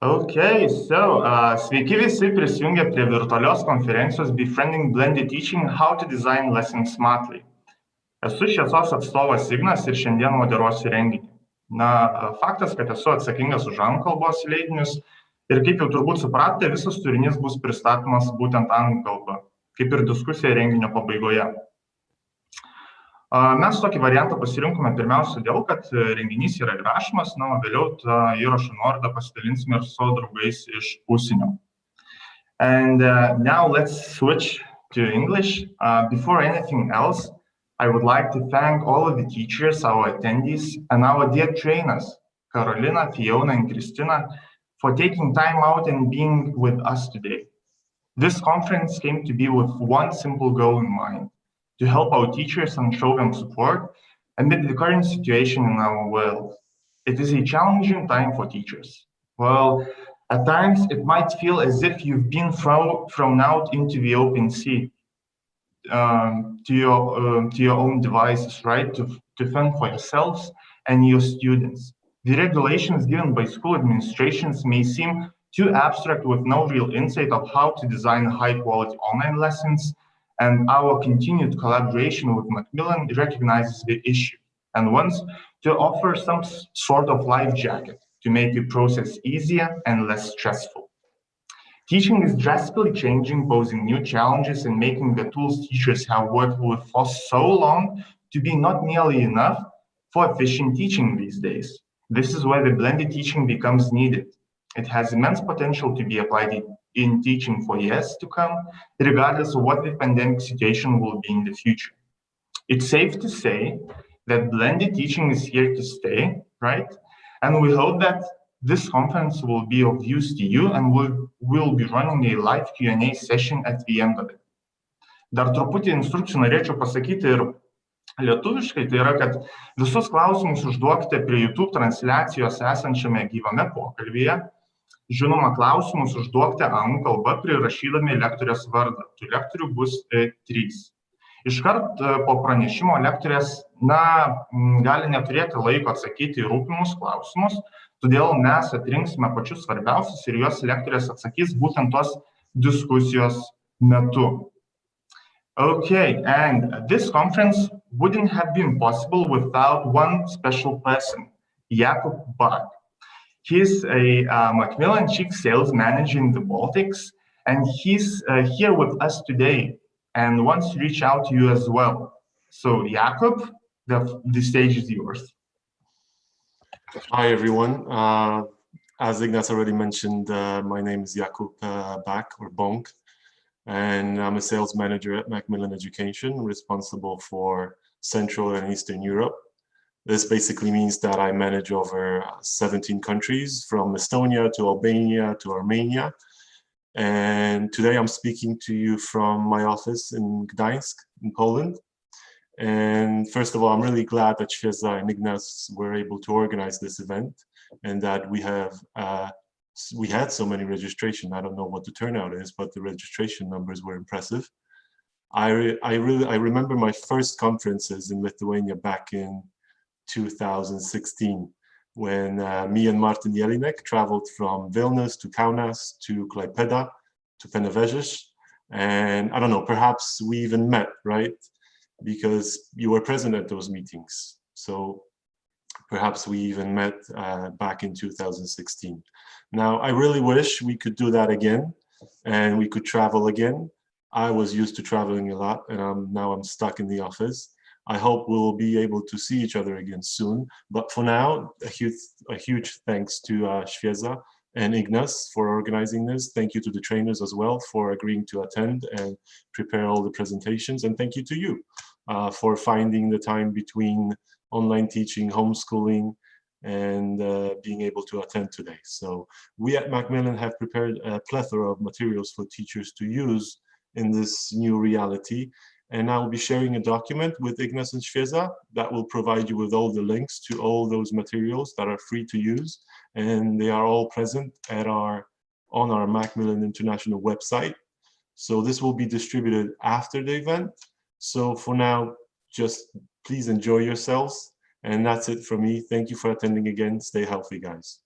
Okay, sveiki visi prisijungę prie virtualios konferencijos Befriending Blended Teaching How to Design Lessons Smartly. Esu ŠVIESOS atstovas Ignas ir šiandien moderuosiu renginį. Faktas, kad esu atsakingas už anglų kalbos leidinius ir kaip jau turbūt supratote, visas turinys bus pristatomas būtent anglų kalba, kaip ir diskusija renginio pabaigoje. Mes tokį variantą pasirinkome pirmiausia todėl, kad renginys yra įrašomas, o vėliau tą įrašo nuorodą pasidalinsime ir su savo draugais iš užsienio. And now let's switch to English. Before anything else, I would like to thank all of the teachers, our attendees, and our dear trainers, Carolina, Fiona, and Christina, for taking time out and being with us today. This conference came to be with one simple goal in mind: to help our teachers and show them support amid the current situation in our world. It is a challenging time for teachers. Well, at times it might feel as if you've been thrown out into the open sea, to your own devices, right? To fend for yourselves and your students. The regulations given by school administrations may seem too abstract with no real insight of how to design high-quality online lessons, and our continued collaboration with Macmillan recognizes the issue and wants to offer some sort of life jacket to make the process easier and less stressful. Teaching is drastically changing, posing new challenges and making the tools teachers have worked with for so long to be not nearly enough for efficient teaching these days. This is where the blended teaching becomes needed. It has immense potential to be applied in teaching for years to come, regardless of what the pandemic situation will be in the future. It's safe to say that blended teaching is here to stay, right? And we hope that this conference will be of use to you, and we'll be running a live Q&A session at the end of it. Dar truputį instrukcijų norėčiau pasakyti ir lietuviškai, tai yra, kad visus klausimus užduokite prie YouTube transliacijos esančiame gyvame pokalbyje. Žinoma, klausimus užduokite anglų kalba prirašydami lektorės vardą. Tų lektorių bus 3. Iškart po pranešimo lektorės, gali neturėti laiko atsakyti į rūpimus klausimus, todėl mes atrinksime pačius svarbiausius ir juos lektorės atsakys būtent tos diskusijos metu. Okay, and this conference wouldn't have been possible without one special person, Jakub Bach. He's a Macmillan Chief Sales Manager in the Baltics, and he's here with us today and wants to reach out to you as well. So, Jakub, the stage is yours. Hi, everyone. As Ignas already mentioned, my name is Jakub Bach, or Bonk, and I'm a sales manager at Macmillan Education, responsible for Central and Eastern Europe. This basically means that I manage over 17 countries, from Estonia to Albania to Armenia. And today I'm speaking to you from my office in Gdańsk, in Poland. And first of all, I'm really glad that ŠVIESA and Ignas were able to organize this event, and that we had so many registration. I don't know what the turnout is, but the registration numbers were impressive. I remember my first conferences in Lithuania back in 2016, when me and Martin Jelinek traveled from Vilnius to Kaunas to Klaipėda to Panevėžys, and I don't know, perhaps we even met, right? Because you were present at those meetings. So perhaps we even met back in 2016. Now, I really wish we could do that again and we could travel again. I was used to traveling a lot, and now I'm stuck in the office. I hope we'll be able to see each other again soon. But for now, a huge thanks to ŠVIESA and Ignas for organizing this. Thank you to the trainers as well for agreeing to attend and prepare all the presentations. And thank you to you for finding the time between online teaching, homeschooling, and being able to attend today. So we at Macmillan have prepared a plethora of materials for teachers to use in this new reality. And I will be sharing a document with Ignas and ŠVIESA that will provide you with all the links to all those materials that are free to use. And they are all present on our Macmillan International website. So this will be distributed after the event. So for now, just please enjoy yourselves. And that's it from me. Thank you for attending again. Stay healthy, guys.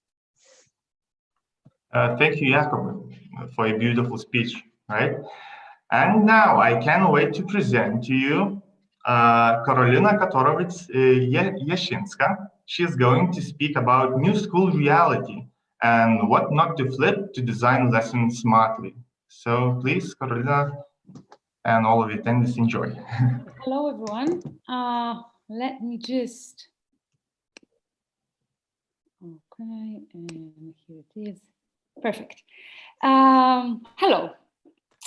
Thank you, Jakob, for a beautiful speech, right? And now I can't wait to present to you Karolina Katorovitz-Yashinska. She's going to speak about new school reality and what not to flip to design lessons smartly. So please, Karolina, and all of the attendees, enjoy. Hello, everyone. Let me just... Okay, and here it is. Perfect. Hello.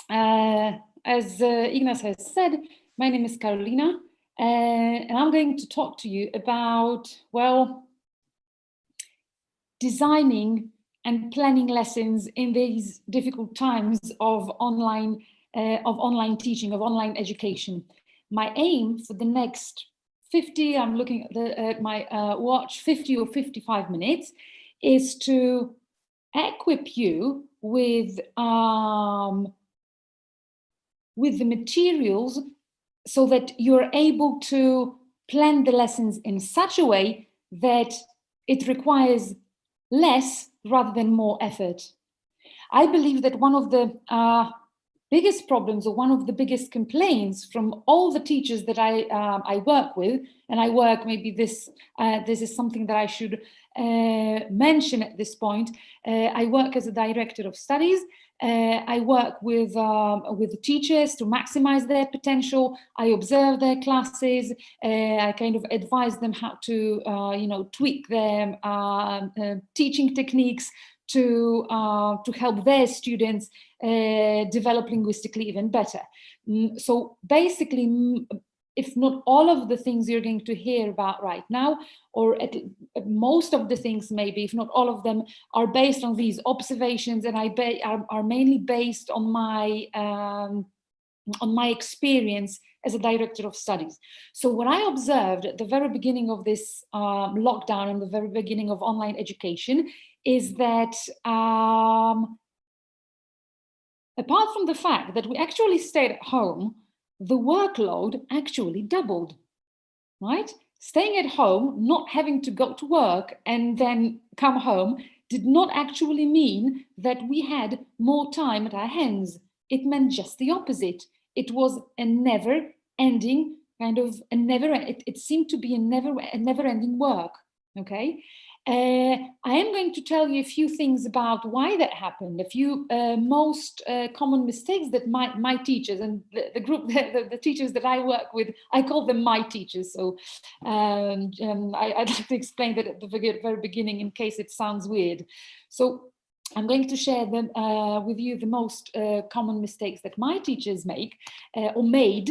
As Ignas has said, my name is Karolina, and I'm going to talk to you about, well, designing and planning lessons in these difficult times of online teaching, of online education. My aim for the next 50, I'm looking at my watch, 50 or 55 minutes, is to equip you with the materials so that you're able to plan the lessons in such a way that it requires less rather than more effort. I believe that one of the biggest problems, or one of the biggest complaints from all the teachers that I work with, and I work, maybe this is something that I should mention at this point. I work as a director of studies. I work with the teachers to maximize their potential. I observe their classes. I kind of advise them how to, tweak their teaching techniques to help their students develop linguistically even better. So basically, if not all of the things you're going to hear about right now, or at most of the things maybe, if not all of them, are based on these observations, and are mainly based on my experience as a director of studies. So what I observed at the very beginning of this lockdown and the very beginning of online education is that apart from the fact that we actually stayed at home, the workload actually doubled, right? Staying at home, not having to go to work and then come home, did not actually mean that we had more time at our hands. It meant just the opposite. It was a never-ending kind of it seemed to be a never-ending work. Okay. I am going to tell you a few things about why that happened, a few most common mistakes that my teachers and the group, the teachers that I work with, I call them my teachers. So I'd like to explain that at the very beginning in case it sounds weird. So I'm going to share them with you the most common mistakes that my teachers make or made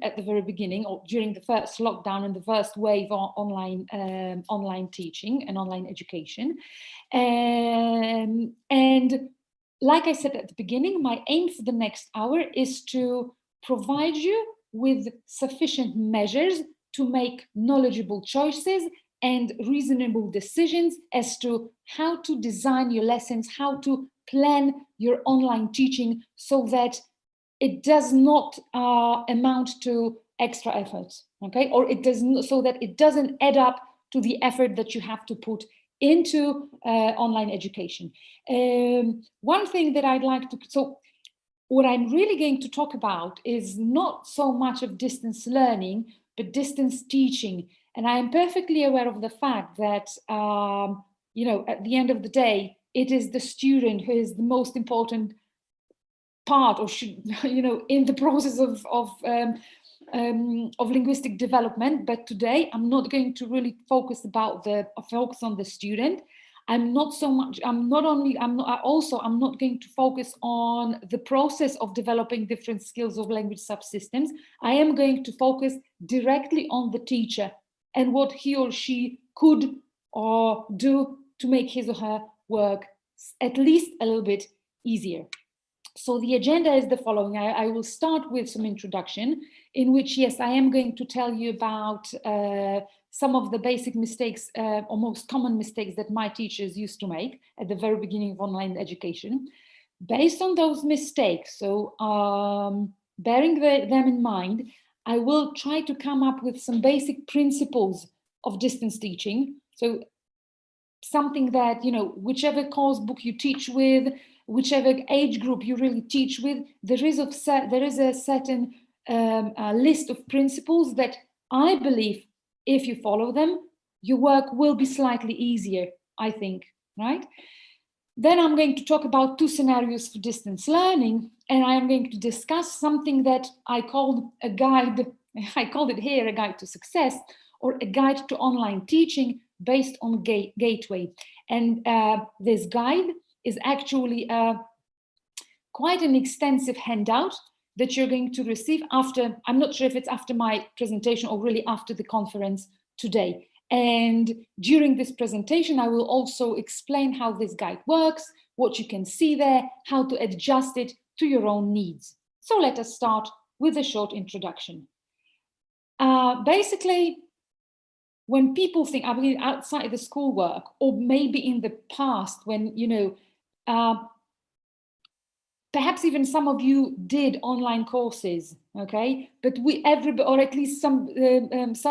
at the very beginning, or during the first lockdown and the first wave of online teaching and online education. And like I said at the beginning, my aim for the next hour is to provide you with sufficient measures to make knowledgeable choices and reasonable decisions as to how to design your lessons, how to plan your online teaching so that it does not amount to extra effort, okay? Or it doesn't, so that it doesn't add up to the effort that you have to put into online education. One thing that I'd like to, so what I'm really going to talk about is not so much of distance learning, but distance teaching. And I am perfectly aware of the fact that, at the end of the day, it is the student who is the most important part, or should, in the process of linguistic development. But today, I'm not going to really focus on the student. I'm not going to focus on the process of developing different skills of language subsystems. I am going to focus directly on the teacher and what he or she could or do to make his or her work at least a little bit easier. So the agenda is the following. I will start with some introduction in which, yes, I am going to tell you about some of the basic mistakes or most common mistakes that my teachers used to make at the very beginning of online education. Based on those mistakes, so bearing them in mind, I will try to come up with some basic principles of distance teaching. So something that, you know, whichever course book you teach with, whichever age group you really teach with, there is a certain list of principles that I believe if you follow them, your work will be slightly easier, I think, right? Then I'm going to talk about 2 scenarios for distance learning, and I am going to discuss something that I called a guide. I called it here a guide to success, or a guide to online teaching based on Gateway. And this guide is actually quite an extensive handout that you're going to receive after, I'm not sure if it's after my presentation or really after the conference today. And during this presentation, I will also explain how this guide works, what you can see there, how to adjust it to your own needs. So let us start with a short introduction. Basically, when people think, I mean, outside the schoolwork, or maybe in the past when, you know, perhaps even some of you did online courses, okay? But or at least some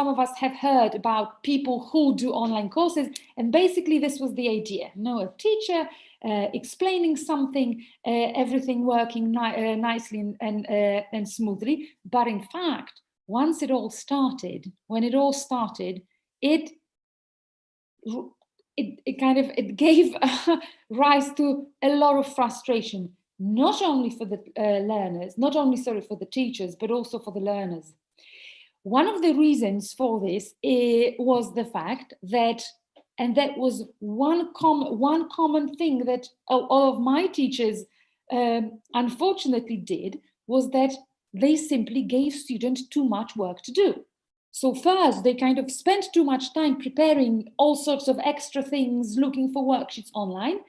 of us have heard about people who do online courses, and basically this was the idea. You know, a teacher explaining something, everything working nicely and smoothly. But in fact, once it all started, when it all started, it gave rise to a lot of frustration. Not only for the learners, not only, sorry, for the teachers, but also for the learners. One of the reasons for this was the fact that, and that was one common thing that all of my teachers unfortunately did, was that they simply gave students too much work to do. So first, they kind of spent too much time preparing all sorts of extra things, looking for worksheets online,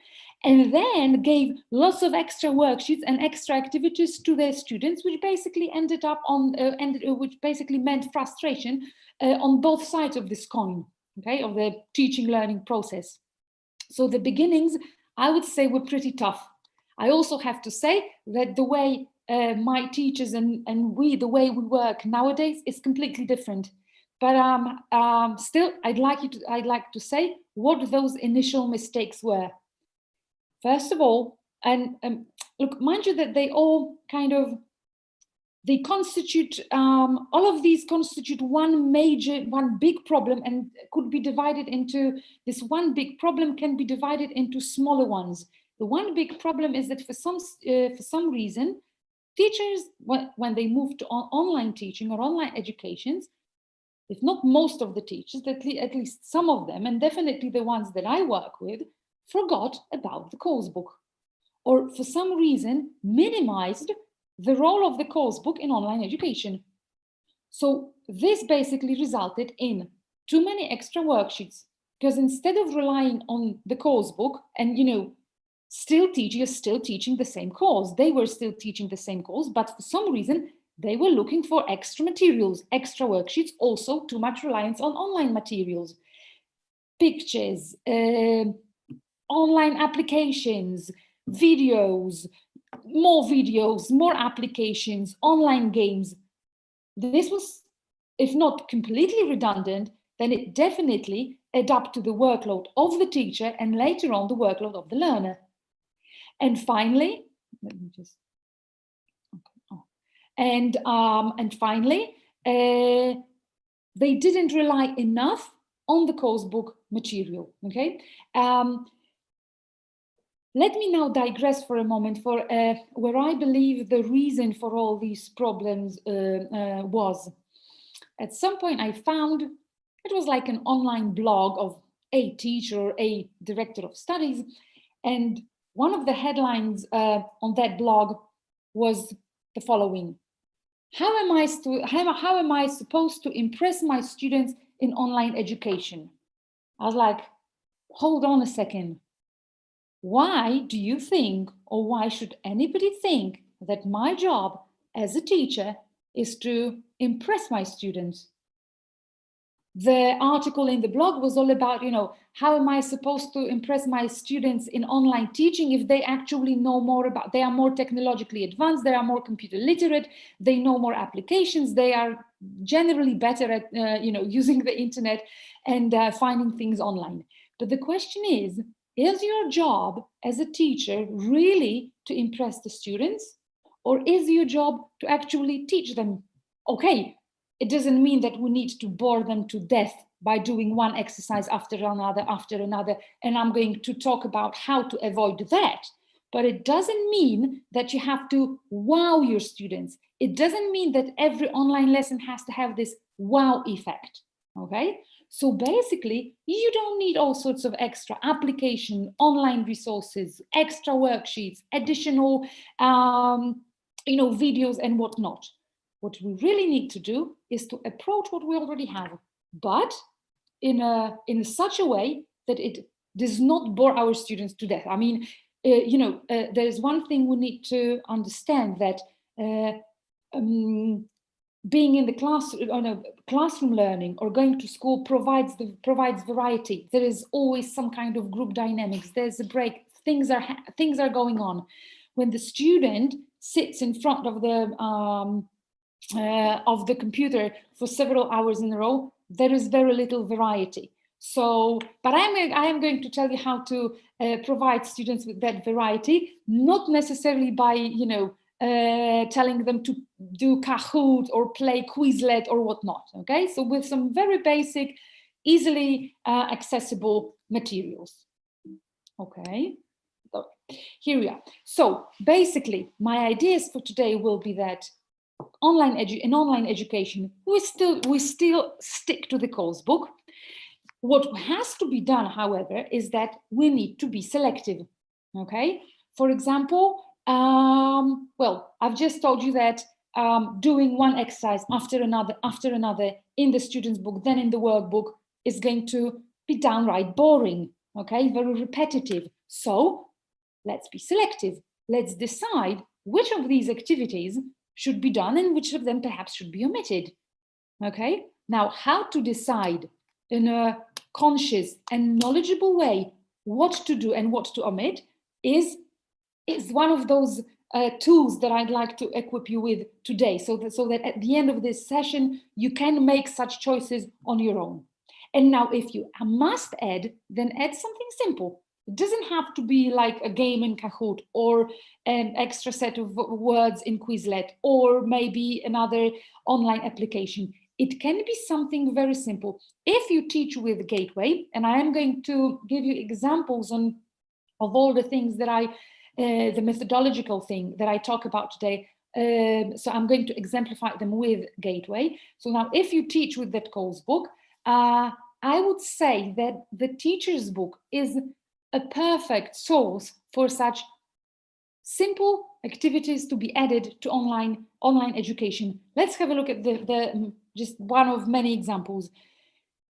and then gave lots of extra worksheets and extra activities to their students, which basically ended up on, which basically meant frustration on both sides of this coin, okay, of the teaching learning process. So the beginnings, I would say, were pretty tough. I also have to say that the way my teachers and the way we work nowadays is completely different. But still, I'd like to say what those initial mistakes were. First of all, and look, mind you that they all kind of, they constitute, all of these constitute one big problem, and could be divided into, this one big problem can be divided into smaller ones. The one big problem is that for some reason, teachers, when they move to online teaching or online educations, if not most of the teachers, at least some of them, and definitely the ones that I work with, forgot about the course book, or for some reason minimized the role of the course book in online education. So this basically resulted in too many extra worksheets, because instead of relying on the course book and, you know, you're still teaching the same course, they were still teaching the same course, but for some reason they were looking for extra materials, extra worksheets, also too much reliance on online materials, pictures, online applications, videos, more applications, online games. This was, if not completely redundant, then it definitely adapted to the workload of the teacher and later on the workload of the learner. And finally, let me just, and finally, they didn't rely enough on the course book material, okay? Let me now digress for a moment for where I believe the reason for all these problems was. At some point I found, it was like an online blog of a teacher or a director of studies, and one of the headlines on that blog was the following: How am I supposed to impress my students in online education? I was like, hold on a second. Why do you think, or why should anybody think, that my job as a teacher is to impress my students? The article in the blog was all about, you know, how am I supposed to impress my students in online teaching if they actually know more about, they are more technologically advanced, they are more computer literate, they know more applications, they are generally better at, you know, using the internet and finding things online. But the question is your job as a teacher really to impress the students? Or is your job to actually teach them? Okay, it doesn't mean that we need to bore them to death by doing one exercise after another, and I'm going to talk about how to avoid that. But it doesn't mean that you have to wow your students. It doesn't mean that every online lesson has to have this wow effect, okay? So basically, you don't need all sorts of extra application, online resources, extra worksheets, additional videos and whatnot. What we really need to do is to approach what we already have, but in such a way that it does not bore our students to death. I mean, there's one thing we need to understand, that being in the classroom learning or going to school provides variety. There is always some kind of group dynamics. There's a break. Things are going on. When the student sits in front of the computer for several hours in a row, there is very little variety. So, but I am going to tell you how to provide students with that variety, not necessarily by telling them to do Kahoot or play Quizlet or whatnot. Okay, so with some very basic, easily accessible materials. Okay, so here we are. So basically, my ideas for today will be that in online education, we still stick to the course book. What has to be done, however, is that we need to be selective. Okay, for example, well, I've just told you that doing one exercise after another in the student's book, then in the workbook, is going to be downright boring. Okay, very repetitive. So let's be selective. Let's decide which of these activities should be done and which of them perhaps should be omitted. Okay, now how to decide in a conscious and knowledgeable way what to do and what to omit is one of those tools that I'd like to equip you with today, so that at the end of this session you can make such choices on your own. And now if you must add, then add something simple. It doesn't have to be like a game in Kahoot or an extra set of words in Quizlet or maybe another online application. It can be something very simple. If you teach with Gateway, and I am going to give you examples of all the things that the methodological thing that I talk about today. So I'm going to exemplify them with Gateway. So now if you teach with that course book, I would say that the teacher's book is a perfect source for such simple activities to be added to online education. Let's have a look at the just one of many examples.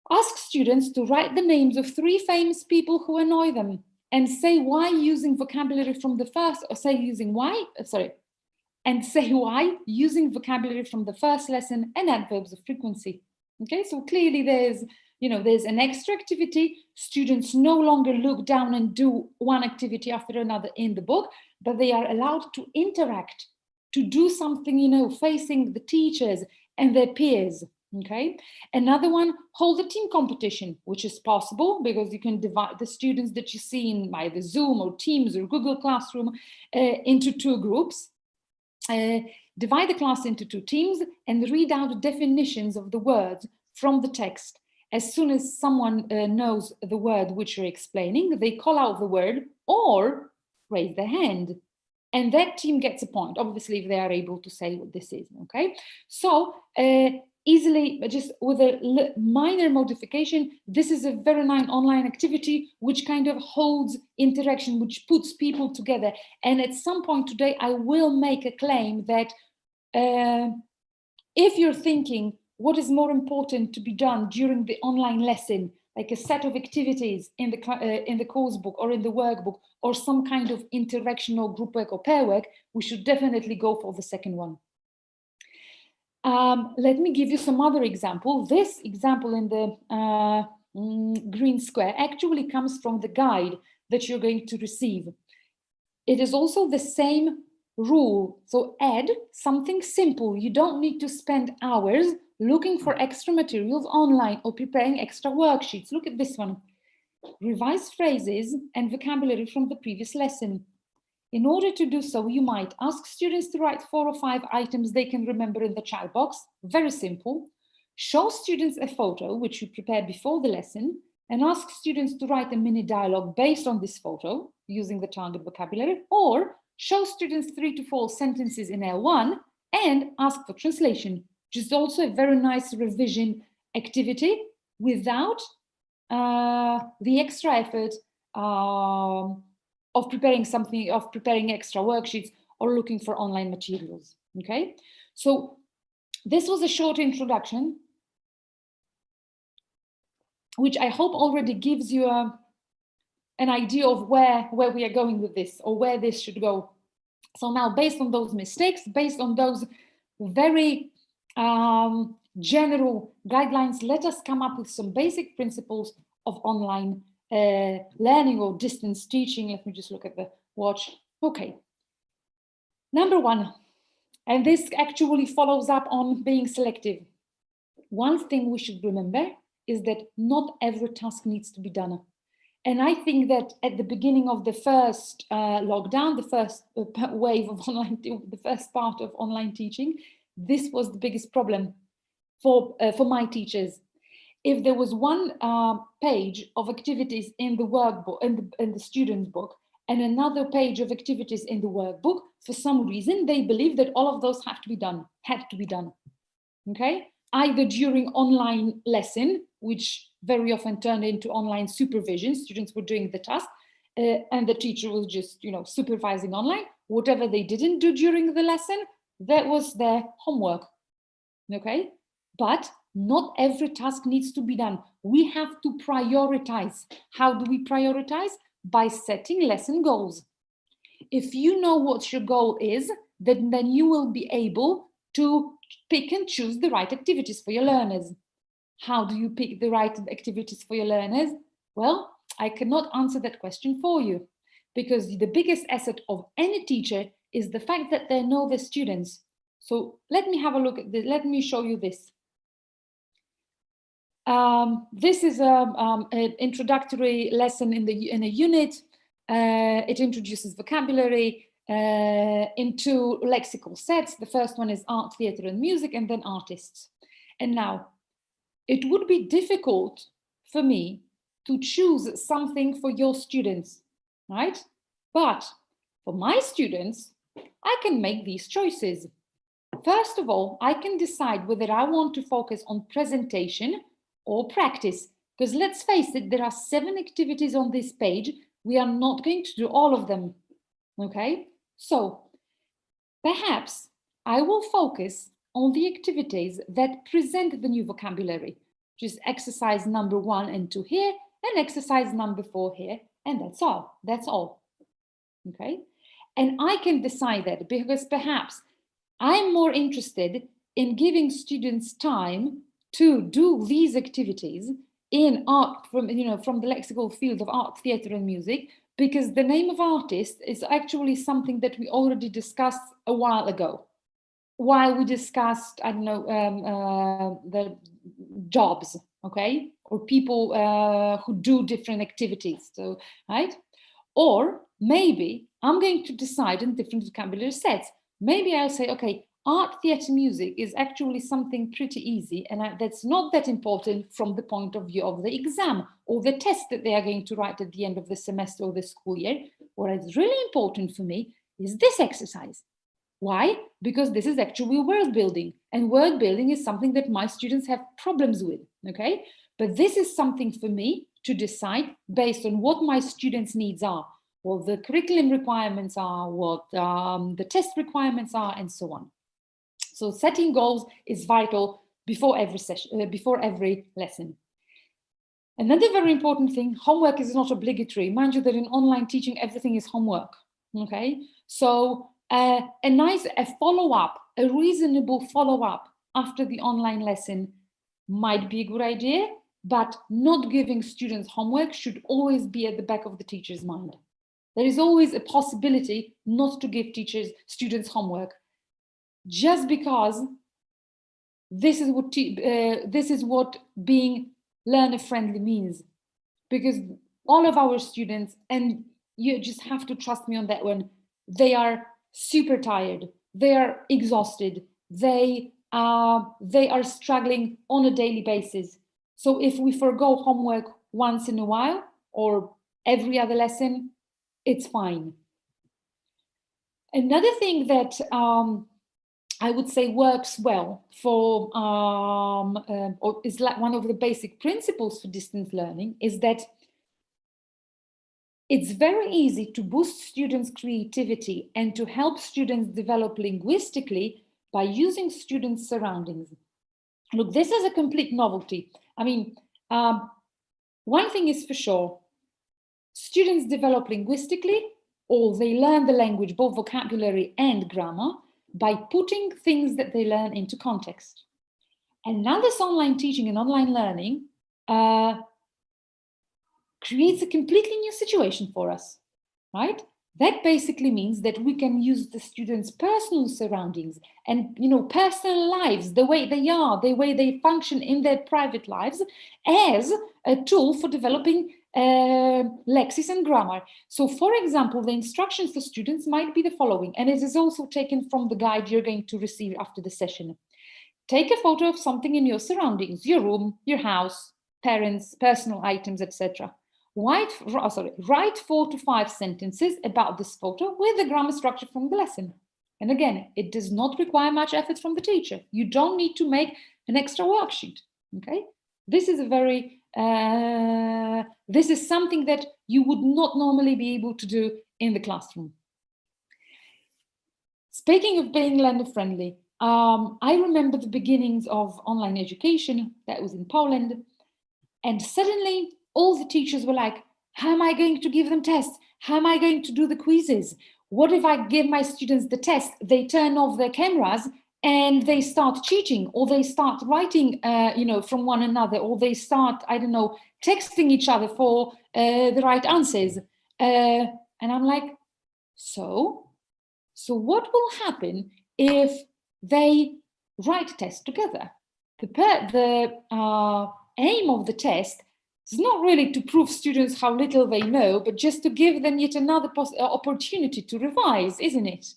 Ask students to write the names of 3 famous people who annoy them and say why using vocabulary from the first, or say using why, and say why using vocabulary from the first lesson and adverbs of frequency. Okay, so clearly there's an extra activity. Students no longer look down and do one activity after another in the book, but they are allowed to interact, to do something, facing the teachers and their peers. Okay, another one, hold a team competition, which is possible because you can divide the students that you see in either Zoom or Teams or Google Classroom into 2 groups. Divide the class into 2 teams and read out definitions of the words from the text. As soon as someone knows the word which you're explaining, they call out the word or raise their hand. And that team gets a point, obviously, if they are able to say what this is, okay? So easily, just with a minor modification, this is a very nice online activity which kind of holds interaction, which puts people together. And at some point today, I will make a claim that if you're thinking what is more important to be done during the online lesson, like a set of activities in the course book or in the workbook, or some kind of interactional group work or pair work, we should definitely go for the second one. Let me give you some other example. This example in the green square actually comes from the guide that you're going to receive. It is also the same rule. So add something simple. You don't need to spend hours looking for extra materials online or preparing extra worksheets. Look at this one. revise phrases and vocabulary from the previous lesson. In order to do so, you might ask students to write 4 or 5 items they can remember in the chat box. Very simple. Show students a photo, which you prepared before the lesson, and ask students to write a mini dialogue based on this photo using the target vocabulary, or show students 3 to 4 sentences in L1 and ask for translation, which is also a very nice revision activity without the extra effort of preparing extra worksheets or looking for online materials. Okay, so this was a short introduction, which I hope already gives you an idea of where we are going with this, or where this should go. So now, based on those mistakes, based on those very general guidelines, let us come up with some basic principles of online learning or distance teaching. Let me just look at the watch. Okay. Number 1, and this actually follows up on being selective. One thing we should remember is that not every task needs to be done. And I think that at the beginning of the first lockdown, the first wave of online, the first part of online teaching, this was the biggest problem for my teachers. If there was one page of activities in the workbook, in the student's book, and another page of activities in the workbook, for some reason, they believed that all of those had to be done. Okay? Either during online lesson, which very often turned into online supervision, students were doing the task, and the teacher was just, supervising online. Whatever they didn't do during the lesson, that was their homework. Okay? But not every task needs to be done. We have to prioritize. How do we prioritize? By setting lesson goals. If you know what your goal is, then you will be able to pick and choose the right activities for your learners. How do you pick the right activities for your learners? Well, I cannot answer that question for you, because the biggest asset of any teacher is the fact that they know their students. So let me have a look at this. Let me show you this. This is an introductory lesson in a unit. It introduces vocabulary in 2 lexical sets. The first one is art, theatre, and music, and then artists. And now, it would be difficult for me to choose something for your students, right? But for my students, I can make these choices. First of all, I can decide whether I want to focus on presentation or practice, because let's face it, there are 7 activities on this page. We are not going to do all of them, okay? So perhaps I will focus on the activities that present the new vocabulary, which is exercise number 1 and 2 here, and exercise number 4 here, and that's all, okay? And I can decide that because perhaps I'm more interested in giving students time to do these activities in art from the lexical field of art, theatre, and music, because the name of artist is actually something that we already discussed a while ago, while we discussed, I don't know, the jobs, okay, or people who do different activities, so, right? Or maybe I'm going to decide on different vocabulary sets. Maybe I'll say, okay, art, theatre, music is actually something pretty easy, and that's not that important from the point of view of the exam or the test that they are going to write at the end of the semester or the school year. What is really important for me is this exercise. Why? Because this is actually word building, and word building is something that my students have problems with, okay? But this is something for me to decide based on what my students' needs are, what the curriculum requirements are, what the test requirements are, and so on. So setting goals is vital before every session, before every lesson. Another very important thing, homework is not obligatory. Mind you that in online teaching, everything is homework, okay? So a follow-up, a reasonable follow-up after the online lesson might be a good idea, but not giving students homework should always be at the back of the teacher's mind. There is always a possibility not to give students homework, just because this is what being learner-friendly means. Because all of our students, and you just have to trust me on that one, they are super tired, they are exhausted, they are struggling on a daily basis. So if we forgo homework once in a while or every other lesson, it's fine. Another thing that I would say works well for, or is like one of the basic principles for distance learning, is that it's very easy to boost students' creativity and to help students develop linguistically by using students' surroundings. Look, this is a complete novelty. I mean, one thing is for sure, students develop linguistically, or they learn the language, both vocabulary and grammar, by putting things that they learn into context. And now this online teaching and online learning creates a completely new situation for us, right? That basically means that we can use the students' personal surroundings and, you know, personal lives, the way they are, the way they function in their private lives, as a tool for developing lexis and grammar. So, for example, the instructions for students might be the following, and it is also taken from the guide you're going to receive after the session. Take a photo of something in your surroundings, your room, your house, parents, personal items, etc. Write 4 to 5 sentences about this photo with the grammar structure from the lesson. And again, it does not require much effort from the teacher. You don't need to make an extra worksheet. Okay, this is a very this is something that you would not normally be able to do in the classroom. Speaking of being learner-friendly, I remember the beginnings of online education. That was in Poland, and suddenly all the teachers were like, how am I going to give them tests? How am I going to do the quizzes? What if I give my students the test? They turn off their cameras and they start cheating, or they start writing, you know, from one another, or they start, I don't know, texting each other for the right answers. And I'm like, so what will happen if they write a test together? The aim of the test is not really to prove students how little they know, but just to give them yet another opportunity to revise, isn't it?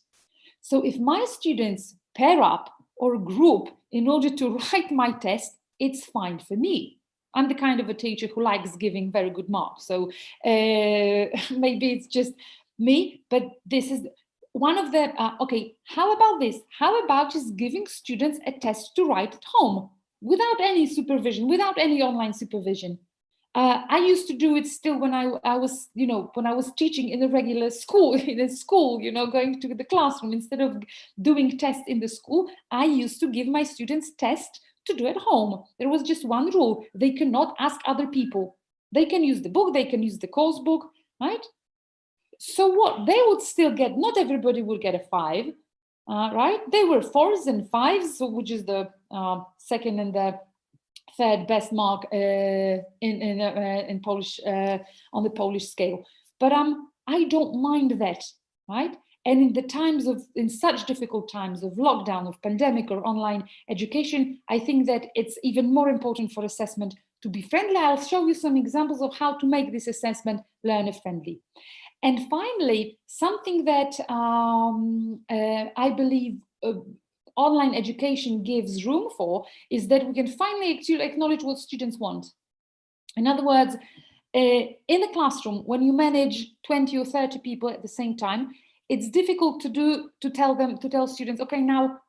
So if my students pair up or group in order to write my test, it's fine for me. I'm the kind of a teacher who likes giving very good marks. So maybe it's just me, but this is one of the, okay, how about this? How about just giving students a test to write at home without any supervision, without any online supervision? I used to do it still when I was, you know, when I was teaching in a regular school, you know, going to the classroom. Instead of doing tests in the school, I used to give my students tests to do at home. There was just one rule: they cannot ask other people. They can use the book, they can use the course book, right? So what? They would still get, not everybody would get a 5, right? They were 4s and 5s, so which is the second and the third best mark in Polish, on the Polish scale. But I don't mind that, right? And in the times of, in such difficult times of lockdown, of pandemic or online education, I think that it's even more important for assessment to be friendly. I'll show you some examples of how to make this assessment learner friendly. And finally, something that I believe online education gives room for is that we can finally acknowledge what students want. In other words, in the classroom, when you manage 20 or 30 people at the same time, it's difficult to tell students, okay, now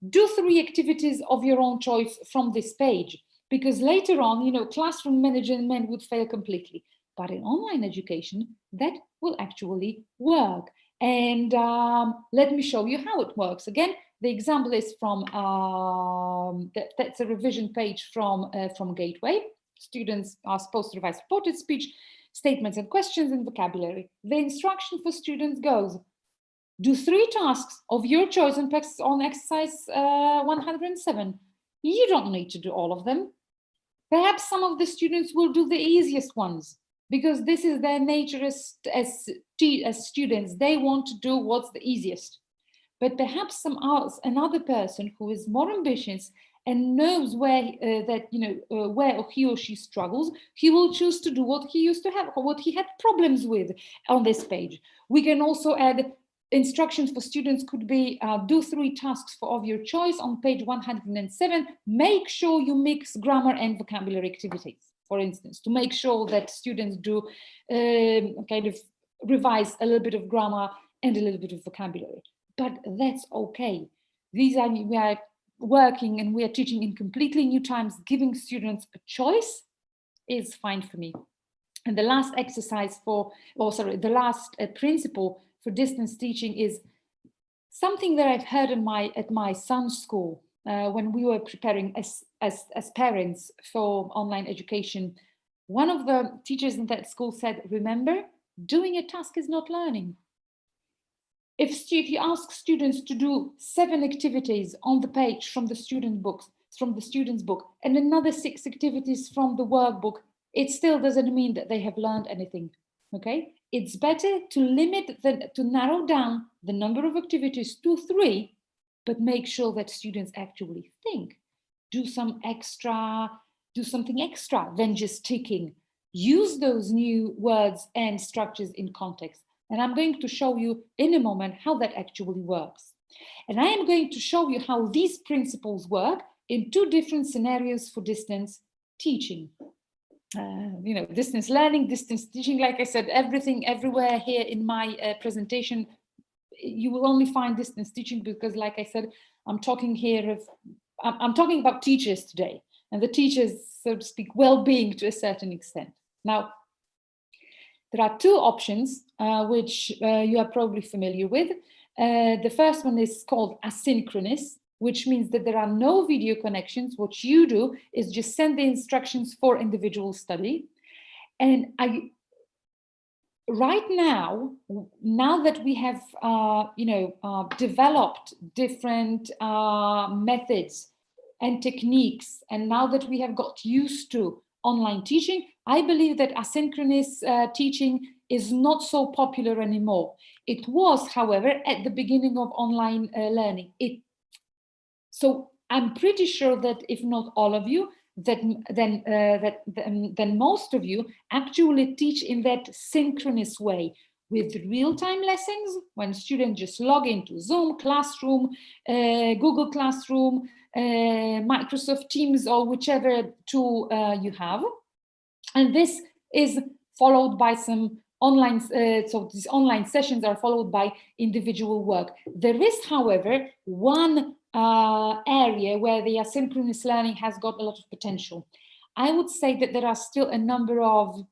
do 3 activities of your own choice from this page, because later on, you know, classroom management would fail completely. But in online education, that will actually work. And let me show you how it works. Again, the example is from, that's a revision page from Gateway. Students are supposed to revise reported speech, statements and questions, and vocabulary. The instruction for students goes, do 3 tasks of your choice on exercise 107. You don't need to do all of them. Perhaps some of the students will do the easiest ones, because this is their nature as students. They want to do what's the easiest. But perhaps another person who is more ambitious and knows where where he or she struggles, he will choose to do what he used to have, or what he had problems with on this page. We can also add instructions for students. Could be do 3 tasks of your choice on page 107. Make sure you mix grammar and vocabulary activities, for instance, to make sure that students do kind of revise a little bit of grammar and a little bit of vocabulary. But that's okay. We are working and we are teaching in completely new times. Giving students a choice is fine for me. And the last exercise the last principle for distance teaching is something that I've heard at my son's school when we were preparing as parents for online education. One of the teachers in that school said, remember, doing a task is not learning. If you ask students to do 7 activities on the page from the student's book, and another 6 activities from the workbook, it still doesn't mean that they have learned anything. Okay, it's better to narrow down the number of activities to 3, but make sure that students actually think, do something extra than just ticking. Use those new words and structures in context. And I'm going to show you in a moment how that actually works. And I am going to show you how these principles work in 2 different scenarios for distance teaching. Distance learning, distance teaching, like I said, everything, everywhere here in my presentation, you will only find distance teaching because, like I said, I'm talking about teachers today, and the teachers, so to speak, well-being to a certain extent. Now, there are 2 options which you are probably familiar with. The first one is called asynchronous, which means that there are no video connections. What you do is just send the instructions for individual study. And right now that we have developed different methods and techniques, and now that we have got used to online teaching, I believe that asynchronous teaching is not so popular anymore. It was, however, at the beginning of online learning. So I'm pretty sure that if not all of you, then most of you actually teach in that synchronous way, with real-time lessons, when students just log into Zoom, Classroom, Google Classroom, Microsoft Teams, or whichever tool you have. And this is followed by some online, so these online sessions are followed by individual work. There is, however, one area where the asynchronous learning has got a lot of potential. I would say that there are still a number of,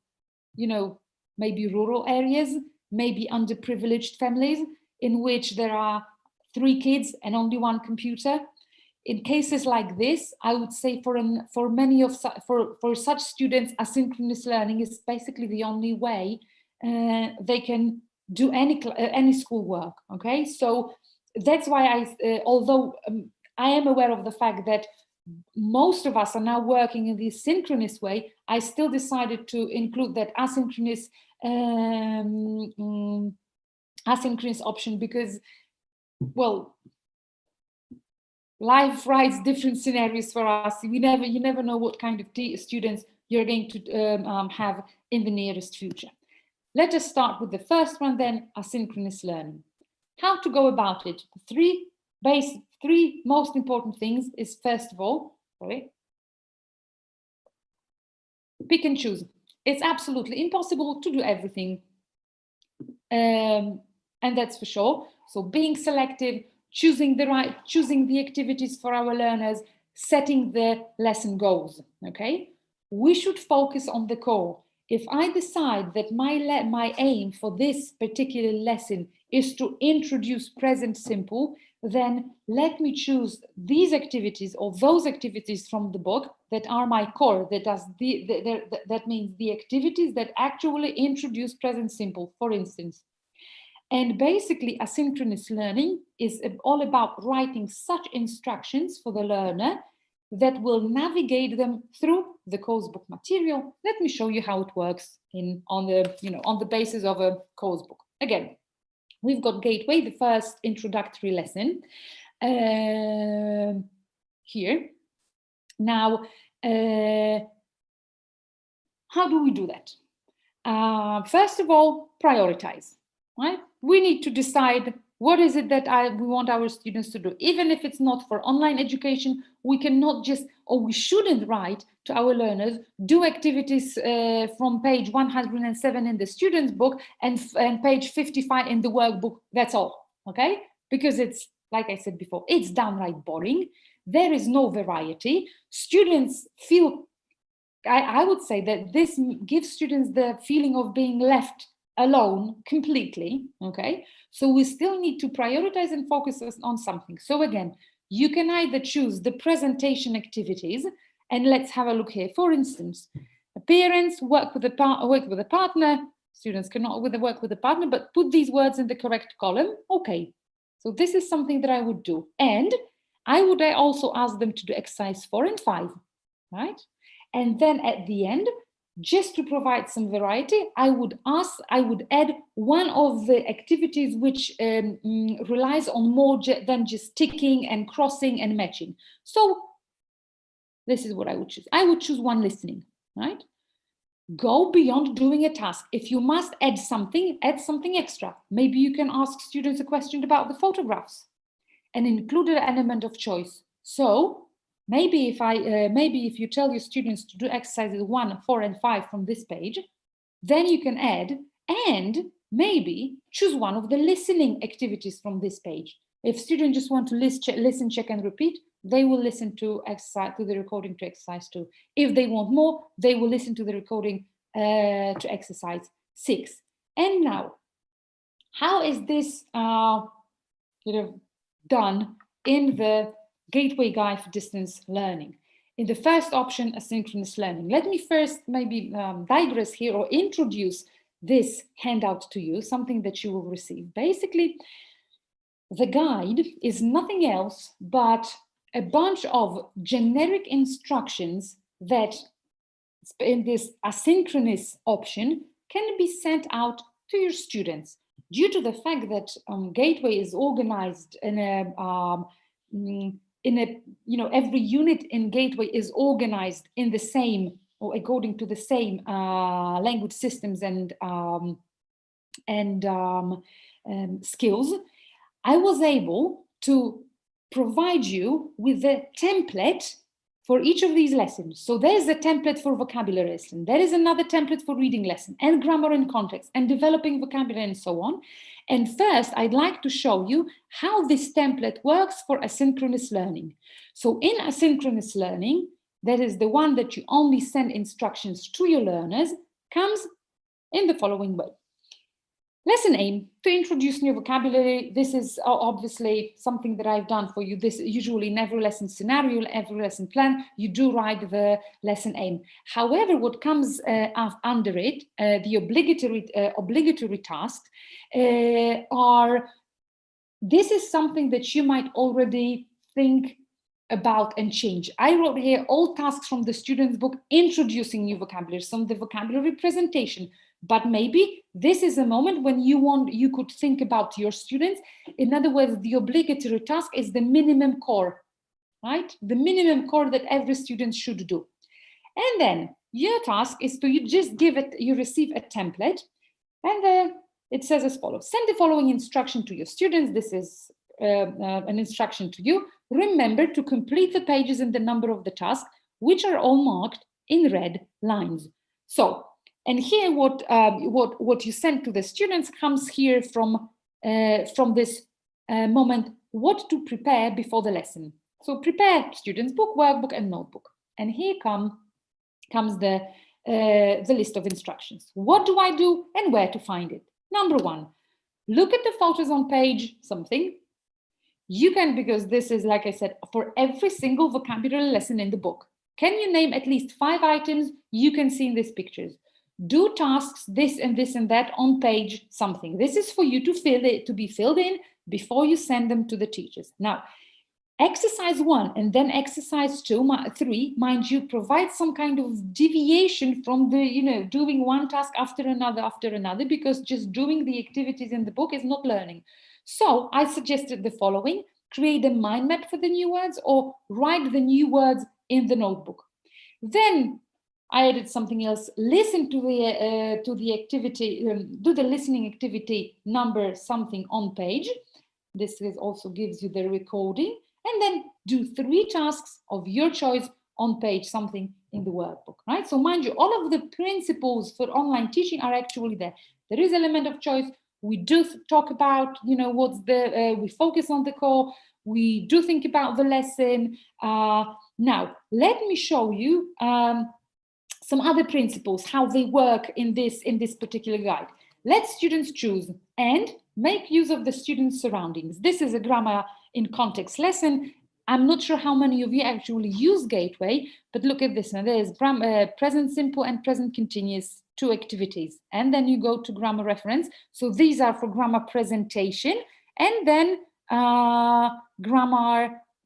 maybe rural areas, maybe underprivileged families in which there are 3 kids and only 1 computer. In cases like this, I would say for such students, asynchronous learning is basically the only way they can do any schoolwork. Okay, so that's why although I am aware of the fact that most of us are now working in this synchronous way, I still decided to include that asynchronous option because, well, life writes different scenarios for us. You never know what kind of students you're going to have in the nearest future. Let us start with the first one then, asynchronous learning. How to go about it? Three most important things is, first of all, pick and choose. It's absolutely impossible to do everything. And that's for sure. So being selective, choosing the activities for our learners, setting the lesson goals, okay? We should focus on the core. If I decide that my aim for this particular lesson is to introduce present simple, then let me choose these activities or those activities from the book that are my core. That means the activities that actually introduce present simple, for instance. And basically, asynchronous learning is all about writing such instructions for the learner that will navigate them through the course book material. Let me show you how it works on the basis of a course book. Again, we've got Gateway, the first introductory lesson here. Now, how do we do that? First of all, prioritize, right? We need to decide what is it that we want our students to do. Even if it's not for online education, we cannot just, or we shouldn't write to our learners, do activities from page 107 in the student's book and page 55 in the workbook, that's all, okay? Because it's, like I said before, it's downright boring. There is no variety. Students feel, I would say that this gives students the feeling of being left alone completely, okay? So we still need to prioritize and focus on something. So again, you can either choose the presentation activities, and let's have a look here. For instance, parents work with a partner. Students cannot work with a partner, but put these words in the correct column. Okay, so this is something that I would do. And I would also ask them to do exercise 4 and 5, right? And then at the end, just to provide some variety, I would add one of the activities which relies on more than just ticking and crossing and matching. So this is what I would choose. I would choose one listening, right? Go beyond doing a task. If you must add something extra. Maybe you can ask students a question about the photographs and include an element of choice. So maybe if you tell your students to do exercises 1, 4, and 5 from this page, then you can add and maybe choose one of the listening activities from this page. If students just want to listen, check, and repeat, they will listen to the recording to exercise 2. If they want more, they will listen to the recording to exercise 6. And now, how is this done in the Gateway Guide for Distance Learning? In the first option, asynchronous learning. Let me first maybe digress here or introduce this handout to you, something that you will receive. Basically, the guide is nothing else but a bunch of generic instructions that in this asynchronous option can be sent out to your students. Due to the fact that Gateway is organized in every unit in Gateway is organized in the same or according to the same language systems and skills, I was able to provide you with a template for each of these lessons. So there's a template for vocabulary lesson. There is another template for reading lesson and grammar and context and developing vocabulary and so on. And first, I'd like to show you how this template works for asynchronous learning. So in asynchronous learning, that is the one that you only send instructions to your learners, comes in the following way. Lesson aim, to introduce new vocabulary. This is obviously something that I've done for you. This usually in every lesson scenario, every lesson plan, you do write the lesson aim. However, what comes under it, the obligatory tasks this is something that you might already think about and change. I wrote here all tasks from the student's book, introducing new vocabulary, some of the vocabulary presentation. But maybe this is a moment when you could think about your students. In other words, the obligatory task is the minimum core, right? The minimum core that every student should do. And then your task is to you receive a template, and it says as follows: send the following instruction to your students. This is an instruction to you. Remember to complete the pages in the number of the task, which are all marked in red lines. So, and here what you send to the students comes here from this moment, what to prepare before the lesson. So prepare students' book, workbook, and notebook. And here comes the list of instructions. What do I do and where to find it? Number 1, look at the photos on page something. You can, because this is, like I said, for every single vocabulary lesson in the book. Can you name at least 5 items you can see in these pictures? Do tasks this and this and that on page something. This is for you to be filled in before you send them to the teachers. Now, exercise 1 and then exercise 3, mind you, provide some kind of deviation from the, doing one task after another, because just doing the activities in the book is not learning. So I suggested the following: create a mind map for the new words, or write the new words in the notebook. Then I added something else. Listen to the activity, do the listening activity number something on page. This also gives you the recording. And then do 3 tasks of your choice on page something in the workbook, right? So mind you, all of the principles for online teaching are actually there. There is element of choice. We do talk about, what's the, we focus on the core. We do think about the lesson. Now, let me show you some other principles, how they work in this particular guide. Let students choose and make use of the student's surroundings. This is a grammar in context lesson. I'm not sure how many of you actually use Gateway, but look at this. Now there's present simple and present continuous, 2 activities. And then you go to grammar reference. So these are for grammar presentation and then grammar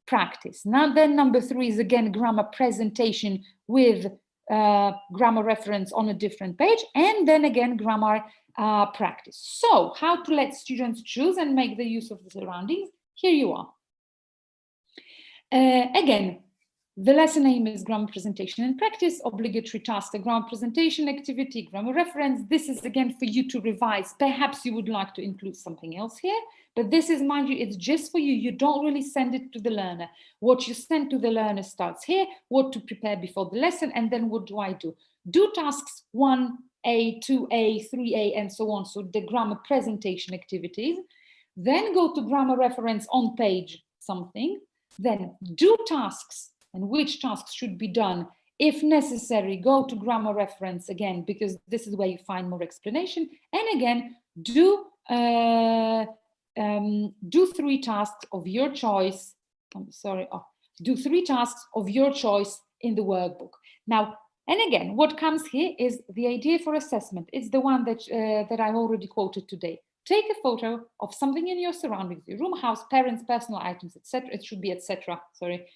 practice. Now then number 3 is again grammar presentation with grammar reference on a different page, and then again grammar practice. So how to let students choose and make the use of the surroundings? Here you are. Again, the lesson name is grammar presentation and practice, obligatory task, a grammar presentation activity, grammar reference. This is again for you to revise. Perhaps you would like to include something else here, but this is, mind you, it's just for you. You don't really send it to the learner. What you send to the learner starts here, what to prepare before the lesson, and then what do I do? Do tasks 1A, 2A, 3A, and so on. So the grammar presentation activities. Then go to grammar reference on page something. Then do tasks, and which tasks should be done. If necessary, go to grammar reference again, because this is where you find more explanation. And again, do 3 tasks of your choice. Do 3 tasks of your choice in the workbook. Now, and again, what comes here is the idea for assessment. It's the one that that I already quoted today. Take a photo of something in your surroundings, your room, house, parents, personal items, etc. It should be etc. Sorry,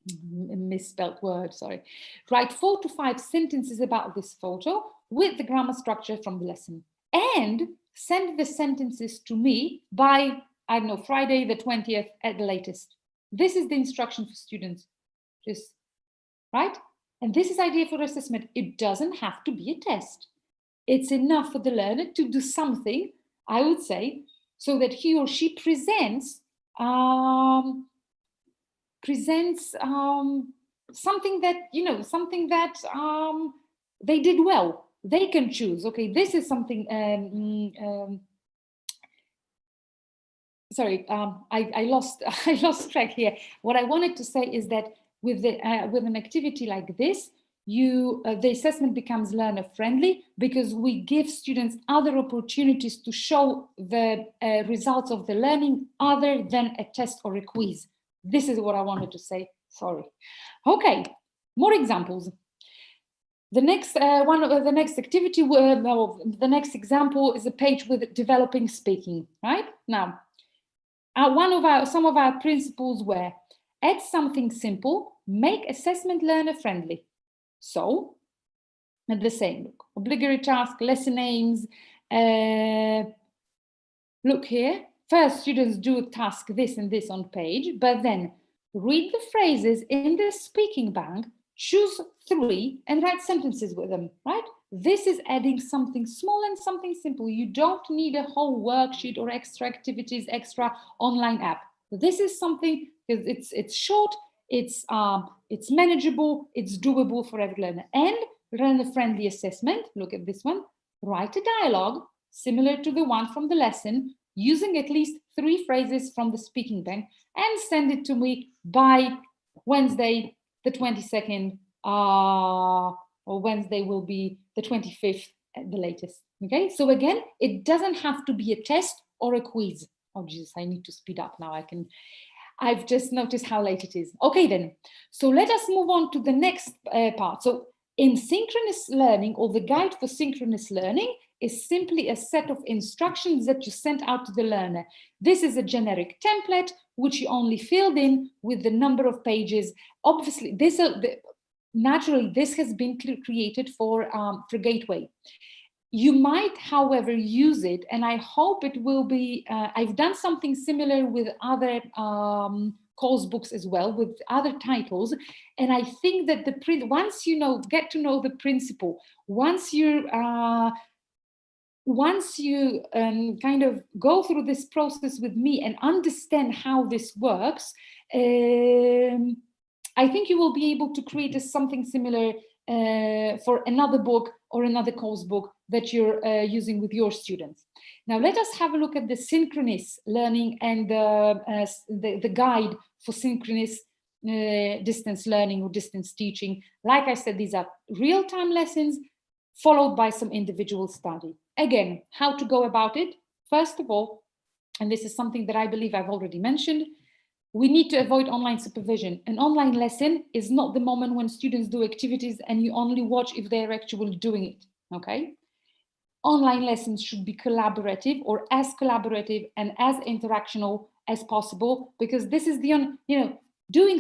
misspelled word. Sorry. Write 4 to 5 sentences about this photo with the grammar structure from the lesson, and send the sentences to me by, I don't know, Friday the 20th at the latest. This is the instruction for students. Just right, and this is idea for assessment. It doesn't have to be a test. It's enough for the learner to do something, I would say, so that he or she presents something that, something that they did well. They can choose. Okay, this is something. Sorry, I lost track here. What I wanted to say is that with an activity like this, the assessment becomes learner friendly, because we give students other opportunities to show the results of the learning other than a test or a quiz. This is what I wanted to say. Sorry. Okay, more examples. The next the next activity, the next example is a page with developing speaking. Right now, some of our principles were: add something simple, make assessment learner friendly. So, at the same look, obligatory task, lesson names. Look here. First, students do task this and this on page, but then read the phrases in the speaking bank, choose 3 and write sentences with them, right? This is adding something small and something simple. You don't need a whole worksheet or extra activities, extra online app. This is something, because it's short, it's manageable, it's doable for every learner. And learner-friendly assessment, look at this one, write a dialogue similar to the one from the lesson, using at least 3 phrases from the speaking bank, and send it to me by Wednesday, the 22nd, or Wednesday will be the 25th at the latest. Okay, so again, it doesn't have to be a test or a quiz. Oh Jesus, I need to speed up now. I've just noticed how late it is. Okay then, so let us move on to the next part. So in synchronous learning, or the guide for synchronous learning, is simply a set of instructions that you send out to the learner. This is a generic template, which you only filled in with the number of pages. Obviously, naturally, this has been created for Gateway. You might, however, use it, and I hope it will be, I've done something similar with other course books as well with other titles. And I think that once you get to know the principle, once you kind of go through this process with me and understand how this works, I think you will be able to create something similar for another book or another course book that you're using with your students. Now let us have a look at the synchronous learning and the guide for synchronous distance learning or distance teaching. Like I said, these are real-time lessons followed by some individual study. Again, how to go about it? First of all, and this is something that I believe I've already mentioned, we need to avoid online supervision. An online lesson is not the moment when students do activities and you only watch if they're actually doing it, okay? Online lessons should be collaborative or as collaborative and as interactional as possible, because this is the, doing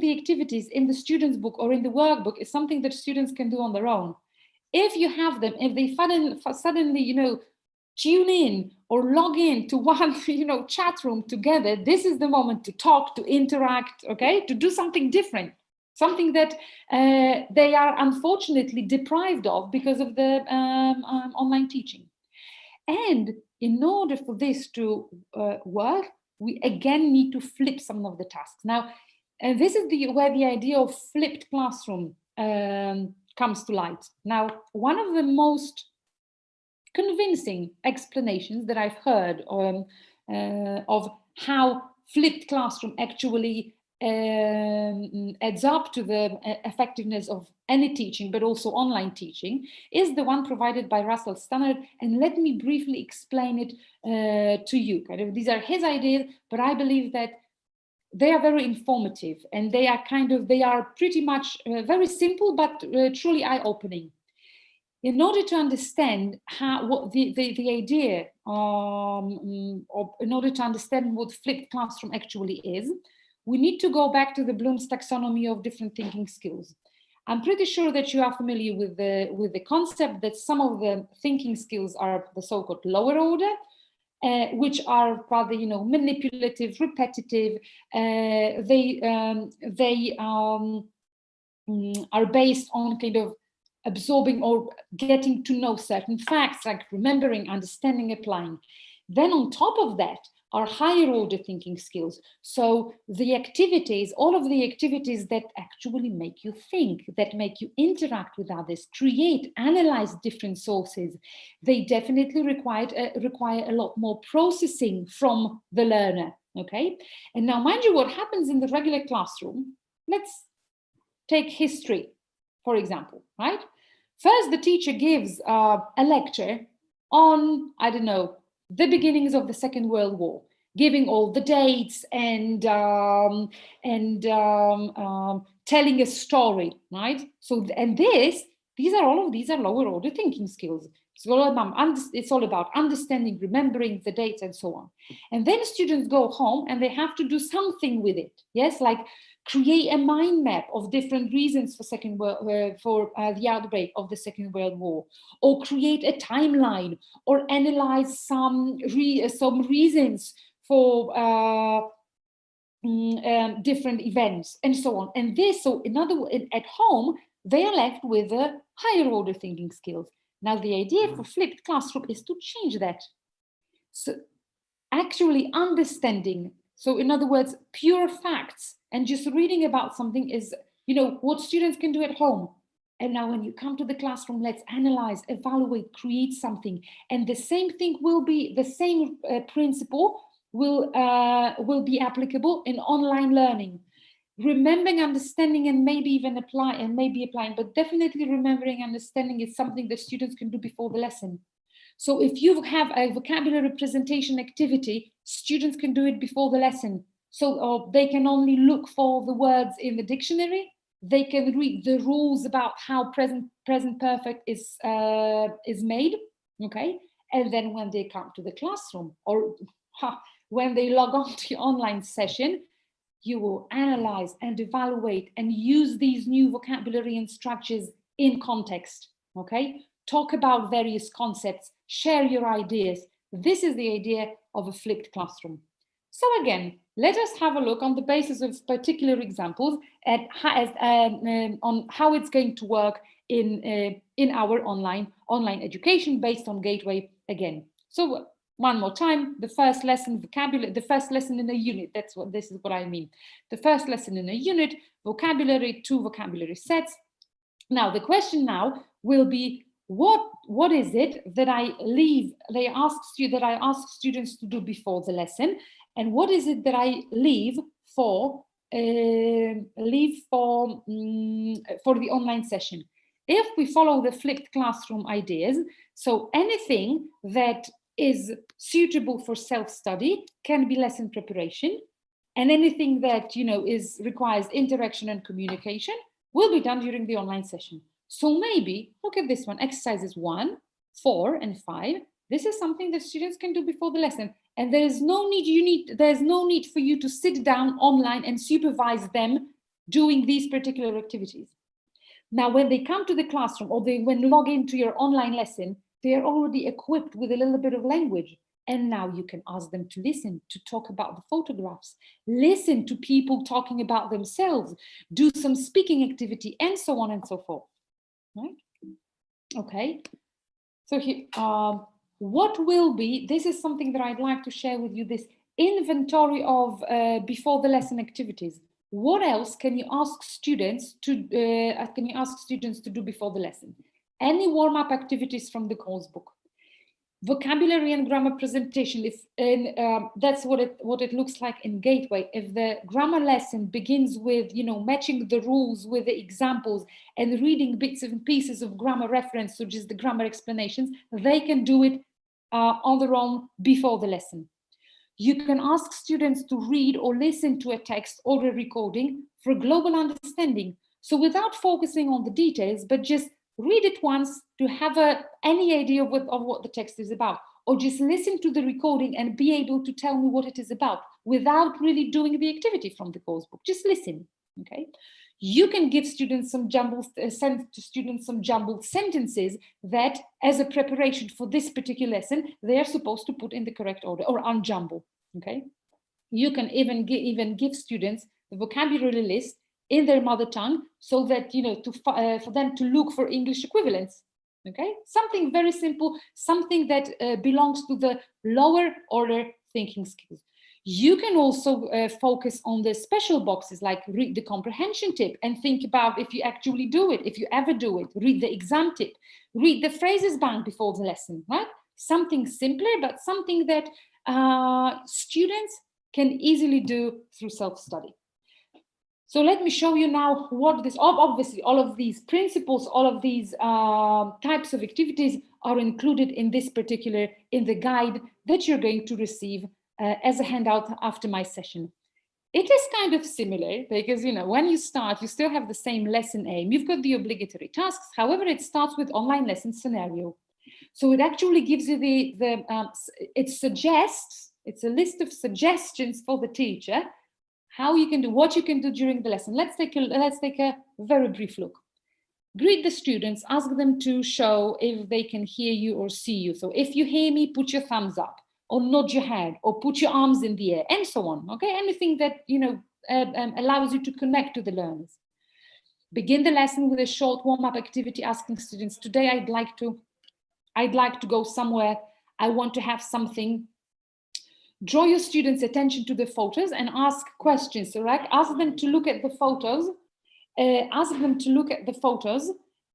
the activities in the student's book or in the workbook is something that students can do on their own. If you have them, if they suddenly, tune in or log in to one, chat room together, this is the moment to talk, to interact, okay, to do something different, something that they are unfortunately deprived of because of the online teaching. And in order for this to work, we again need to flip some of the tasks. Now, and this is where the idea of flipped classroom comes to light. Now, one of the most convincing explanations that I've heard of how flipped classroom actually adds up to the effectiveness of any teaching, but also online teaching, is the one provided by Russell Stannard. And let me briefly explain it to you. Kind of, these are his ideas, but I believe that they are very informative and they are pretty much very simple, but truly eye-opening. In order to understand the idea, or in order to understand what flipped classroom actually is, we need to go back to the Bloom's taxonomy of different thinking skills. I'm pretty sure that you are familiar with the concept that some of the thinking skills are the so-called lower order, which are rather, manipulative, repetitive. They are based on kind of absorbing or getting to know certain facts, like remembering, understanding, applying. Then on top of that are higher order thinking skills. So the activities, all of the activities that actually make you think, that make you interact with others, create, analyze different sources, they definitely require a lot more processing from the learner, okay? And now mind you, what happens in the regular classroom, let's take history, for example, right? First, the teacher gives a lecture on, I don't know, the beginnings of the Second World War, giving all the dates and telling a story, right? So, and these are lower order thinking skills. It's all about understanding, remembering the dates and so on. And then students go home and they have to do something with it. Yes, like create a mind map of different reasons for the outbreak of the Second World War, or create a timeline, or analyze some reasons for different events, and so on. And in other words, at home, they are left with a higher order thinking skills. Now, the idea for flipped classroom is to change that. So actually understanding, so in other words, pure facts, and just reading about something is, what students can do at home. And now when you come to the classroom, let's analyze, evaluate, create something. And the same thing will be, the same principle will be applicable in online learning. Remembering, understanding, and maybe even applying, but definitely remembering, understanding is something that students can do before the lesson. So if you have a vocabulary presentation activity, students can do it before the lesson. So they can only look for the words in the dictionary. They can read the rules about how present perfect is made, okay? And then when they come to the classroom, or when they log on to your online session, you will analyze and evaluate and use these new vocabulary and structures in context, okay? Talk about various concepts, share your ideas. This is the idea of a flipped classroom. So again, let us have a look on the basis of particular examples at on how it's going to work in our online education based on Gateway again. So one more time, the first lesson, vocabulary, the first lesson in a unit, this is what I mean. The first lesson in a unit, vocabulary, 2 vocabulary sets. Now, the question now will be, what is it that I ask students to do before the lesson, and what is it that I leave for the online session? If we follow the flipped classroom ideas, so anything that is suitable for self-study can be lesson preparation, and anything that requires interaction and communication will be done during the online session. So maybe look at this one, exercises 1, 4, and 5. This is something that students can do before the lesson, and there is no need for you to sit down online and supervise them doing these particular activities. Now, when they come to the classroom or when log into your online lesson, they are already equipped with a little bit of language. And now you can ask them to listen, to talk about the photographs, listen to people talking about themselves, do some speaking activity, and so on and so forth. Right? Okay. So here, what will be, this is something that I'd like to share with you, this inventory of before the lesson activities. What else can you ask students to do before the lesson? Any warm-up activities from the course book? Vocabulary and grammar presentation, that's what it looks like in Gateway. If the grammar lesson begins with matching the rules with the examples and reading bits and pieces of grammar reference, such as the grammar explanations, they can do it on their own before the lesson. You can ask students to read or listen to a text or a recording for global understanding. So without focusing on the details, but just read it once to have any idea of what the text is about, or just listen to the recording and be able to tell me what it is about without really doing the activity from the course book. Just listen, okay? You can give students some jumbled sentences that, as a preparation for this particular lesson, they are supposed to put in the correct order or unjumble, okay? You can even give students the vocabulary list in their mother tongue, so that for them to look for English equivalents. Okay, something very simple, something that belongs to the lower order thinking skills. You can also focus on the special boxes, like read the comprehension tip and think about if you actually do it, if you ever do it. Read the exam tip, read the phrases bank before the lesson, right? Something simpler, but something that students can easily do through self-study. So let me show you now what this, obviously all of these principles, all of these types of activities are included in this particular, in the guide that you're going to receive as a handout after my session. It is kind of similar because, when you start, you still have the same lesson aim. You've got the obligatory tasks. However, it starts with online lesson scenario. So it actually gives you it suggests, it's a list of suggestions for the teacher, how you can do, what you can do during the lesson. Let's take a very brief look. Greet the students, ask them to show if they can hear you or see you. So if you hear me, put your thumbs up, or nod your head, or put your arms in the air, and so on, okay? Anything that, allows you to connect to the learners. Begin the lesson with a short warm-up activity, asking students, today I'd like to go somewhere, I want to have something. Draw your students' attention to the photos and ask questions, right? Ask them to look at the photos,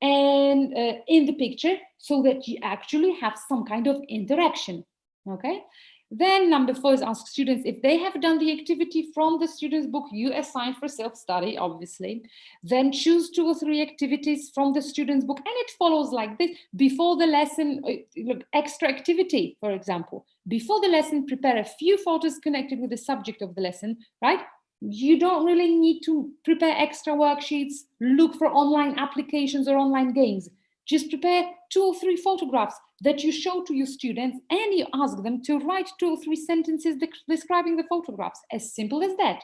and in the picture, so that you actually have some kind of interaction, okay? Then number 4 is ask students if they have done the activity from the student's book you assigned for self-study, obviously. Then choose 2 or 3 activities from the student's book, and it follows like this. Before the lesson, look, extra activity, for example. Before the lesson, prepare a few photos connected with the subject of the lesson, right? You don't really need to prepare extra worksheets, look for online applications or online games. Just prepare 2 or 3 photographs that you show to your students, and you ask them to write 2 or 3 sentences describing the photographs. As simple as that.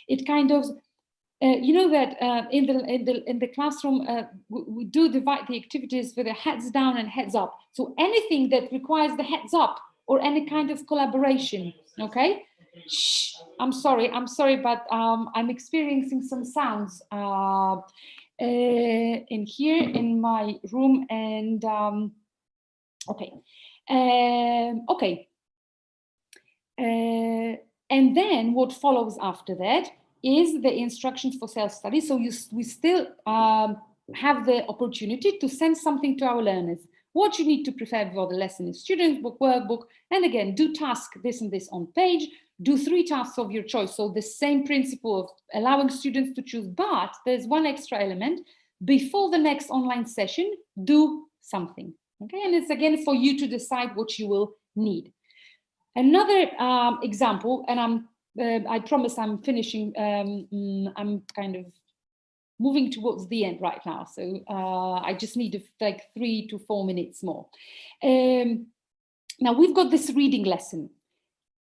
It kind of, in the classroom, we do divide the activities with the heads down and heads up. So anything that requires the heads up or any kind of collaboration, okay? Shh, I'm sorry, but I'm experiencing some sounds in here in my room, and okay. Okay. And then what follows after that is the instructions for self-study. So we still have the opportunity to send something to our learners. What you need to prepare before the lesson is student book, workbook, and again, do task this and this on page, do 3 tasks of your choice. So the same principle of allowing students to choose, but there's one extra element. Before the next online session, do something, okay? And it's again for you to decide what you will need. Another example, and I promise I'm finishing, I'm kind of moving towards the end right now. So I just need like 3 to 4 minutes more. Now we've got this reading lesson.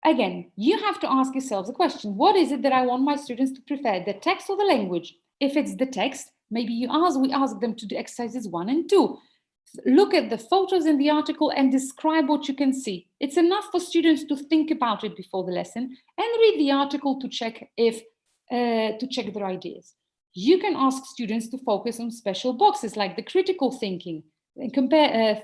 Again, you have to ask yourselves a question. What is it that I want my students to prefer, the text or the language? If it's the text, maybe we ask them to do exercises 1 and 2. Look at the photos in the article and describe what you can see. It's enough for students to think about it before the lesson and read the article to check their ideas. You can ask students to focus on special boxes like the critical thinking, and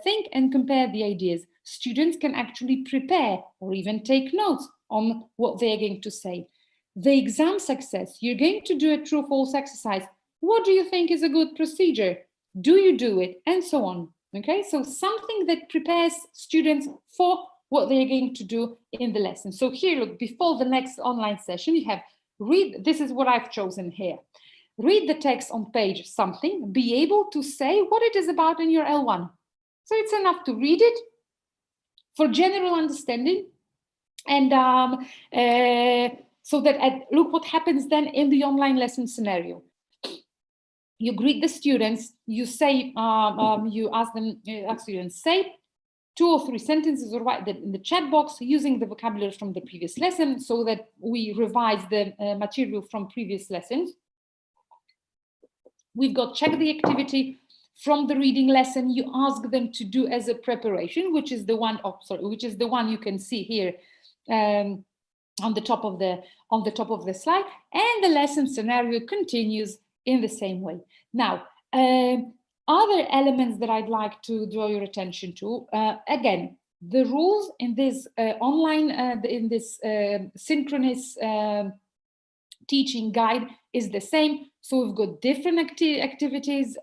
think and compare the ideas. Students can actually prepare or even take notes on what they're going to say. The exam success, you're going to do a true-false exercise. What do you think is a good procedure? Do you do it? And so on. Okay, so something that prepares students for what they're going to do in the lesson. So here, look, before the next online session, you have this is what I've chosen here. Read the text on page something, be able to say what it is about in your L1. So it's enough to read it for general understanding. And so that, look what happens then in the online lesson scenario. You greet the students, you say, you ask students, say 2 or 3 sentences or write that in the chat box using the vocabulary from the previous lesson so that we revise the material from previous lessons. We've got check the activity from the reading lesson. You ask them to do as a preparation, which is the one, which is the one you can see here on the top of the slide, and the lesson scenario continues in the same way. Now, other elements that I'd like to draw your attention to, again, the rules in this online, in this synchronous teaching guide is the same. So we've got different activities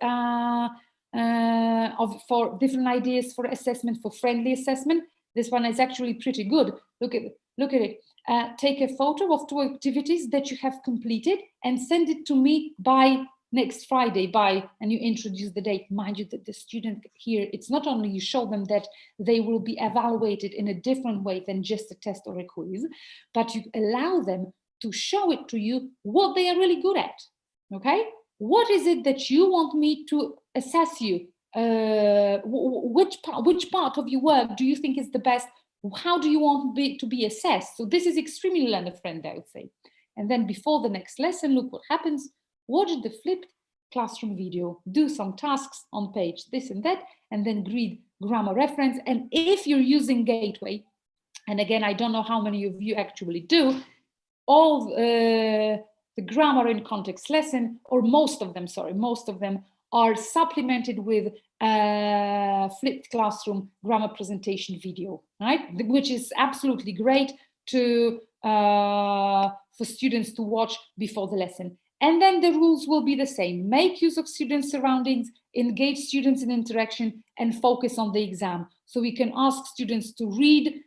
for different ideas for assessment, for friendly assessment. This one is actually pretty good. Look at it. Take a photo of 2 activities that you have completed and send it to me by next Friday, and you introduce the date. Mind you that the student here, it's not only you show them that they will be evaluated in a different way than just a test or a quiz, but you allow them to show it to you what they are really good at, okay? What is it that you want me to assess you? Which part of your work do you think is the best? How do you want to be assessed? So this is extremely learner-friendly, I would say. And then before the next lesson, look what happens. Watch the flipped classroom video, do some tasks on page this and that, and then read grammar reference. And if you're using Gateway, and again, I don't know how many of you actually do, all the grammar in context lesson, or most of them are supplemented with flipped classroom grammar presentation video, right? Which is absolutely great for students to watch before the lesson. And then the rules will be the same. Make use of student surroundings, engage students in interaction, and focus on the exam. So we can ask students to read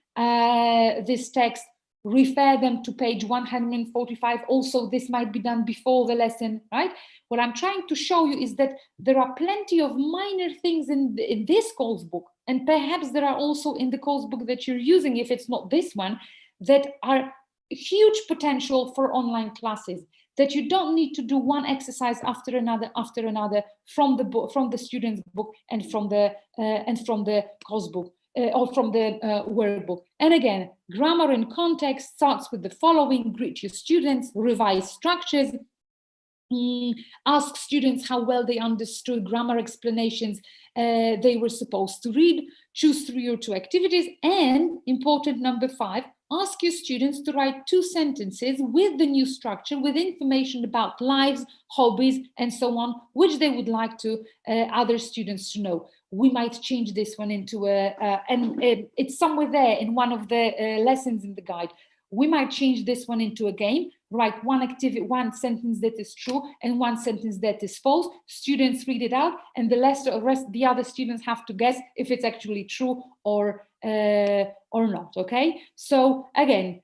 this text, refer them to page 145. Also, this might be done before the lesson, right? What I'm trying to show you is that there are plenty of minor things in this course book, and perhaps there are also in the course book that you're using, if it's not this one, that are huge potential for online classes, that you don't need to do one exercise after another from the book, from the student's book, and from the course book. Or from the workbook. And again, grammar in context starts with the following: greet your students, revise structures, ask students how well they understood grammar explanations they were supposed to read, choose 3 or 2 activities, and important number 5, ask your students to write 2 sentences with the new structure, with information about lives, hobbies, and so on, which they would like to other students to know. We might change this one into it's somewhere there in one of the lessons in the guide. We might change this one into a game, write one sentence that is true and 1 sentence that is false. Students read it out, and the other students have to guess if it's actually true or not, okay? So again,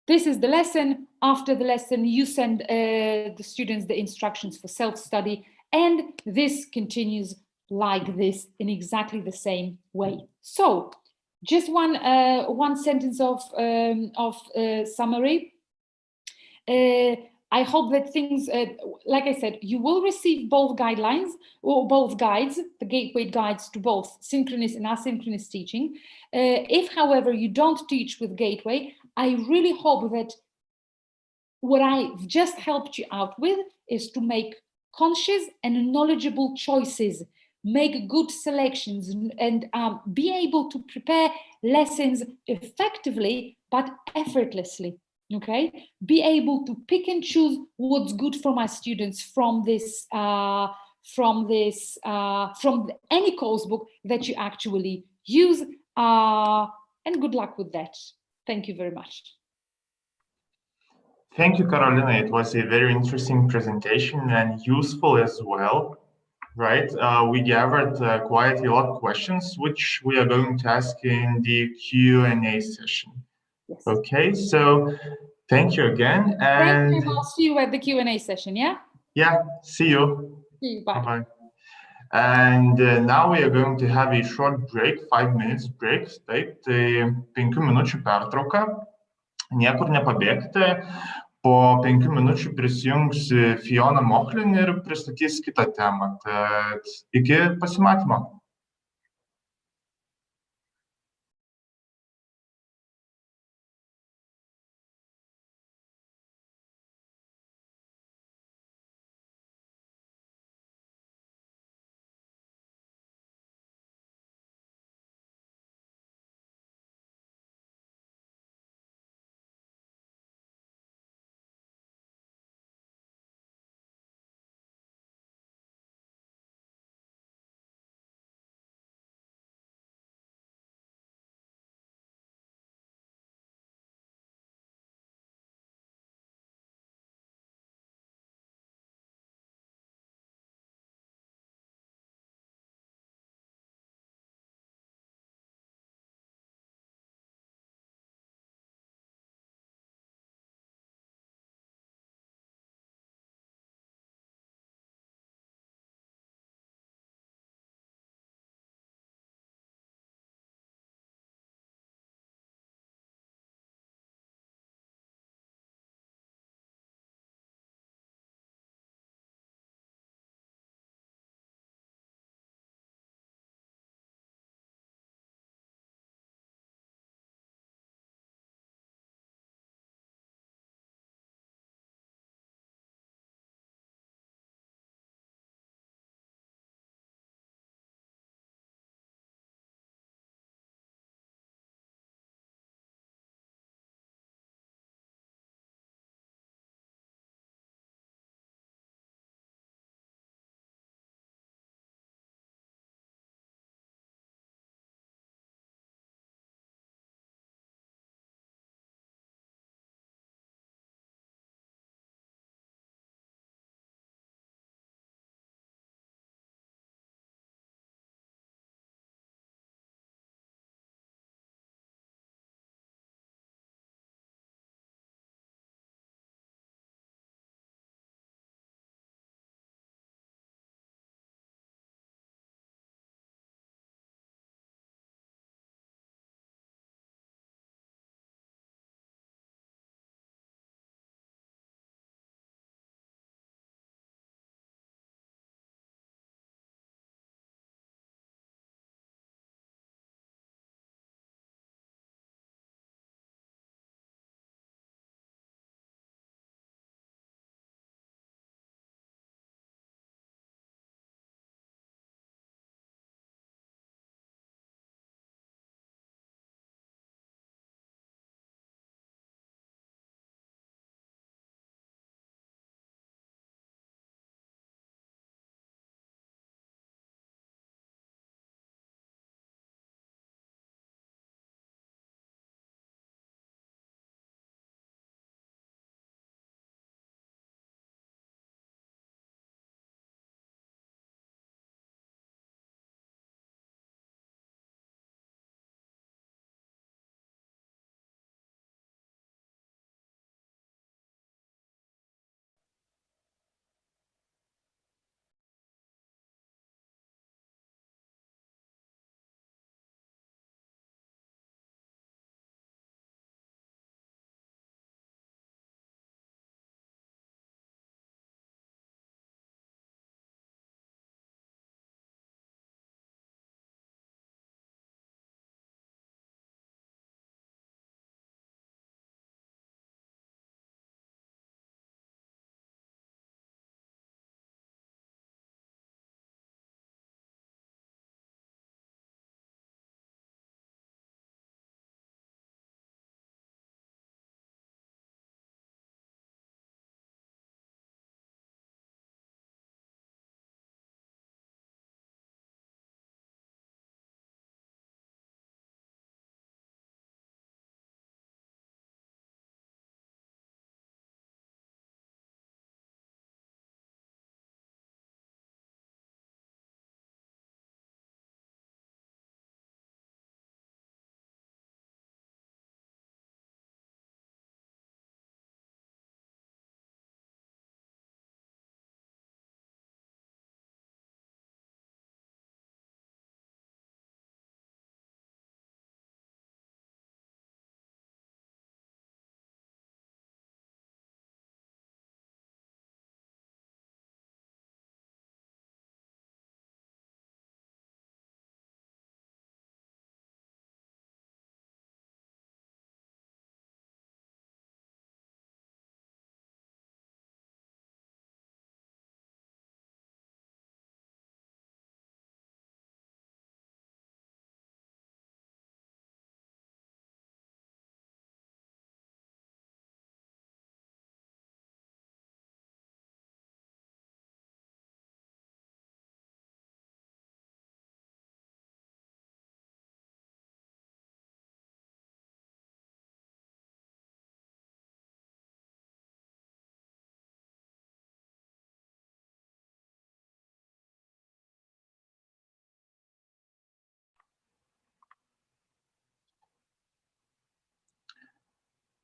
this is the lesson. After the lesson, you send the students the instructions for self-study, and this continues like this in exactly the same way. So just one sentence of summary. I hope that things, like I said, you will receive both guidelines or both guides, the gateway guides to both synchronous and asynchronous teaching. If, however, you don't teach with gateway, I really hope that what I've just helped you out with is to make conscious and knowledgeable choices, make good selections, and be able to prepare lessons effectively but effortlessly. Okay, be able to pick and choose what's good for my students from any course book that you actually use. And good luck with that. Thank you very much. Thank you, Carolina. It was a very interesting presentation and useful as well. Right, we gathered quite a lot of questions, which we are going to ask in the Q&A session. Yes. Okay, so thank you again, and thank you. I'll see you at the Q&A session. Yeah. Yeah. See you. See you. Bye. Bye. And now we are going to have a short break, 5 minutes break. Taip, tai 5 minučių pertrauka. Niekur nepabėgti. Po 5 minučių prisijungs Fiona Maclin ir pristatys kitą temą. Tad iki pasimatymo.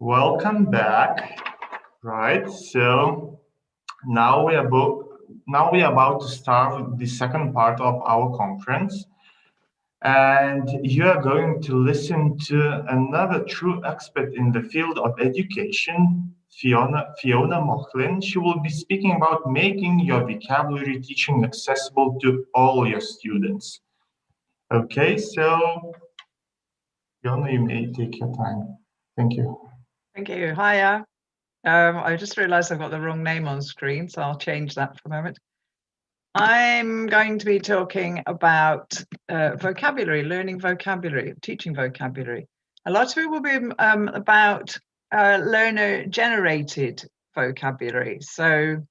Welcome back. Right, so now we are about to start the second part of our conference, and you are going to listen to another true expert in the field of education, Fiona Maclin. She will be speaking about making your vocabulary teaching accessible to all your students. Okay, so Fiona, you may take your time. Thank you. Thank you. Hiya. I just realized I've got the wrong name on screen, so I'll change that for a moment. I'm going to be talking about vocabulary, learning vocabulary, teaching vocabulary. A lot of it will be about learner-generated vocabulary. So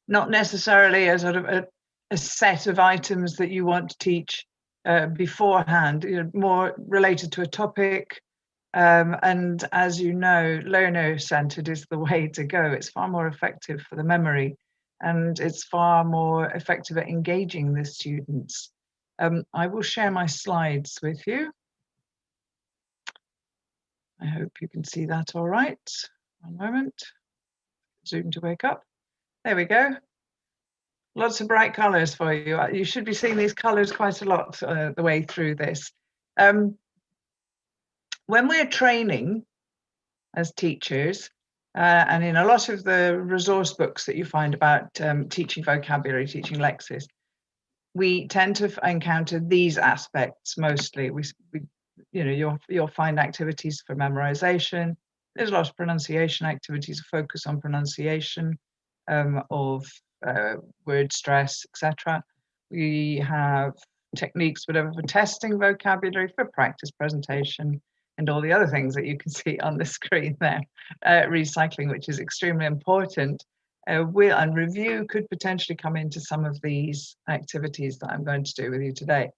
not necessarily a sort of a set of items that you want to teach beforehand, more related to a topic. And as you know, learner-centered is the way to go. It's far more effective for the memory, and it's far more effective at engaging the students. I will share my slides with you. I hope you can see that all right. One moment. Zoom to wake up. There we go. Lots of bright colors for you. You should be seeing these colors quite a lot the way through this. When we're training as teachers, and in a lot of the resource books that you find about teaching vocabulary, teaching lexis, we tend to encounter these aspects mostly. You'll find activities for memorization. There's a lot of pronunciation activities, focus on pronunciation of word stress, etc. We have techniques, whatever, for testing vocabulary, for practice presentation, and all the other things that you can see on the screen there. Recycling, which is extremely important. And review could potentially come into some of these activities that I'm going to do with you today.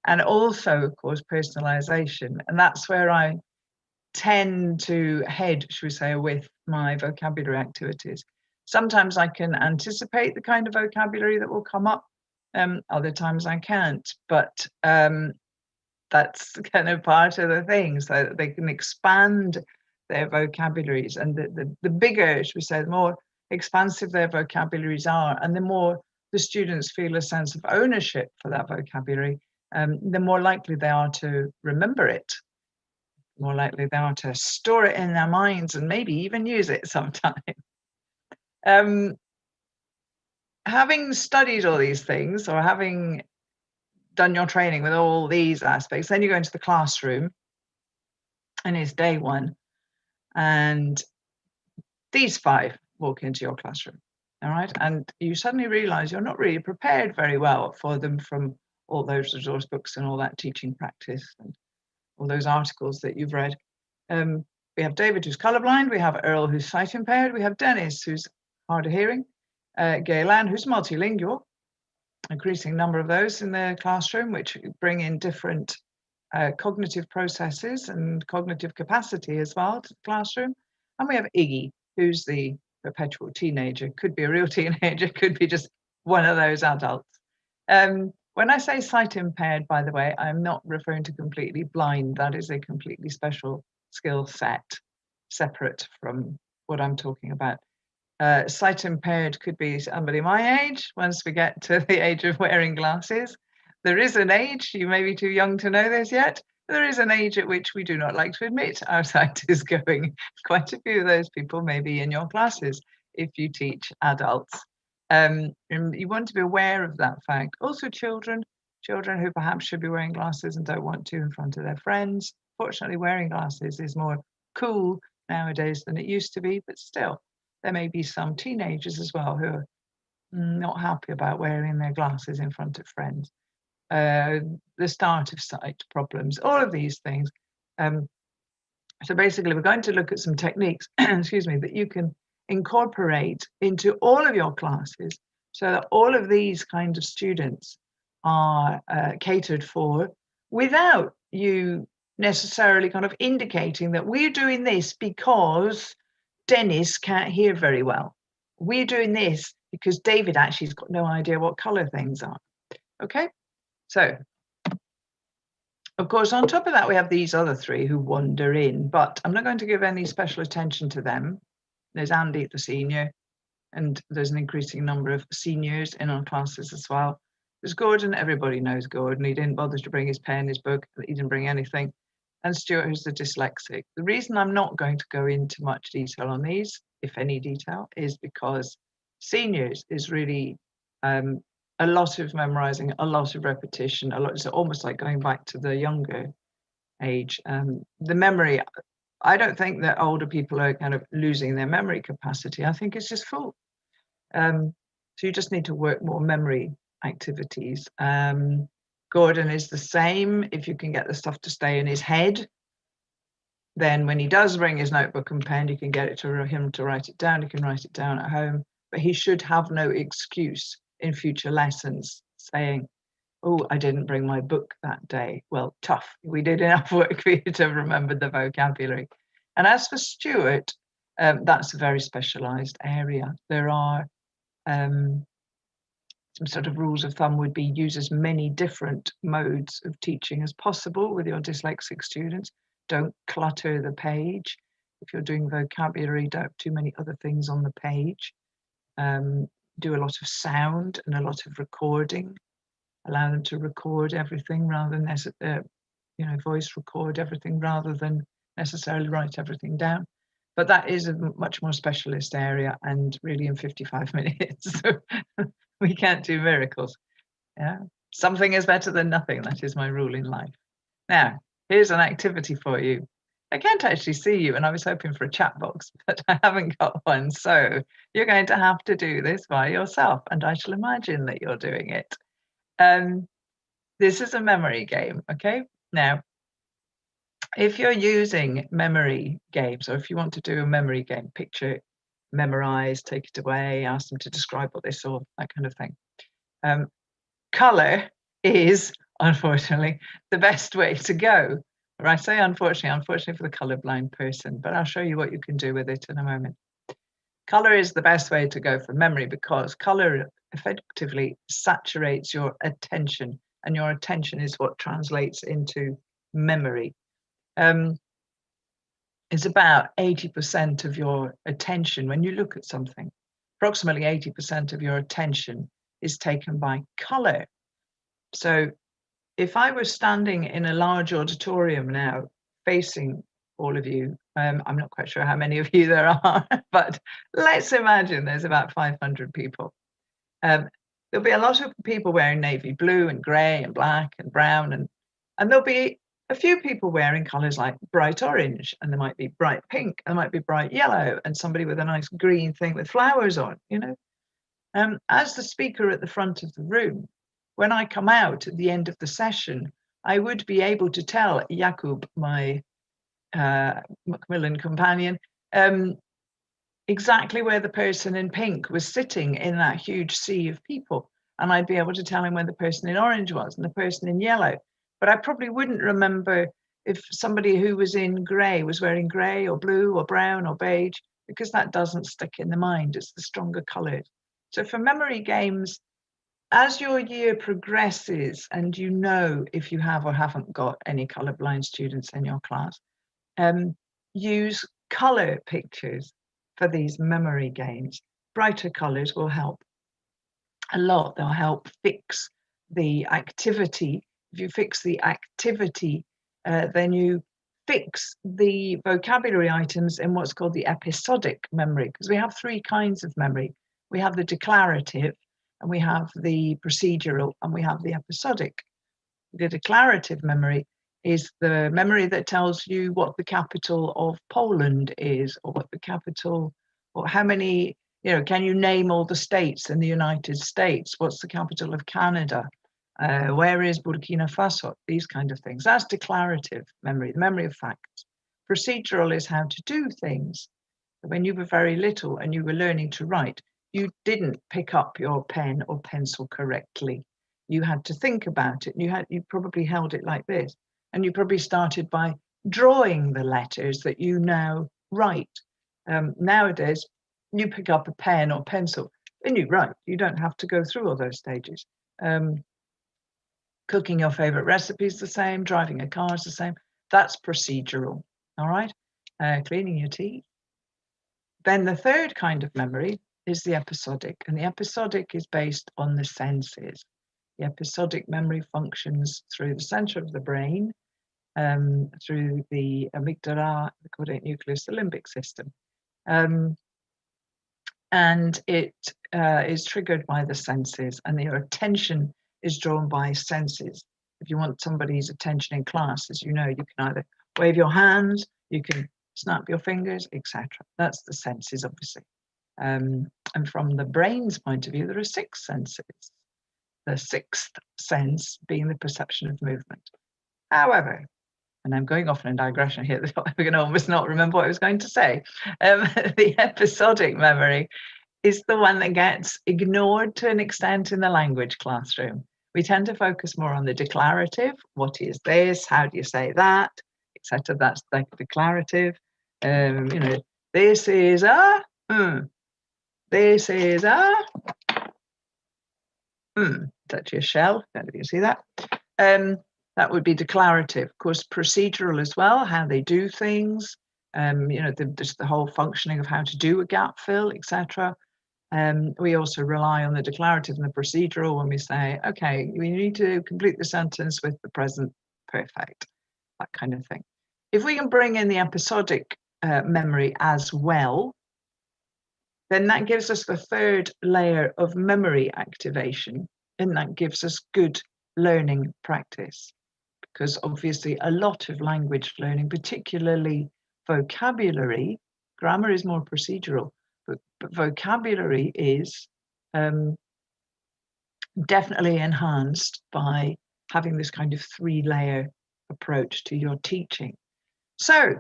And also, of course, personalization. And that's where I tend to head, should we say, with my vocabulary activities. Sometimes I can anticipate the kind of vocabulary that will come up. Other times I can't, but that's kind of part of the thing, so that they can expand their vocabularies. And the bigger, should we say, the more expansive their vocabularies are, and the more the students feel a sense of ownership for that vocabulary, the more likely they are to remember it, more likely they are to store it in their minds and maybe even use it sometime. Having studied all these things, or having done your training with all these aspects, then you go into the classroom, and it's day one, and these 5 walk into your classroom, all right? And you suddenly realize you're not really prepared very well for them from all those resource books and all that teaching practice and all those articles that you've read. We have David, who's colorblind. We have Earl, who's sight impaired. We have Dennis, who's hard of hearing. Gaylan, who's multilingual. Increasing number of those in the classroom, which bring in different cognitive processes and cognitive capacity as well to the classroom. And we have Iggy, who's the perpetual teenager. Could be a real teenager, could be just one of those adults. When I say sight impaired, by the way, I'm not referring to completely blind. That is a completely special skill set, separate from what I'm talking about. Sight impaired could be somebody my age, once we get to the age of wearing glasses. There is an age, you may be too young to know this yet, there is an age at which we do not like to admit our sight is going. Quite a few of those people may be in your classes if you teach adults. And you want to be aware of that fact. Also children who perhaps should be wearing glasses and don't want to in front of their friends. Fortunately, wearing glasses is more cool nowadays than it used to be, but still. There may be some teenagers as well who are not happy about wearing their glasses in front of friends. The start of sight problems, all of these things. So basically, we're going to look at some techniques, excuse me, that you can incorporate into all of your classes so that all of these kind of students are catered for without you necessarily kind of indicating that we're doing this because Dennis can't hear very well. We're doing this because David actually has got no idea what color things are. Okay, so Of course, on top of that, we have these other three who wander in, but I'm not going to give any special attention to them. There's Andy, the senior, and there's an increasing number of seniors in our classes as well. There's Gordon, everybody knows Gordon. He didn't bother to bring his pen, his book, he didn't bring anything. And Stuart, who's the dyslexic. The reason I'm not going to go into much detail on these, if any detail, is because seniors is really a lot of memorizing, a lot of repetition, it's almost like going back to the younger age. The memory, I don't think that older people are kind of losing their memory capacity. I think it's just full. So you just need to work more memory activities. Gordon is the same. If you can get the stuff to stay in his head, then when he does bring his notebook and pen, you can get it to him to write it down. He can write it down at home, but he should have no excuse in future lessons saying, oh, I didn't bring my book that day. Well, tough. We did enough work for you to have remembered the vocabulary. And as for Stuart, that's a very specialized area. There are some sort of rules of thumb would be use as many different modes of teaching as possible with your dyslexic students. Don't clutter the page. If you're doing vocabulary, don't have too many other things on the page. Do a lot of sound and a lot of recording. Allow them to record everything rather than voice record everything rather than necessarily write everything down. But that is a much more specialist area, and really in 55 minutes, so we can't do miracles. Yeah, something is better than nothing. That is my rule in life. Now, here's an activity for you. I can't actually see you, and I was hoping for a chat box, but I haven't got one. So you're going to have to do this by yourself, and I shall imagine that you're doing it. This is a memory game, okay? Now, if you're using memory games, or if you want to do a memory game, picture, memorize, take it away, ask them to describe what they saw, that kind of thing. Color is, unfortunately, the best way to go. Or I say unfortunately for the colorblind person, but I'll show you what you can do with it in a moment. Color is the best way to go for memory because color effectively saturates your attention, and your attention is what translates into memory. It's about 80% of your attention when you look at something. Approximately 80% of your attention is taken by color. So if I were standing in a large auditorium now, facing all of you, I'm not quite sure how many of you there are, but let's imagine there's about 500 people. There'll be a lot of people wearing navy blue and grey and black and brown, and there'll be a few people wearing colours like bright orange, and there might be bright pink, and there might be bright yellow, and somebody with a nice green thing with flowers on, you know. As the speaker at the front of the room, when I come out at the end of the session, I would be able to tell Jakub, my Macmillan companion, exactly where the person in pink was sitting in that huge sea of people. And I'd be able to tell him where the person in orange was and the person in yellow. But I probably wouldn't remember if somebody who was in grey was wearing grey or blue or brown or beige, because that doesn't stick in the mind. It's the stronger colours. So for memory games, as your year progresses and you know if you have or haven't got any colourblind students in your class, use colour pictures for these memory games. Brighter colours will help a lot. They'll help fix the activity. If you fix the activity, then you fix the vocabulary items in what's called the episodic memory, because we have three kinds of memory. We have the declarative, and we have the procedural, and we have the episodic. The declarative memory is the memory that tells you what the capital of Poland is, or what the capital, or how many, can you name all the states in the United States? What's the capital of Canada? Where is Burkina Faso? These kind of things. That's declarative memory, the memory of facts. Procedural is how to do things. When you were very little and you were learning to write, you didn't pick up your pen or pencil correctly. You had to think about it. You probably held it like this. And you probably started by drawing the letters that you now write. Nowadays, you pick up a pen or pencil and you write. You don't have to go through all those stages. Cooking your favorite recipes the same, driving a car is the same. That's procedural, all right? Cleaning your teeth. Then the third kind of memory is the episodic, and the episodic is based on the senses. The episodic memory functions through the center of the brain, through the amygdala, the caudate nucleus, the limbic system. And it is triggered by the senses, and your attention is drawn by senses. If you want somebody's attention in class, as you know, you can either wave your hands, you can snap your fingers, etc. That's the senses, obviously. And from the brain's point of view, there are 6 senses. The 6th sense being the perception of movement. However, and I'm going off on a digression here, I'm going to almost not remember what I was going to say. The episodic memory is the one that gets ignored to an extent in the language classroom. We tend to focus more on the declarative. What is this? How do you say that? Etc. That's the declarative. You know, this is a, this is a, touch your shell. Don't know if you see that. That would be declarative. Of course, procedural as well, how they do things. You know, just the whole functioning of how to do a gap fill, etc. We also rely on the declarative and the procedural when we say, okay, we need to complete the sentence with the present perfect, that kind of thing. If we can bring in the episodic memory as well, then that gives us the 3rd layer of memory activation, and that gives us good learning practice. Because obviously a lot of language learning, particularly vocabulary, grammar is more procedural, but vocabulary is definitely enhanced by having this kind of 3-layer approach to your teaching. So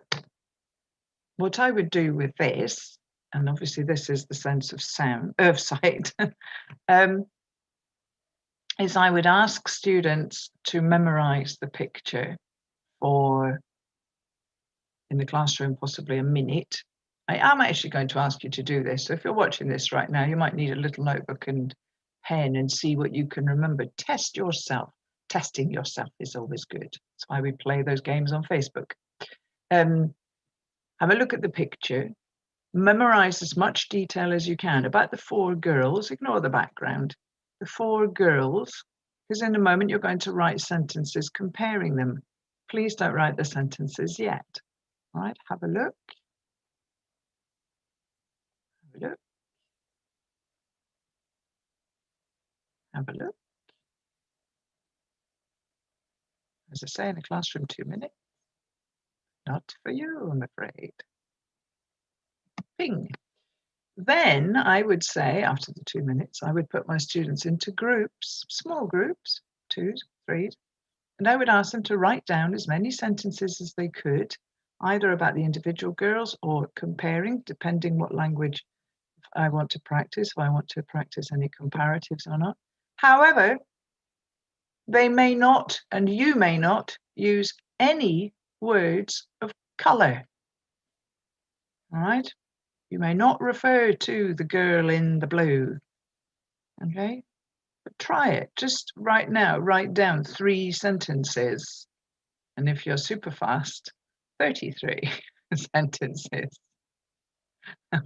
what I would do with this, and obviously this is the sense of sound, of sight, is I would ask students to memorize the picture for, in the classroom, possibly a minute. I am actually going to ask you to do this. So if you're watching this right now, you might need a little notebook and pen and see what you can remember. Test yourself. Testing yourself is always good. That's why we play those games on Facebook. Have a look at the picture. Memorize as much detail as you can about the 4 girls. Ignore the background. The 4 girls, because in a moment you're going to write sentences comparing them. Please don't write the sentences yet. All right, have a look. Have a look. Have a look. As I say, in the classroom, 2 minutes. Not for you, I'm afraid. Ping. Then I would say, after the 2 minutes, I would put my students into groups, small groups, 2s, 3s, and I would ask them to write down as many sentences as they could, either about the individual girls or comparing, depending what language I want to practice, if I want to practice any comparatives or not. However, they may not, and you may not, use any words of color. All right? You may not refer to the girl in the blue, okay? But try it. Just right now, write down 3 sentences. And if you're super fast, 33 sentences.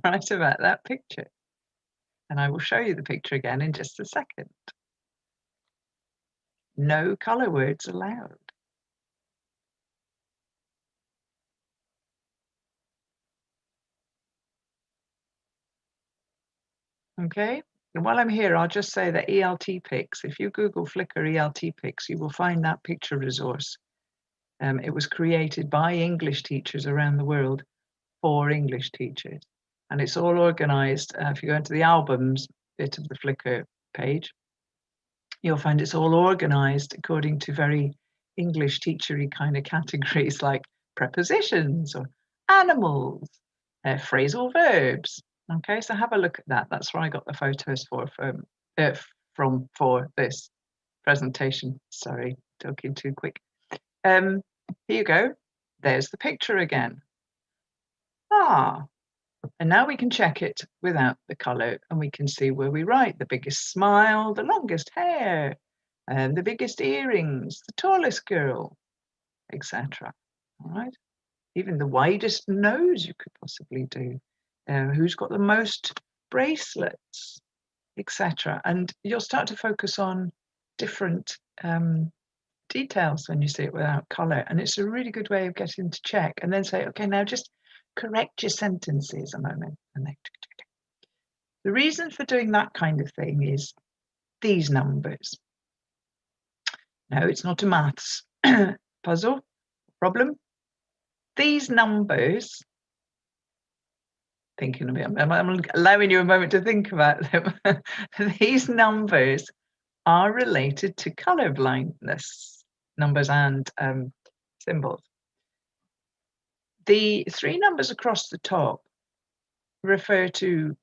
Write about that picture. And I will show you the picture again in just a second. No color words allowed. Okay, and while I'm here, I'll just say that ELT Pics, if you Google Flickr ELT Pics, you will find that picture resource. It was created by English teachers around the world for English teachers. And it's all organized. If you go into the albums bit of the Flickr page, you'll find it's all organized according to very English teachery kind of categories like prepositions or animals, phrasal verbs. Okay, so have a look at that. That's where I got the photos for this presentation. Sorry, talking too quick. Here you go. There's the picture again. And now we can check it without the color, and we can see where we write the biggest smile, the longest hair, the biggest earrings, the tallest girl, etc. All right, even the widest nose you could possibly do. Who's got the most bracelets, etc. And you'll start to focus on different details when you see it without color, and it's a really good way of getting to check and then say, okay, now just correct your sentences a moment. And then the reason for doing that kind of thing is these numbers. No, it's not a maths puzzle problem. These numbers, thinking of it, I'm allowing you a moment to think about them. These numbers are related to color blindness, numbers and symbols. The three numbers across the top refer to,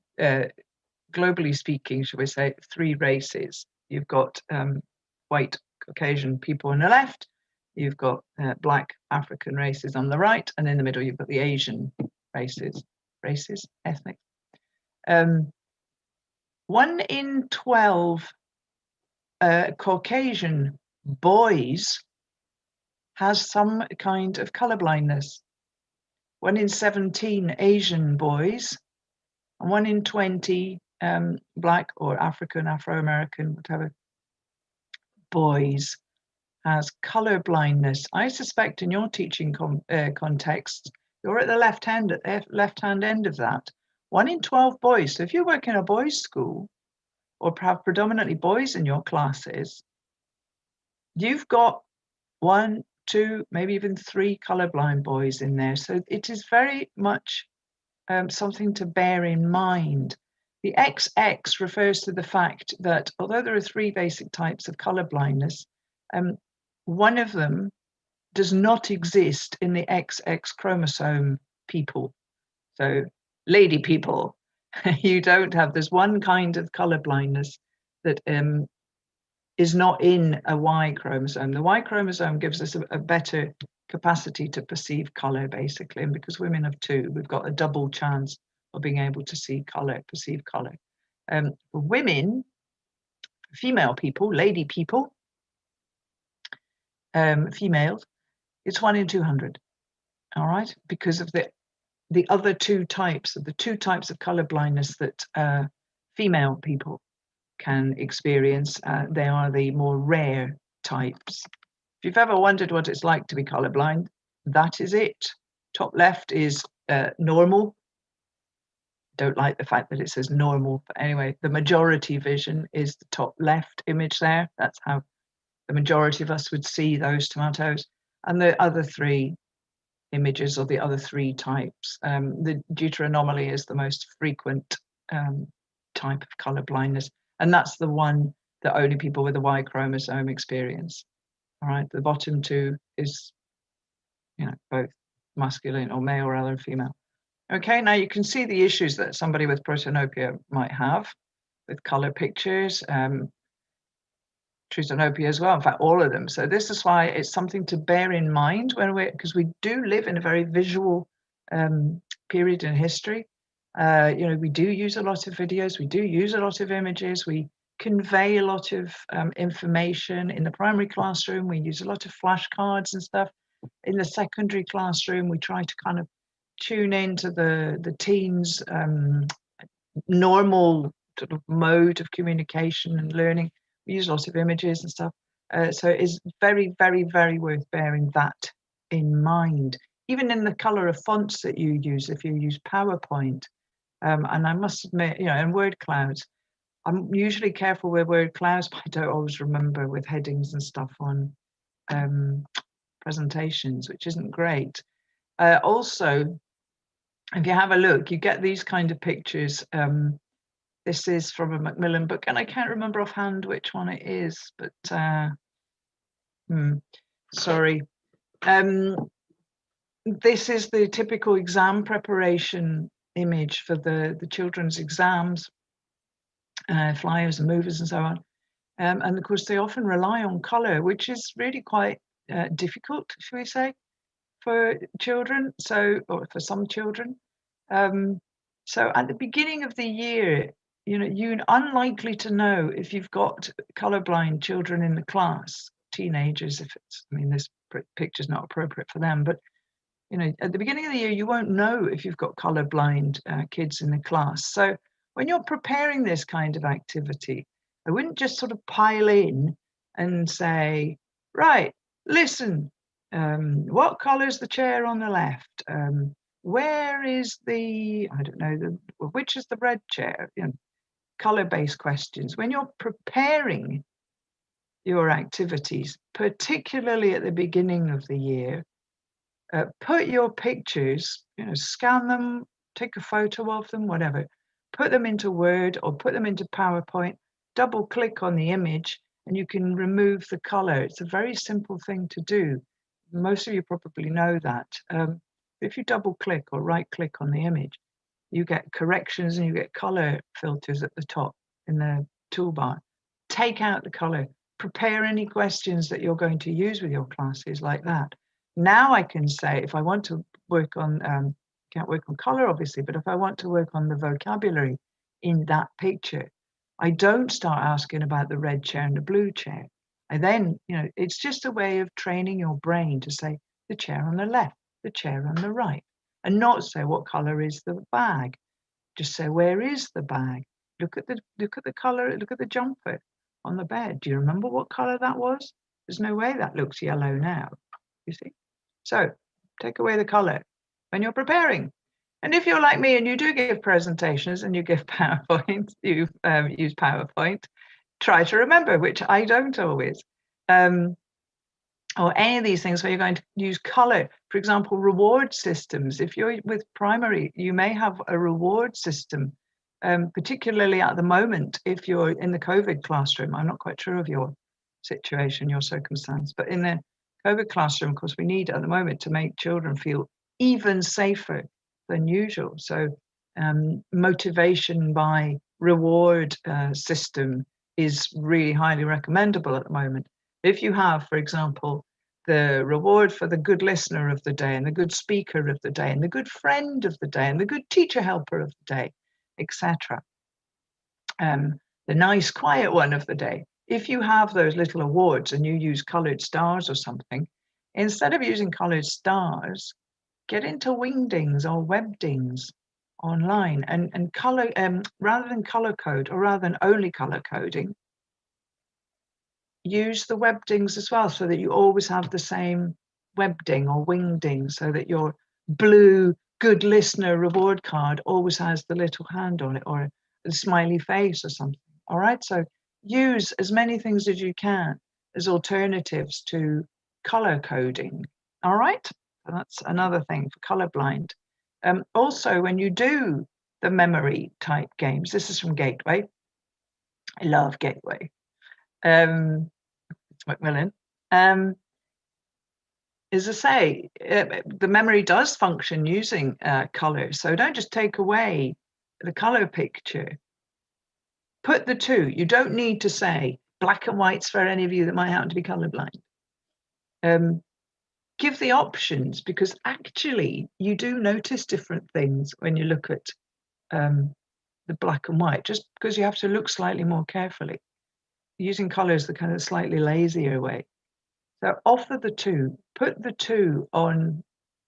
globally speaking, shall we say, three races. You've got white Caucasian people on the left, you've got black African races on the right, and in the middle you've got the Asian races, ethnic. 1 in 12 Caucasian boys has some kind of color blindness. 1 in 17 Asian boys, and 1 in 20 black or African, Afro-American, whatever, boys has color blindness. I suspect in your teaching context, you're at the left-hand end of that. 1 in 12 boys. So if you work in a boys' school, or perhaps predominantly boys in your classes, you've got 1, 2, maybe even 3 colorblind boys in there. So it is very much something to bear in mind. The XX refers to the fact that although there are 3 basic types of color blindness, one of them does not exist in the XX chromosome people. So lady people, you don't have, there's one kind of color blindness that is not in a Y chromosome. The Y chromosome gives us a better capacity to perceive color, basically. And because women have 2, we've got a double chance of being able to see color, perceive color. For women, female people, lady people, females, it's 1 in 200. All right, because of the other 2 types, of the 2 types of color blindness that female people can experience. They are the more rare types. If you've ever wondered what it's like to be colorblind, that is it. Top left is normal. Don't like the fact that it says normal, but anyway, the majority vision is the top left image there. That's how the majority of us would see those tomatoes. And the other 3 images, or the other 3 types. The Deuter Anomaly is the most frequent type of color blindness, and that's the one that only people with a Y chromosome experience. All right, the bottom 2 is, both masculine or male rather than female. Okay, now you can see the issues that somebody with protanopia might have with color pictures, tritanopia as well, in fact, all of them. So this is why it's something to bear in mind because we do live in a very visual period in history. We do use a lot of videos, we do use a lot of images, we convey a lot of information. In the primary classroom, we use a lot of flashcards and stuff. In the secondary classroom, we try to kind of tune into the teens' normal sort of mode of communication and learning. We use lots of images and stuff. So it's very, very, very worth bearing that in mind. Even in the color of fonts that you use, if you use PowerPoint, and I must admit, in word clouds, I'm usually careful with word clouds, but I don't always remember with headings and stuff on presentations, which isn't great. Also, if you have a look, you get these kind of pictures. This is from a Macmillan book, and I can't remember offhand which one it is, but sorry. This is the typical exam preparation image for the children's exams, flyers and movers and so on. And of course, they often rely on color, which is really quite difficult, shall we say, for children, or for some children. So at the beginning of the year, you're unlikely to know if you've got colorblind children in the class, teenagers, if it's, I mean, this picture's not appropriate for them, but at the beginning of the year, you won't know if you've got colorblind kids in the class. So when you're preparing this kind of activity, I wouldn't just sort of pile in and say, right, listen, what color is the chair on the left? Where is the, I don't know, which is the red chair? Color-based questions. When you're preparing your activities, particularly at the beginning of the year, put your pictures, scan them, take a photo of them, whatever, put them into Word or put them into PowerPoint, double click on the image, and you can remove the color. It's a very simple thing to do. Most of you probably know that. If you double click or right click on the image, you get corrections and you get color filters at the top in the toolbar. Take out the color, prepare any questions that you're going to use with your classes like that. Now I can say, if I want to work on, can't work on color obviously, but if I want to work on the vocabulary in that picture, I don't start asking about the red chair and the blue chair. I then, it's just a way of training your brain to say the chair on the left, the chair on the right, and not say what color is the bag. Just say, where is the bag? Look at the color, look at the jumper on the bed. Do you remember what color that was? There's no way that looks yellow now, you see? So take away the color when you're preparing. And if you're like me and you do give presentations and you give PowerPoint, you use PowerPoint, try to remember, which I don't always. Or any of these things where you're going to use color. For example, reward systems. If you're with primary, you may have a reward system, particularly at the moment, if you're in the COVID classroom. I'm not quite sure of your situation, your circumstance, but in the COVID classroom, of course, we need at the moment to make children feel even safer than usual. So motivation by reward system is really highly recommendable at the moment. If you have, for example, the reward for the good listener of the day and the good speaker of the day and the good friend of the day and the good teacher helper of the day, etc. The nice quiet one of the day. If you have those little awards and you use colored stars or something, instead of using colored stars, get into wingdings or webdings online and color, rather than color code or rather than only color coding, use the webdings as well so that you always have the same webding or wingding so that your blue good listener reward card always has the little hand on it or a smiley face or something. All right, so use as many things as you can as alternatives to color coding. All right, so that's another thing for colorblind. Also, when you do the memory type games, this is from Gateway. I love Gateway. It's Macmillan. As I say, the memory does function using color. So don't just take away the color picture. Put the two. You don't need to say black and whites for any of you that might happen to be colorblind. Give the options, because actually you do notice different things when you look at the black and white, just because you have to look slightly more carefully. Using colors the kind of slightly lazier way. So offer the two, put the two on,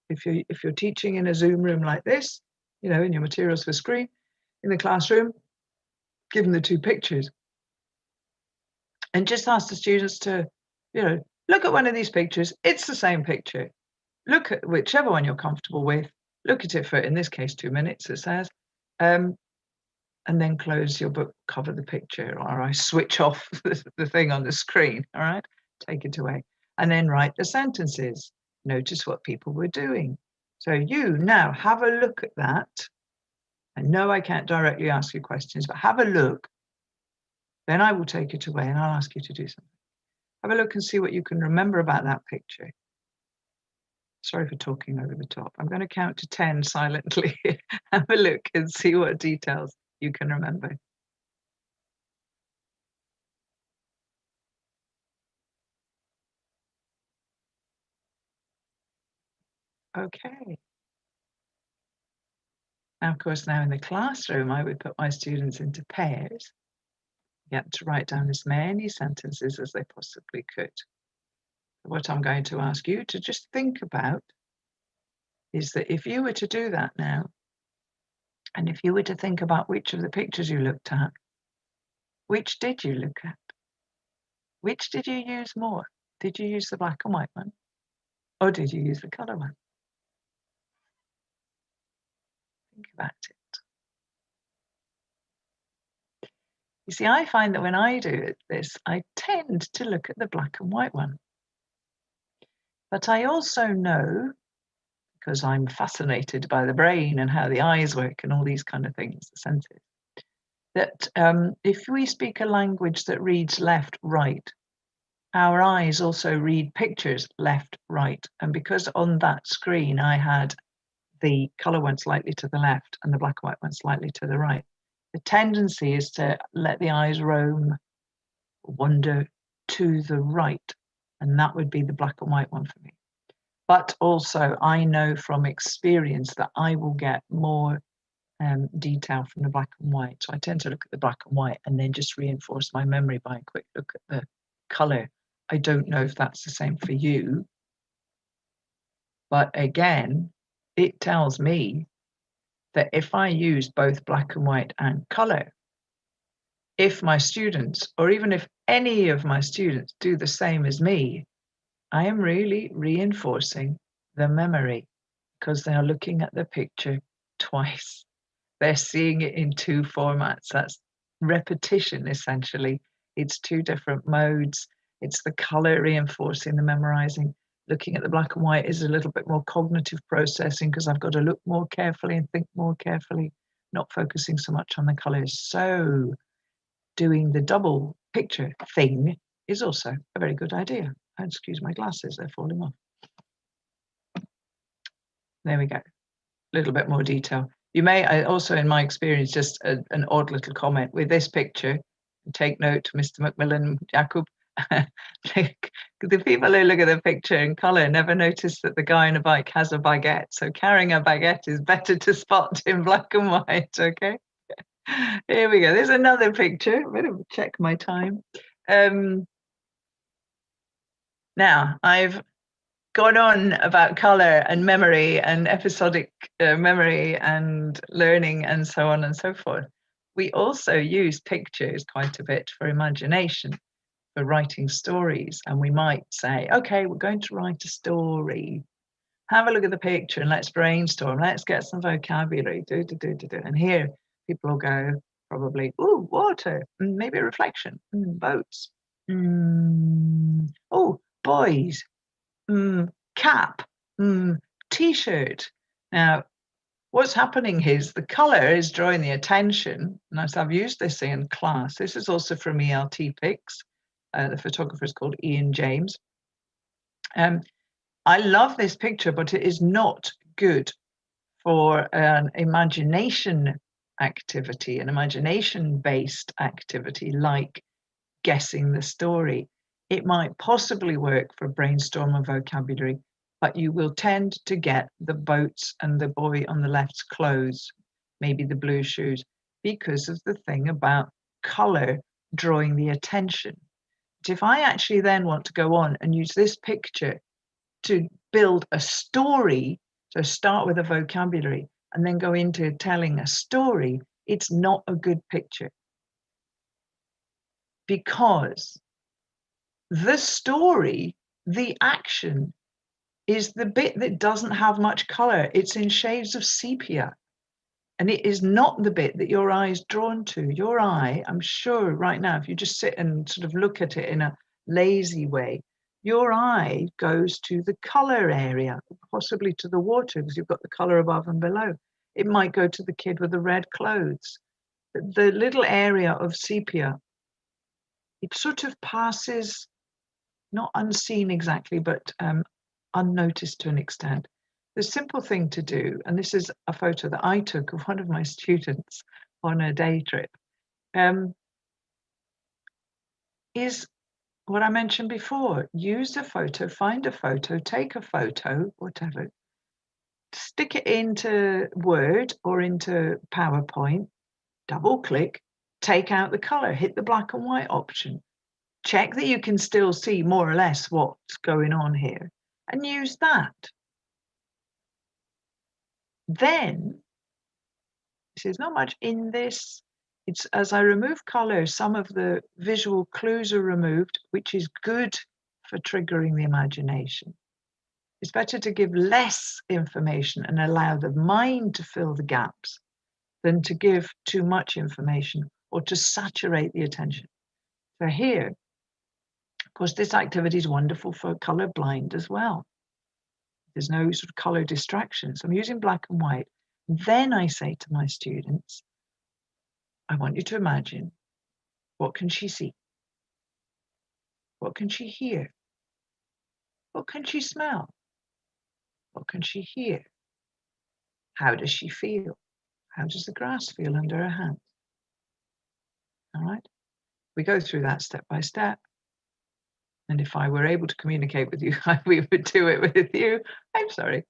if you're teaching in a Zoom room like this, in your materials for screen, in the classroom, give them the two pictures. And just ask the students to, look at one of these pictures. It's the same picture. Look at whichever one you're comfortable with. Look at it for, in this case, 2 minutes, it says. And then close your book, cover the picture, or I switch off the thing on the screen, all right? Take it away. And then write the sentences. Notice what people were doing. So you now have a look at that. I know I can't directly ask you questions, but have a look. Then I will take it away and I'll ask you to do something. Have a look and see what you can remember about that picture. Sorry for talking over the top. I'm going to count to 10 silently. Have a look and see what details you can remember. Okay. Now, of course, now in the classroom, I would put my students into pairs, get to write down as many sentences as they possibly could. What I'm going to ask you to just think about is that if you were to do that now, and if you were to think about which of the pictures you looked at, which did you look at? Which did you use more? Did you use the black and white one? Or did you use the color one? Think about it. You see, I find that when I do this, I tend to look at the black and white one. But I also know, because I'm fascinated by the brain and how the eyes work and all these kind of things, the senses, that if we speak a language that reads left, right, our eyes also read pictures left, right. And because on that screen I had the color one slightly to the left and the black and white one slightly to the right, the tendency is to let the eyes roam, wander to the right. And that would be the black and white one for me. But also I know from experience that I will get more detail from the black and white. So I tend to look at the black and white and then just reinforce my memory by a quick look at the color. I don't know if that's the same for you. But again, it tells me that if I use both black and white and color, if my students, or even if any of my students do the same as me, I am really reinforcing the memory because they are looking at the picture twice. They're seeing it in two formats. That's repetition, essentially. It's two different modes. It's the color reinforcing the memorizing. Looking at the black and white is a little bit more cognitive processing because I've got to look more carefully and think more carefully, not focusing so much on the colors. So doing the double picture thing is also a very good idea. Excuse my glasses, they're falling off. There we go. A little bit more detail. You may also, in my experience, just an odd little comment with this picture. Take note, Mr. Macmillan, Jakub. The people who look at the picture in color never notice that the guy on a bike has a baguette. So carrying a baguette is better to spot in black and white. Okay. Here we go. There's another picture. I'm going to check my time. Now I've gone on about color and memory and episodic memory and learning and so on and so forth. We also use pictures quite a bit for imagination, for writing stories. And we might say, okay, we're going to write a story. Have a look at the picture and let's brainstorm. Let's get some vocabulary. And here people will go probably, ooh, water, maybe a reflection, boats. Oh, boys. Cap, t-shirt. Now, what's happening is the color is drawing the attention. And as I've used this in class, this is also from ELT Pics. The photographer is called Ian James. I love this picture, but it is not good for an imagination activity, an imagination-based activity like guessing the story. It might possibly work for brainstorm and vocabulary, but you will tend to get the boats and the boy on the left's clothes, maybe the blue shoes, because of the thing about color drawing the attention. But if I actually then want to go on and use this picture to build a story, so start with a vocabulary and then go into telling a story, it's not a good picture. Because the story, the action, is the bit that doesn't have much color. It's in shades of sepia. And it is not the bit that your eye is drawn to. Your eye, I'm sure right now, if you just sit and sort of look at it in a lazy way, your eye goes to the color area, possibly to the water, because you've got the color above and below. It might go to the kid with the red clothes. The little area of sepia, it sort of passes, not unseen exactly, but unnoticed to an extent. The simple thing to do, and this is a photo that I took of one of my students on a day trip, is what I mentioned before. Use a photo, find a photo, take a photo, whatever, stick it into Word or into PowerPoint, double click, take out the color, hit the black and white option, check that you can still see more or less what's going on here, and use that. Then, there's not much in this. It's as I remove color, some of the visual clues are removed, which is good for triggering the imagination. It's better to give less information and allow the mind to fill the gaps than to give too much information or to saturate the attention. So here, of course, this activity is wonderful for colorblind as well. There's no sort of color distraction. So I'm using black and white. Then I say to my students, I want you to imagine, what can she see? What can she hear? What can she smell? What can she hear? How does she feel? How does the grass feel under her hands? All right. We go through that step by step. And if I were able to communicate with you, we would do it with you. I'm sorry.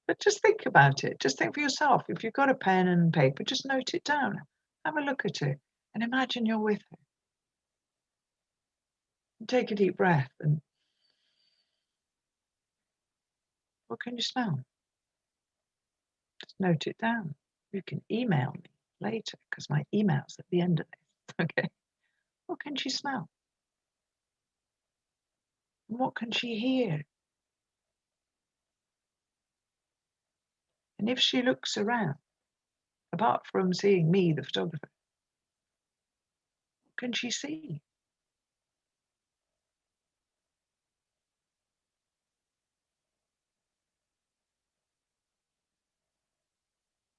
But just think about it. Just think for yourself. If you've got a pen and paper, just note it down. Have a look at it and imagine you're with her. And take a deep breath. And what can you smell? Just note it down. You can email me later because my email's at the end of this. Okay. What can she smell? And what can she hear? And if she looks around, apart from seeing me, the photographer, what can she see?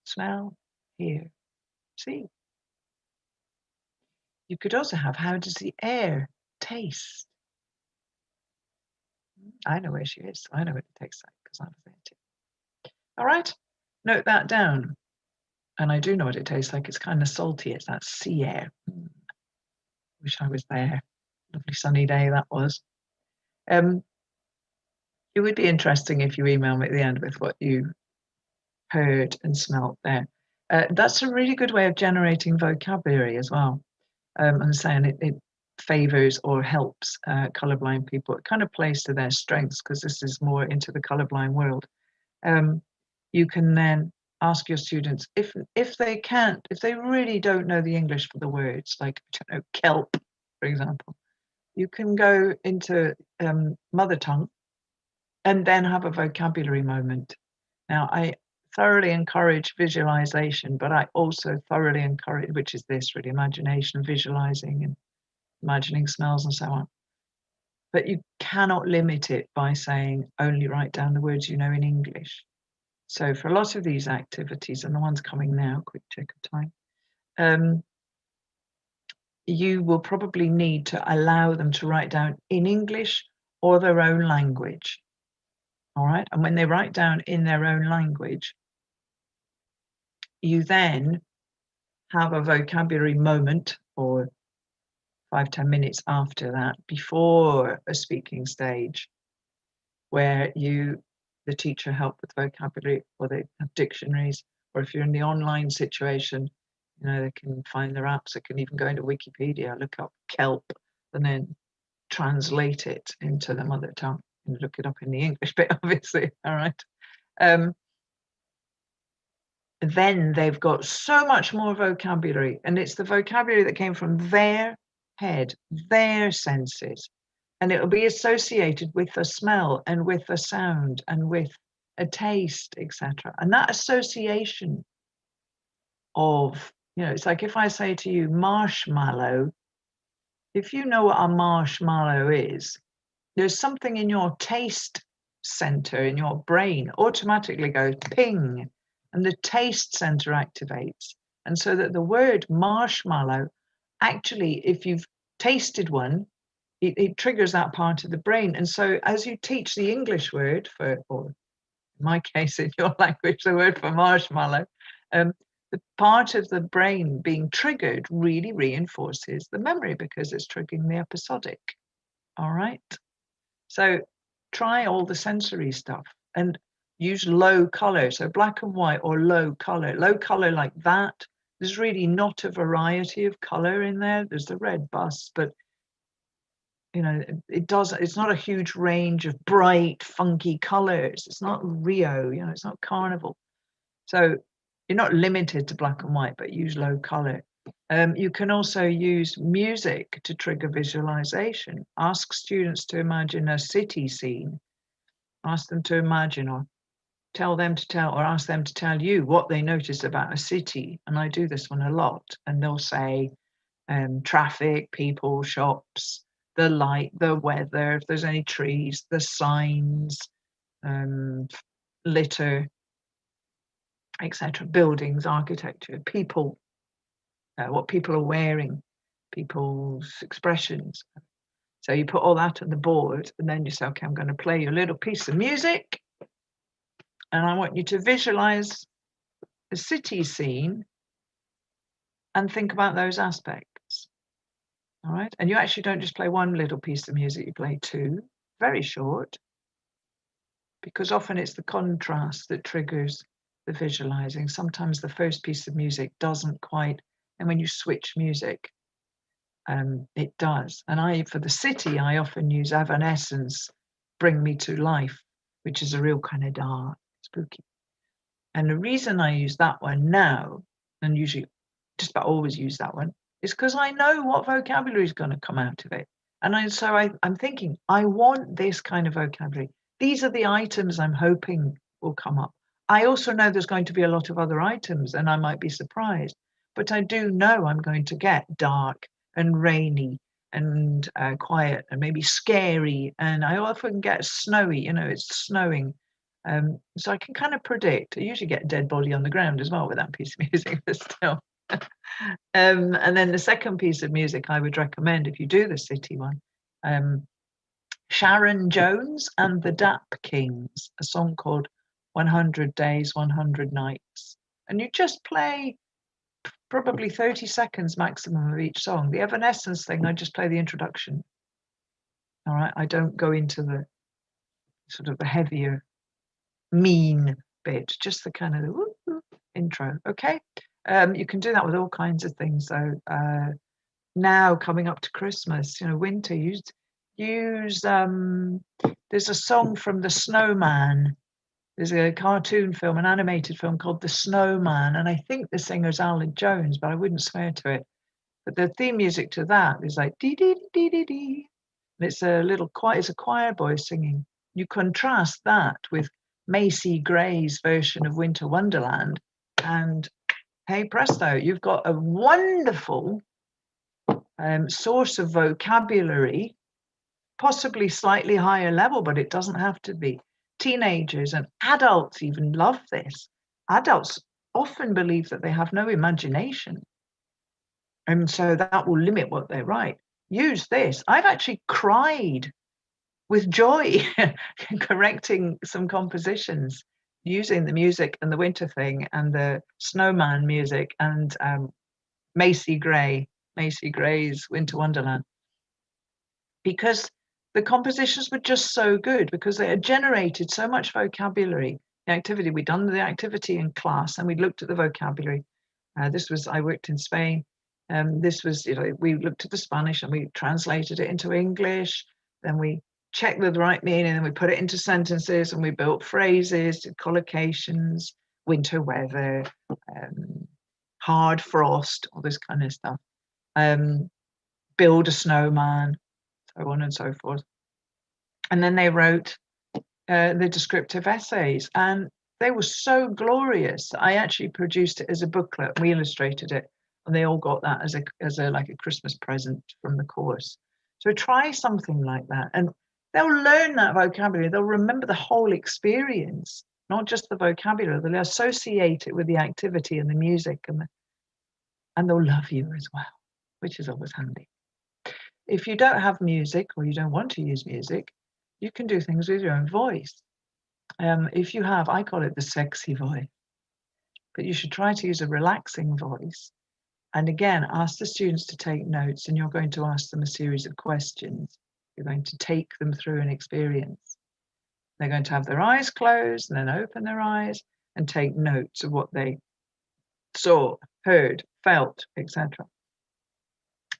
Smell, hear, see. You could also have, how does the air taste? I know where she is, so I know what it tastes like because I was there too. All right, note that down. And I do know what it tastes like. It's kind of salty. It's that sea air. Wish I was there. Lovely sunny day that was. It would be interesting if you email me at the end with what you heard and smelt there. That's a really good way of generating vocabulary as well. I'm saying it favors or helps colorblind people. It kind of plays to their strengths because this is more into the colorblind world. You can then ask your students if they really don't know the English for the words, like, I don't know, kelp, for example, you can go into mother tongue and then have a vocabulary moment. Now, I thoroughly encourage visualization, but I also thoroughly encourage, which is this really, imagination, visualizing and imagining smells and so on. But you cannot limit it by saying only write down the words you know in English. So for a lot of these activities, and the ones coming now, quick check of time, you will probably need to allow them to write down in English or their own language. All right, and when they write down in their own language, you then have a vocabulary moment or 5-10 minutes after that, before a speaking stage, where the teacher help with vocabulary, or they have dictionaries, or if you're in the online situation, they can find their apps. They can even go into Wikipedia, look up kelp, and then translate it into the mother tongue and look it up in the English bit, obviously. All right. Then they've got so much more vocabulary, and it's the vocabulary that came from their head, their senses, and it will be associated with a smell and with a sound and with a taste, etc. And that association of, it's like if I say to you marshmallow, if you know what a marshmallow is, there's something in your taste center in your brain automatically goes ping, and the taste center activates. And so that the word marshmallow, actually, if you've tasted one, it triggers that part of the brain. And so as you teach the English word for, or in my case, in your language, the word for marshmallow, the part of the brain being triggered really reinforces the memory because it's triggering the episodic. All right. So try all the sensory stuff. And use low color, so black and white or low color like that. There's really not a variety of color in there. There's the red bus, but you know, it's not a huge range of bright, funky colors. It's not Rio, you know, it's not Carnival. So you're not limited to black and white, but use low color. You can also use music to trigger visualization. Ask students to imagine a city scene. Ask them to imagine, or tell them to tell, or ask them to tell you what they noticed about a city. And I do this one a lot. And they'll say traffic, people, shops, the light, the weather, if there's any trees, the signs, litter, etc., buildings, architecture, people, what people are wearing, people's expressions. So you put all that on the board, and then you say, okay, I'm going to play you a little piece of music, and I want you to visualize a city scene and think about those aspects. All right, and you actually don't just play one little piece of music, you play two, very short, because often it's the contrast that triggers the visualizing. Sometimes the first piece of music doesn't quite, and when you switch music, it does. And for the city, I often use Evanescence, Bring Me to Life, which is a real kind of dark, spooky. And the reason I use that one now, and usually just about always use that one, is because I know what vocabulary is going to come out of it. And I'm thinking, I want this kind of vocabulary. These are the items I'm hoping will come up. I also know there's going to be a lot of other items, and I might be surprised, but I do know I'm going to get dark and rainy and quiet and maybe scary, and I often get snowy, you know, it's snowing. So I can kind of predict. I usually get a dead body on the ground as well with that piece of music, but still. And then the second piece of music I would recommend, if you do the city one, Sharon Jones and the Dap Kings, a song called 100 Days, 100 Nights. And you just play probably 30 seconds maximum of each song. The Evanescence thing, I just play the introduction. All right, I don't go into the sort of the heavier, mean bit, just the kind of intro, okay? You can do that with all kinds of things. So now coming up to Christmas, you know, winter, use there's a song from The Snowman. There's a cartoon film, an animated film called The Snowman, and I think the singer's Alan Jones, but I wouldn't swear to it. But the theme music to that is like dee dee dee dee dee, and it's a choir boy singing. You contrast that with Macy Gray's version of Winter Wonderland, and hey presto, you've got a wonderful source of vocabulary, possibly slightly higher level, but it doesn't have to be. Teenagers and adults even love this. Adults often believe that they have no imagination, and so that will limit what they write. Use this. I've actually cried with joy correcting some compositions using the music and the winter thing and the snowman music and Macy Gray's Winter Wonderland, because the compositions were just so good, because they had generated so much vocabulary. The activity, we'd done the activity in class and we looked at the vocabulary. I worked in Spain. This was, you know, we looked at the Spanish and we translated it into English. Then we checked the right meaning and we put it into sentences and we built phrases, did collocations, winter weather, hard frost, all this kind of stuff. Build a snowman, so on and so forth. And then they wrote the descriptive essays, and they were so glorious. I actually produced it as a booklet. We illustrated it, and they all got that as a like a Christmas present from the course. So try something like that, and they'll learn that vocabulary. They'll remember the whole experience, not just the vocabulary. They'll associate it with the activity and the music, and they'll love you as well, which is always handy. If you don't have music or you don't want to use music, you can do things with your own voice. If you have, I call it the sexy voice, but you should try to use a relaxing voice. And again, ask the students to take notes, and you're going to ask them a series of questions. You're going to take them through an experience. They're going to have their eyes closed and then open their eyes and take notes of what they saw, heard, felt, etc.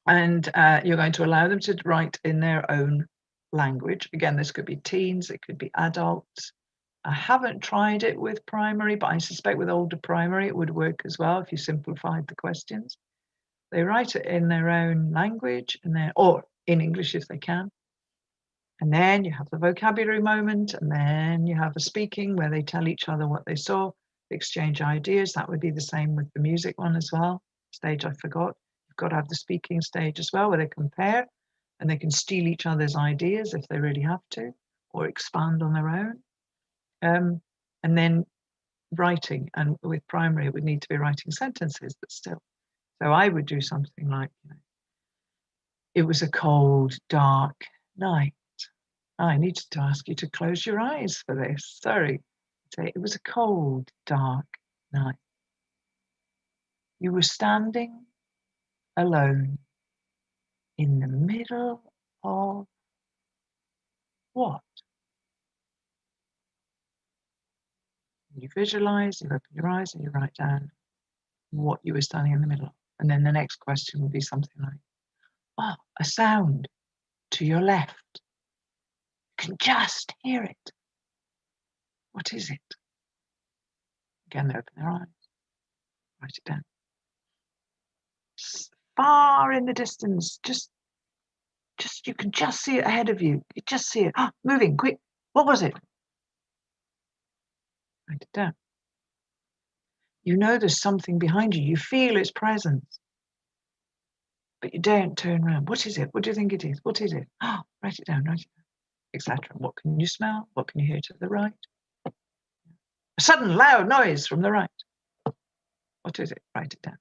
And you're going to allow them to write in their own language. Again, this could be teens, it could be adults. I haven't tried it with primary, but I suspect with older primary it would work as well if you simplified the questions. They write it in their own language or in English if they can. And then you have the vocabulary moment, and then you have a speaking where they tell each other what they saw, exchange ideas. That would be the same with the music one as well. Stage I forgot. You've got to have the speaking stage as well, where they compare and they can steal each other's ideas if they really have to, or expand on their own. And then writing, and with primary it would need to be writing sentences, but still. So I would do something like, it was a cold, dark night. I needed to ask you to close your eyes for this. Sorry. Say, it was a cold, dark night. You were standing alone in the middle of what? You visualize, you open your eyes and you write down what you were standing in the middle of. And then the next question would be something like, oh, a sound to your left. You can just hear it. What is it? Again, they open their eyes, write it down. Far in the distance, just you can just see it ahead of you. You just see it. Oh, moving, quick. What was it? Write it down. You know there's something behind you. You feel its presence. But you don't turn around. What is it? What do you think it is? What is it? Oh, write it down, etc. What can you smell? What can you hear to the right? A sudden loud noise from the right. What is it? Write it down.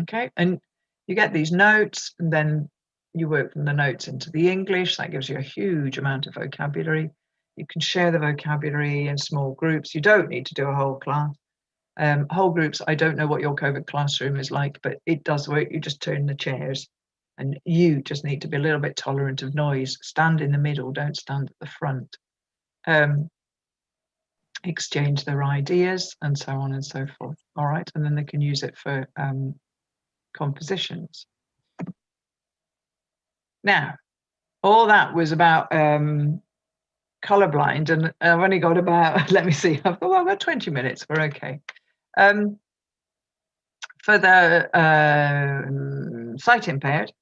Okay, and you get these notes, and then you work from the notes into the English. That gives you a huge amount of vocabulary. You can share the vocabulary in small groups. You don't need to do a whole class. Whole groups, I don't know what your COVID classroom is like, but it does work. You just turn the chairs, and you just need to be a little bit tolerant of noise. Stand in the middle, don't stand at the front. Exchange their ideas, and so on and so forth. All right, and then they can use it for compositions. Now, all that was about colorblind, and I've only got about, let me see, I've got about 20 minutes, we're okay. For the sight impaired,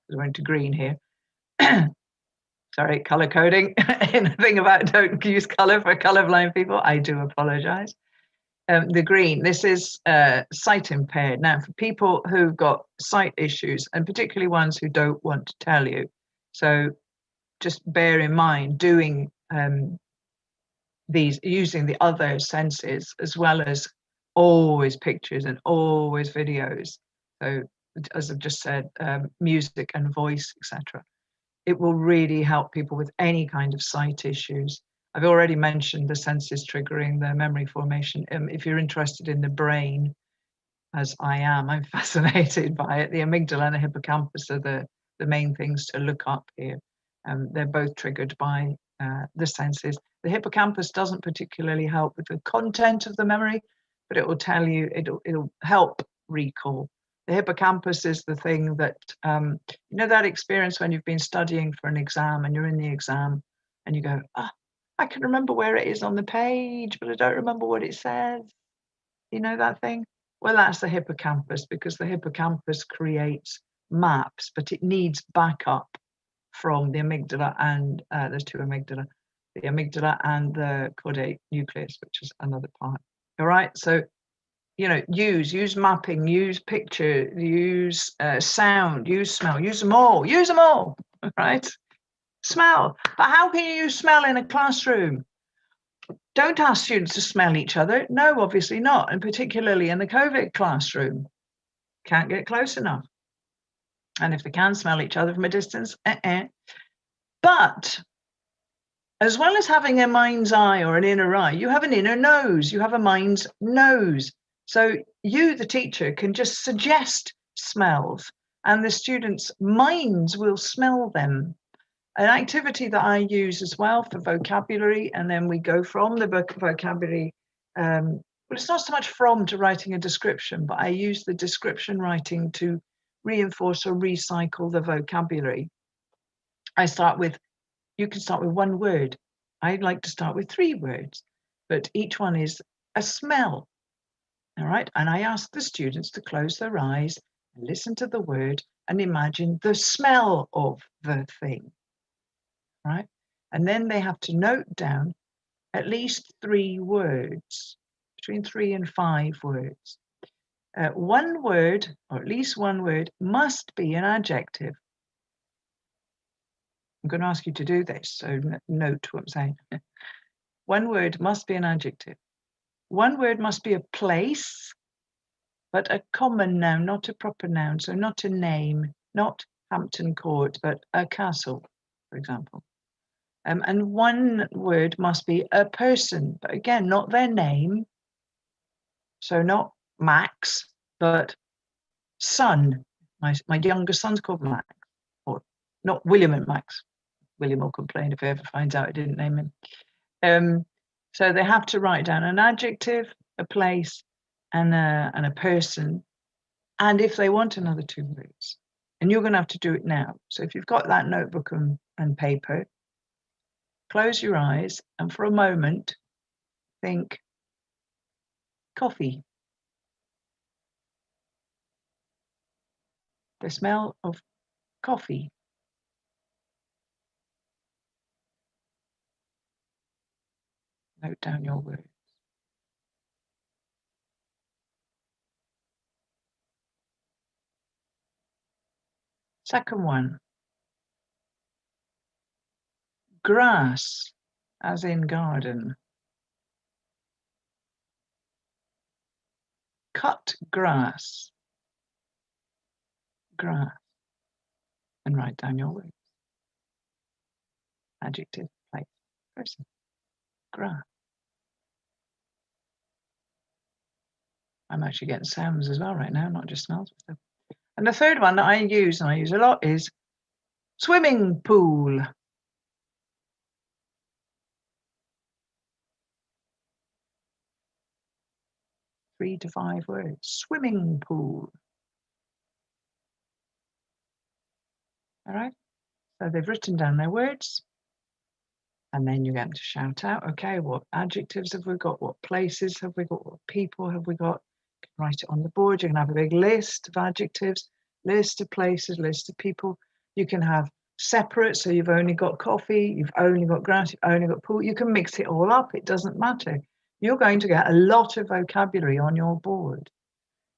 we went to green here. Sorry, color coding. Anything about don't use color for colorblind people, I do apologize. The green, this is sight impaired. Now, for people who've got sight issues, and particularly ones who don't want to tell you, so just bear in mind doing these, using the other senses, as well as always pictures and always videos. So as I've just said, music and voice, etc. It will really help people with any kind of sight issues. I've already mentioned the senses triggering the memory formation. If you're interested in the brain, as I am, I'm fascinated by it. The amygdala and the hippocampus are the main things to look up here. They're both triggered by the senses. The hippocampus doesn't particularly help with the content of the memory, but it will tell you, it'll help recall. The hippocampus is the thing that, you know, that experience when you've been studying for an exam and you're in the exam and you go, oh, I can remember where it is on the page, but I don't remember what it says. You know that thing? Well, that's the hippocampus, because the hippocampus creates maps, but it needs backup from the amygdala, and there's two amygdala, the amygdala and the caudate nucleus, which is another part. All right, so, you know, use mapping, use picture, use sound, use smell, use them all, right? Smell, but how can you use smell in a classroom? Don't ask students to smell each other. No, obviously not, and particularly in the COVID classroom. Can't get close enough. And if they can smell each other from a distance, But as well as having a mind's eye or an inner eye, you have an inner nose, you have a mind's nose. So you, the teacher, can just suggest smells and the students' minds will smell them. An activity that I use as well for vocabulary, and then we go from the vocabulary, well, it's not so much from to writing a description, but I use the description writing to reinforce or recycle the vocabulary. I start with, you can start with one word. I'd like to start with 3 words, but each one is a smell. All right, and I ask the students to close their eyes, and listen to the word, and imagine the smell of the thing. Right, and then they have to note down at least 3 words, between 3 and 5 words. One word, or at least one word, must be an adjective. I'm going to ask you to do this, so note what I'm saying. One word must be an adjective. One word must be a place, but a common noun, not a proper noun. So not a name, not Hampton Court, but a castle, for example. And one word must be a person, but again, not their name. So not Max, but son. My younger son's called Max, or not William and Max. William will complain if he ever finds out I didn't name him. So they have to write down an adjective, a place, and a person. And if they want another 2 words, and you're going to have to do it now. So if you've got that notebook and paper, close your eyes and for a moment think coffee. The smell of coffee. Note down your words. Second one. Grass, as in garden. Cut grass. Grass. And write down your words. Adjective, place, person. Grass. I'm actually getting sounds as well right now, not just smells. And the third one that I use, and I use a lot, is swimming pool. Three to 5 words. Swimming pool. All right. So they've written down their words. And then you get them to shout out, okay, what adjectives have we got? What places have we got? What people have we got? You can write it on the board. You can have a big list of adjectives, list of places, list of people. You can have separate, so you've only got coffee, you've only got grass, you've only got pool. You can mix it all up. It doesn't matter. You're going to get a lot of vocabulary on your board.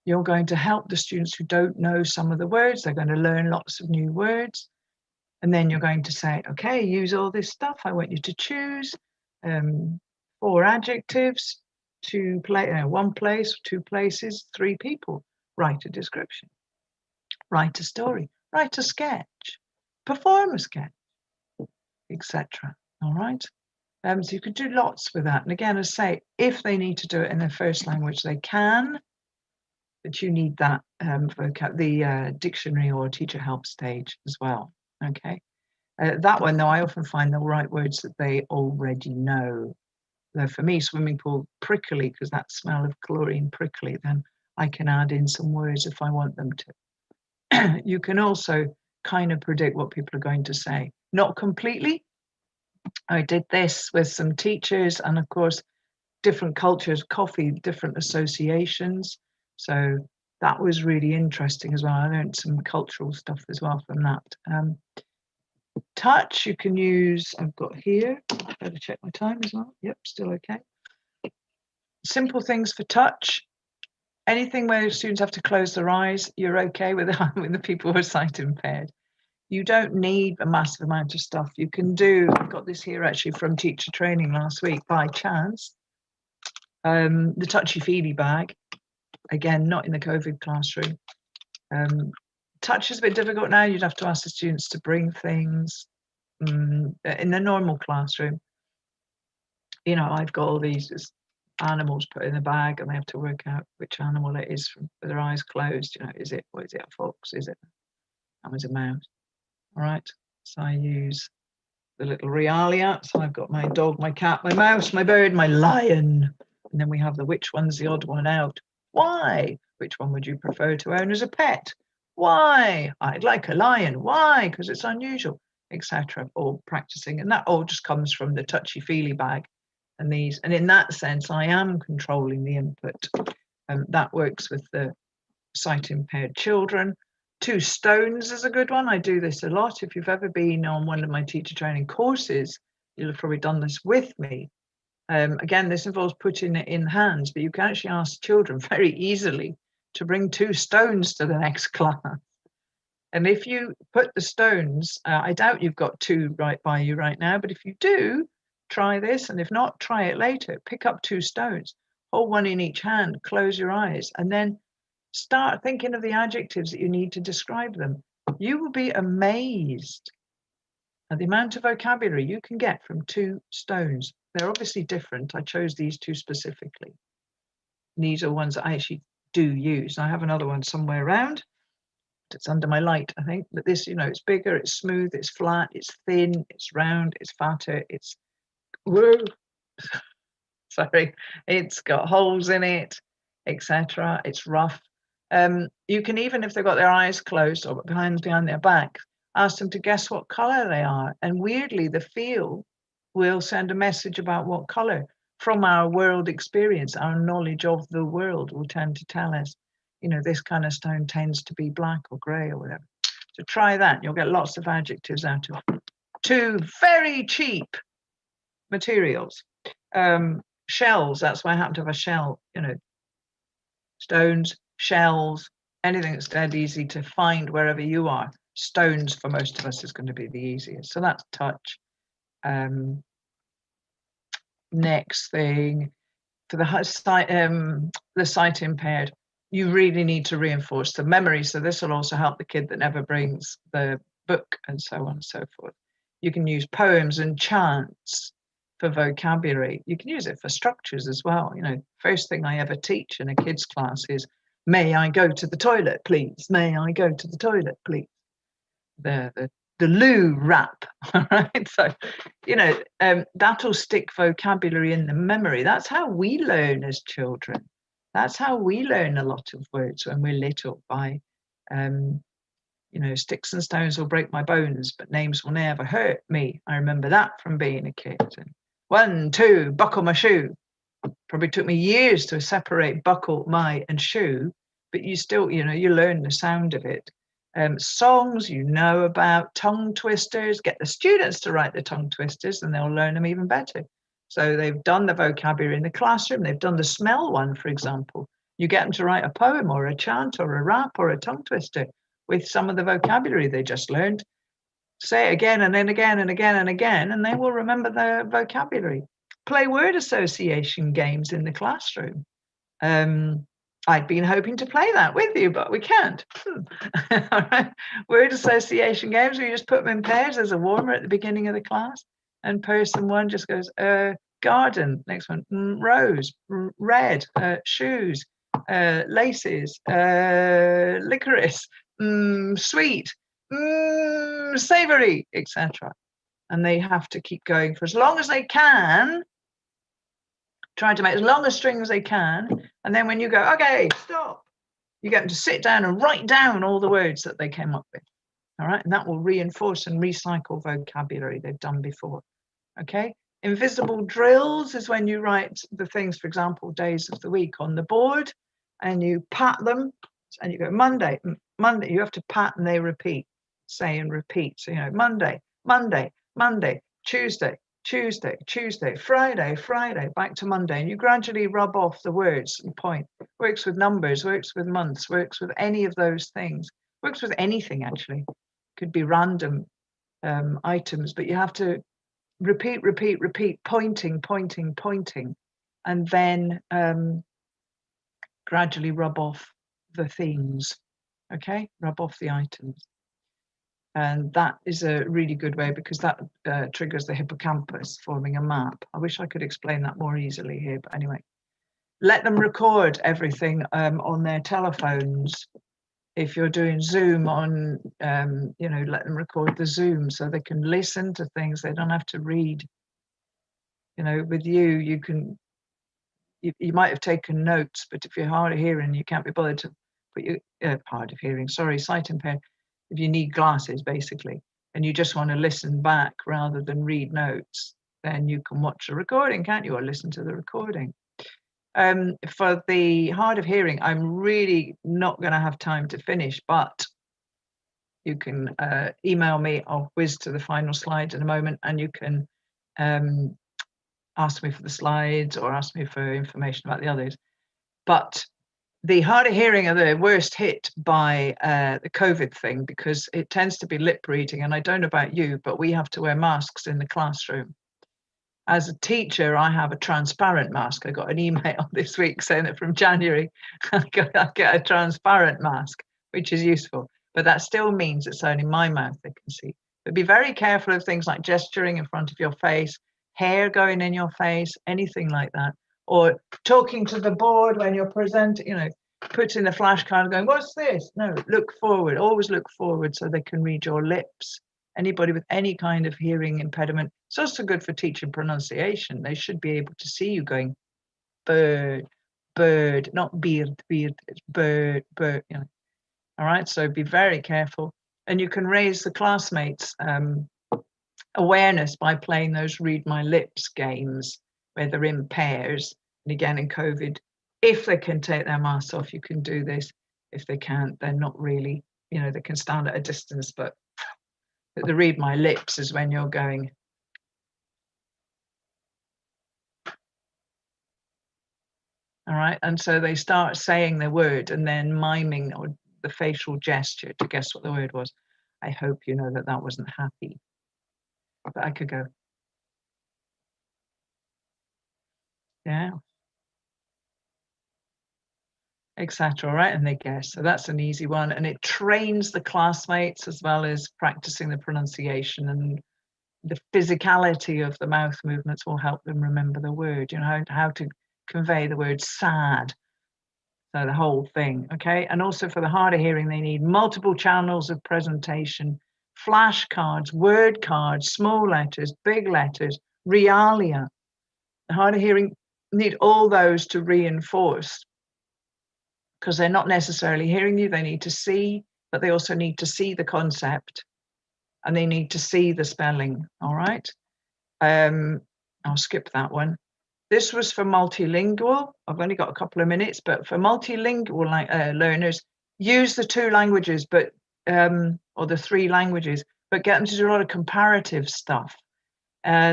You're going to help the students who don't know some of the words. They're going to learn lots of new words. And then you're going to say, okay, use all this stuff. I want you to choose 4 adjectives, 1 place, 2 places, 3 people. Write a description, write a story, write a sketch, perform a sketch, etc. All right. So you could do lots with that. And again, as I say, if they need to do it in their first language, they can. But you need that the dictionary or teacher help stage as well. Okay, that one though, I often find they'll write words that they already know. Though for me, swimming pool, prickly, because that smell of chlorine, prickly, then I can add in some words if I want them to. You can also kind of predict what people are going to say. Not completely. I did this with some teachers, and of course, different cultures, coffee, different associations. So that was really interesting as well. I learned some cultural stuff as well from that. Touch, you can use, I've got here, better check my time as well. Yep, still okay. Simple things for touch. Anything where students have to close their eyes, you're okay with the people who are sight impaired. You don't need a massive amount of stuff. You can do, I've got this here actually from teacher training last week by chance. The touchy-feely bag. Again, not in the COVID classroom. Touch is a bit difficult now. You'd have to ask the students to bring things. In the normal classroom, you know, I've got all these animals put in the bag, and they have to work out which animal it is with their eyes closed. You know, is it a fox? Is it a mouse? All right. So I use the little realia. So I've got my dog, my cat, my mouse, my bird, my lion. And then we have the which one's the odd one out. Why? Which one would you prefer to own as a pet? Why? I'd like a lion. Why? Because it's unusual, etc. All practicing. And that all just comes from the touchy-feely bag. And in that sense, I am controlling the input. That works with the sight-impaired children. 2 stones is a good one. I do this a lot. If you've ever been on one of my teacher training courses, you'll have probably done this with me. Again, this involves putting it in hands, but you can actually ask children very easily to bring 2 stones to the next class. And if you put the stones, I doubt you've got 2 right by you right now, but if you do, try this. And if not, try it later. Pick up 2 stones, hold one in each hand, close your eyes, and then start thinking of the adjectives that you need to describe them. You will be amazed at the amount of vocabulary you can get from 2 stones. They're obviously different. I chose these 2 specifically. These are ones that I actually do use. I have another one somewhere around. It's under my light, I think. But this, it's bigger, it's smooth, it's flat, it's thin, it's round, it's fatter, it's sorry, it's got holes in it, etc. It's rough. You can, even if they've got their eyes closed or behind their back, ask them to guess what color they are. And weirdly, the feel will send a message about what color. From our world experience, our knowledge of the world will tend to tell us, this kind of stone tends to be black or gray or whatever. So try that. You'll get lots of adjectives out of it. 2 very cheap materials. Shells, that's why I happen to have a shell, stones, shells, anything that's dead easy to find wherever you are. Stones for most of us is going to be the easiest. So that's touch. Next thing, for the sight impaired, you really need to reinforce the memory. So this will also help the kid that never brings the book and so on and so forth. You can use poems and chants for vocabulary. You can use it for structures as well. First thing I ever teach in a kids class is, may I go to the toilet, please? May I go to the toilet, please? The loo rap, all right? So, that'll stick vocabulary in the memory. That's how we learn as children. That's how we learn a lot of words when we're little, by, sticks and stones will break my bones, but names will never hurt me. I remember that from being a kid. And 1, 2, buckle my shoe. Probably took me years to separate buckle, my, and shoe, but you still, you learn the sound of it. Songs about, tongue twisters, get the students to write the tongue twisters and they'll learn them even better. So they've done the vocabulary in the classroom, they've done the smell one, for example. You get them to write a poem or a chant or a rap or a tongue twister with some of the vocabulary they just learned. Say it again and then again and again and again, and they will remember the vocabulary. Play word association games in the classroom. I'd been hoping to play that with you, but we can't. All right. Word association games, we just put them in pairs as a warmer at the beginning of the class. And person 1 just goes, garden. Next one, rose, red, shoes, laces, licorice, sweet, savory, etc. And they have to keep going for as long as they can, trying to make as long a string as they can. And then when you go, okay, stop, you get them to sit down and write down all the words that they came up with. All right. And that will reinforce and recycle vocabulary they've done before. Okay. Invisible drills is when you write the things, for example, days of the week on the board and you pat them and you go Monday, you have to pat and they repeat, say and repeat. So, Monday, Tuesday, Friday, back to Monday. And you gradually rub off the words and point. Works with numbers, works with months, works with any of those things. Works with anything, actually. Could be random items, but you have to repeat, pointing, and then gradually rub off the themes, okay? Rub off the items. And that is a really good way because that triggers the hippocampus, forming a map. I wish I could explain that more easily here, but anyway. Let them record everything on their telephones. if you're doing Zoom on, you know, let them record the Zoom so they can listen to things. They don't have to read. You know, with you can, you might have taken notes, but if you're hard of hearing, you can't be bothered to put your, hard of hearing, sorry, sight impaired, if you need glasses, basically, and you just want to listen back rather than read notes, then you can watch a recording, can't you, or listen to the recording. For the hard of hearing, I'm really not going to have time to finish, but you can email me. I'll whiz to the final slides in a moment, and you can ask me for the slides or ask me for information about the others. But the hard of hearing are the worst hit by the COVID thing, because it tends to be lip reading. And I don't know about you, but we have to wear masks in the classroom. As a teacher, I have a transparent mask. I got an email this week saying that from January, I get a transparent mask, which is useful. But that still means it's only my mouth they can see. But be very careful of things like gesturing in front of your face, hair going in your face, anything like that. Or talking to the board when you're presenting, you know, putting the flashcard and going, what's this? No, look forward, always look forward so they can read your lips. Anybody with any kind of hearing impediment, it's also good for teaching pronunciation. They should be able to see you going bird, bird, not beard, beard, it's bird, bird, you know. All right, so be very careful. And you can raise the classmates' awareness by playing those read my lips games where they're in pairs. And again, in COVID, if they can take their masks off, you can do this. If they can't, they're not really, you know, they can stand at a distance, but the read my lips is when you're going. All right, and so they start saying the word and then miming or the facial gesture to guess what the word was. I hope you know that that wasn't happy, but I could go. Yeah. Etc. All right, and they guess. So that's an easy one, and it trains the classmates as well as practicing the pronunciation, and the physicality of the mouth movements will help them remember the word. You know how to convey the word sad. So the whole thing, okay. And also for the hard of hearing, they need multiple channels of presentation, flashcards, word cards, small letters, big letters, realia. The hard of hearing need all those to reinforce, because they're not necessarily hearing you. They need to see, but they also need to see the concept, and they need to see the spelling. All right. I'll skip that one. This was for multilingual. I've only got a couple of minutes, but for multilingual learners, use the 2 languages, but or the 3 languages, but get them to do a lot of comparative stuff.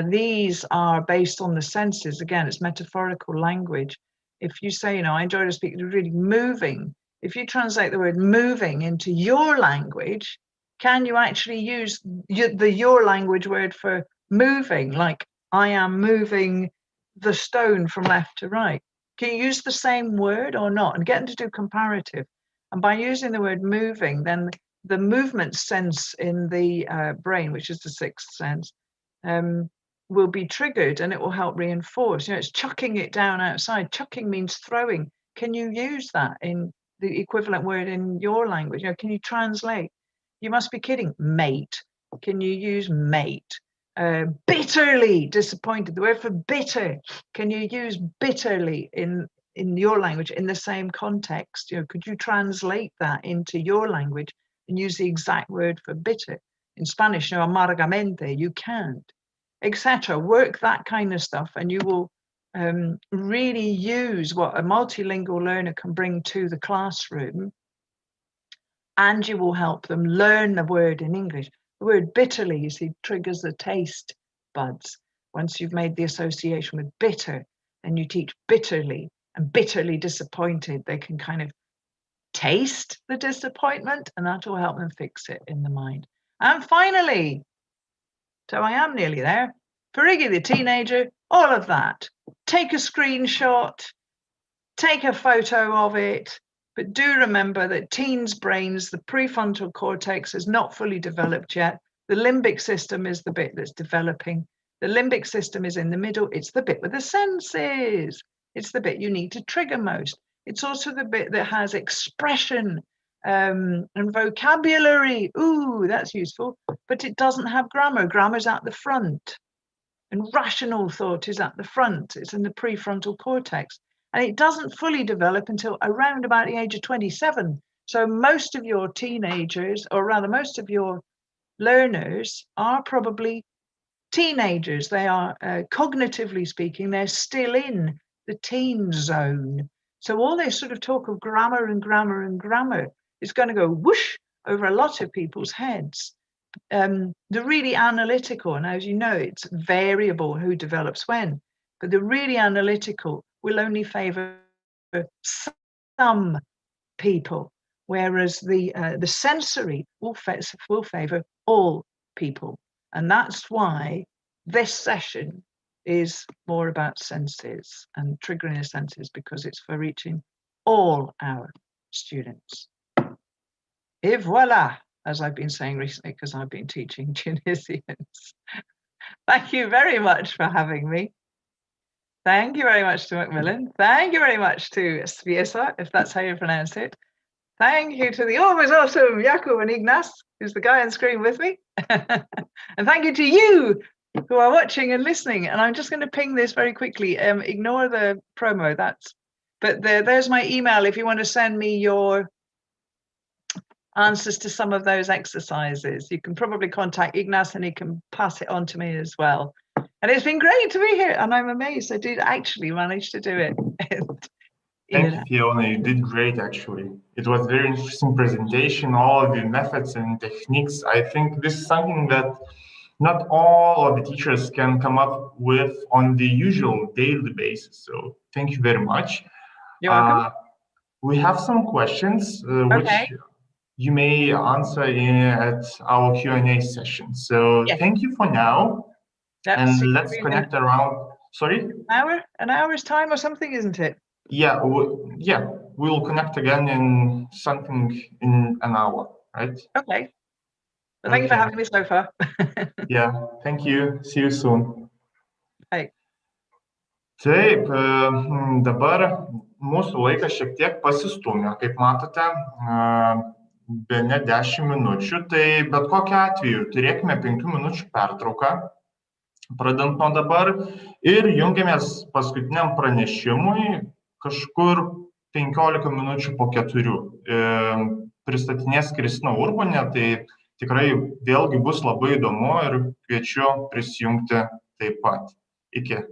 These are based on the senses. Again, it's metaphorical language. If you say, you know, I enjoy to speak, really moving. If you translate the word moving into your language, can you actually use your language word for moving? Like, I am moving the stone from left to right. Can you use the same word or not? And get them to do comparative. And by using the word moving, then the movement sense in the brain, which is the 6th sense, will be triggered, and it will help reinforce. You know, it's chucking it down outside. Chucking means throwing. Can you use that in the equivalent word in your language? You know, can you translate? You must be kidding. Mate. Can you use mate? Bitterly disappointed. The word for bitter. Can you use bitterly in your language in the same context? You know, could you translate that into your language and use the exact word for bitter? In Spanish, you know, amargamente, you can't, etc. Work that kind of stuff, and you will really use what a multilingual learner can bring to the classroom, and you will help them learn the word in English. The word bitterly, you see, triggers the taste buds. Once you've made the association with bitter, then you teach bitterly, and bitterly disappointed, they can kind of taste the disappointment, and that will help them fix it in the mind. And finally, so I am nearly there, for Iggy the teenager, all of that. Take a screenshot, take a photo of it, but do remember that teens' brains, the prefrontal cortex is not fully developed yet. The limbic system is the bit that's developing. The limbic system is in the middle. It's the bit with the senses. It's the bit you need to trigger most. It's also the bit that has expression and vocabulary. Ooh, that's useful, but it doesn't have grammar. Grammar's at the front, and rational thought is at the front. It's in the prefrontal cortex, and it doesn't fully develop until around about the age of 27. So most of your teenagers, or rather most of your learners, are probably teenagers. They are, cognitively speaking, they're still in the teen zone. So all this sort of talk of grammar and grammar and grammar is going to go whoosh over a lot of people's heads. The really analytical, and as you know, it's variable who develops when, but the really analytical will only favor some people, whereas the sensory will favor all people. And that's why this session is more about senses and triggering the senses, because it's for reaching all our students. Et voila, as I've been saying recently, because I've been teaching Tunisians. Thank you very much for having me. Thank you very much to Macmillan. Thank you very much to ŠVIESA, if that's how you pronounce it. Thank you to the always awesome Jakub and Ignace, who's the guy on screen with me. And thank you to you who are watching and listening. And I'm just going to ping this very quickly. Ignore the promo, but there's my email if you want to send me your answers to some of those exercises. You can probably contact Ignace and he can pass it on to me as well. And it's been great to be here, and I'm amazed I did actually manage to do it. Thank you, Fiona. You did great, actually. It was a very interesting presentation, all of the methods and techniques. I think this is something that not all of the teachers can come up with on the usual daily basis. So thank you very much. You're welcome. We have some questions, which you may answer at our Q&A session. So thank you for now. And let's connect around, sorry? An hour's time or something, isn't it? Yeah, we'll connect again in something in an hour, right? Okay. Well, thank you for having me so far. Yeah, thank you. See you soon. Bye. Taip, dabar mūsų laikas šiek tiek pasistumė, kaip matote, bene 10 minučių, tai bet kokiu atveju turėkime 5 minučių pertrauką, pradant nuo dabar, ir jungiamės paskutiniam pranešimui kažkur 15 minučių po 4. Pristatinės Kristina Urbonė, tai tikrai vėlgi bus labai įdomu ir kviečiu prisijungti taip pat. Iki.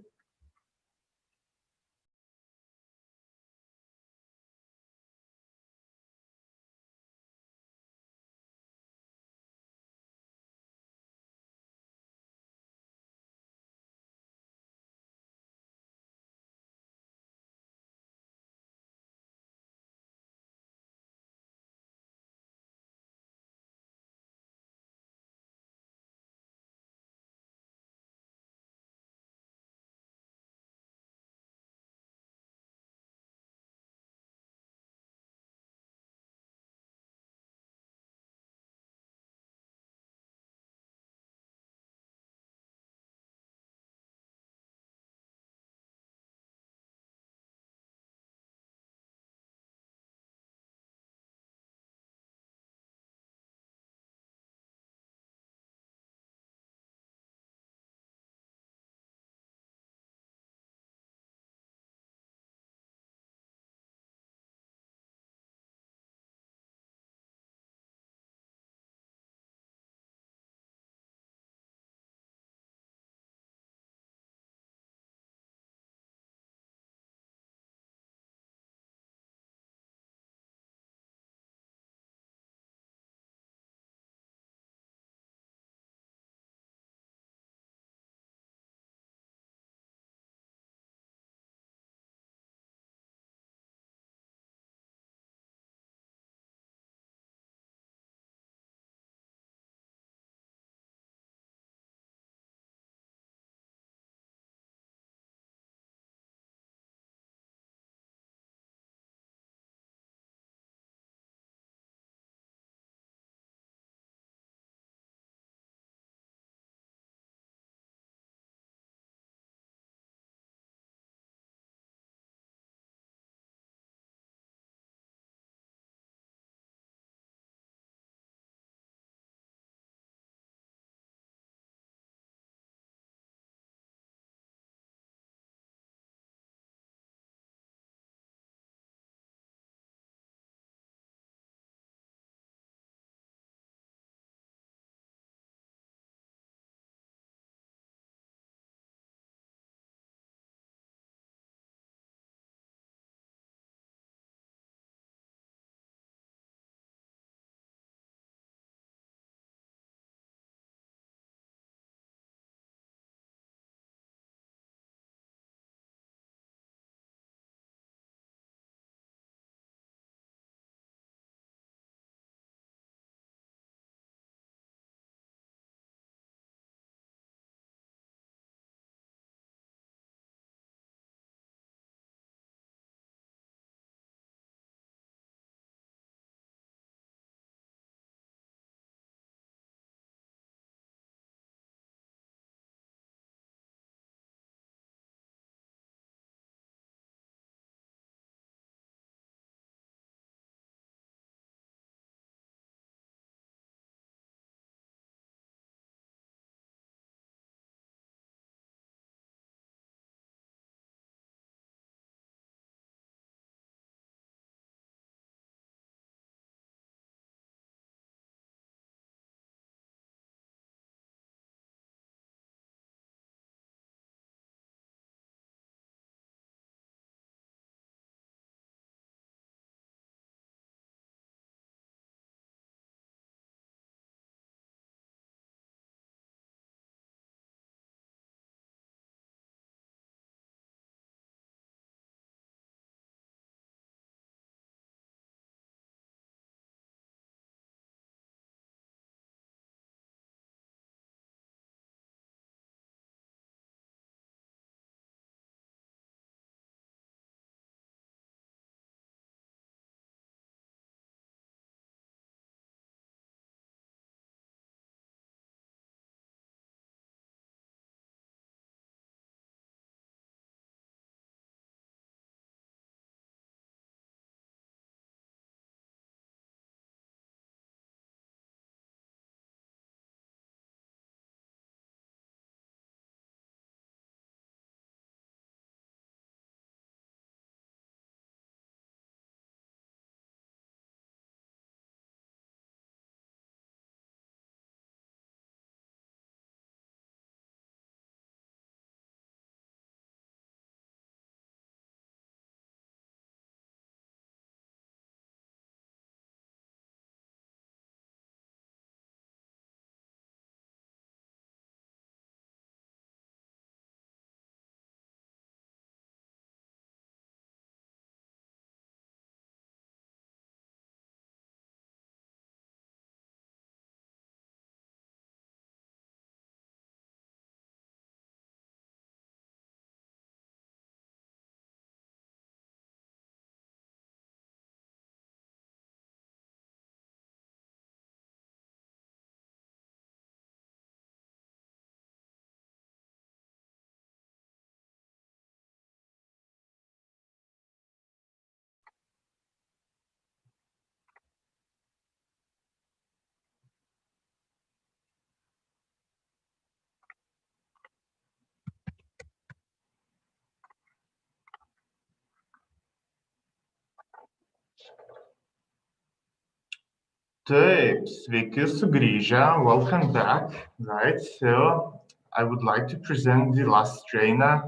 Taip, sveiki sugrįžę, welcome back, right? So I would like to present the last trainer,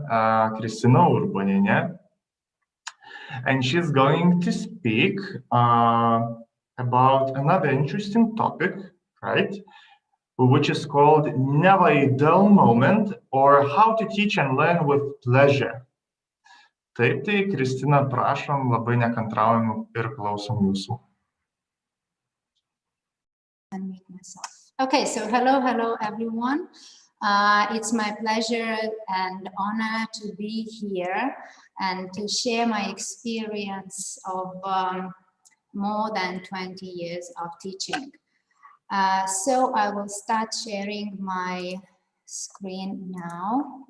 Kristina Urbanienė, and she's going to speak about another interesting topic, right? Which is called Never a Dull Moment, or How to Teach and Learn with Pleasure. Taip, tai Kristina, prašom, labai nekantraujam ir klausom jūsų. Unmute myself. Okay, so hello everyone. It's my pleasure and honor to be here and to share my experience of more than 20 years of teaching. So I will start sharing my screen now.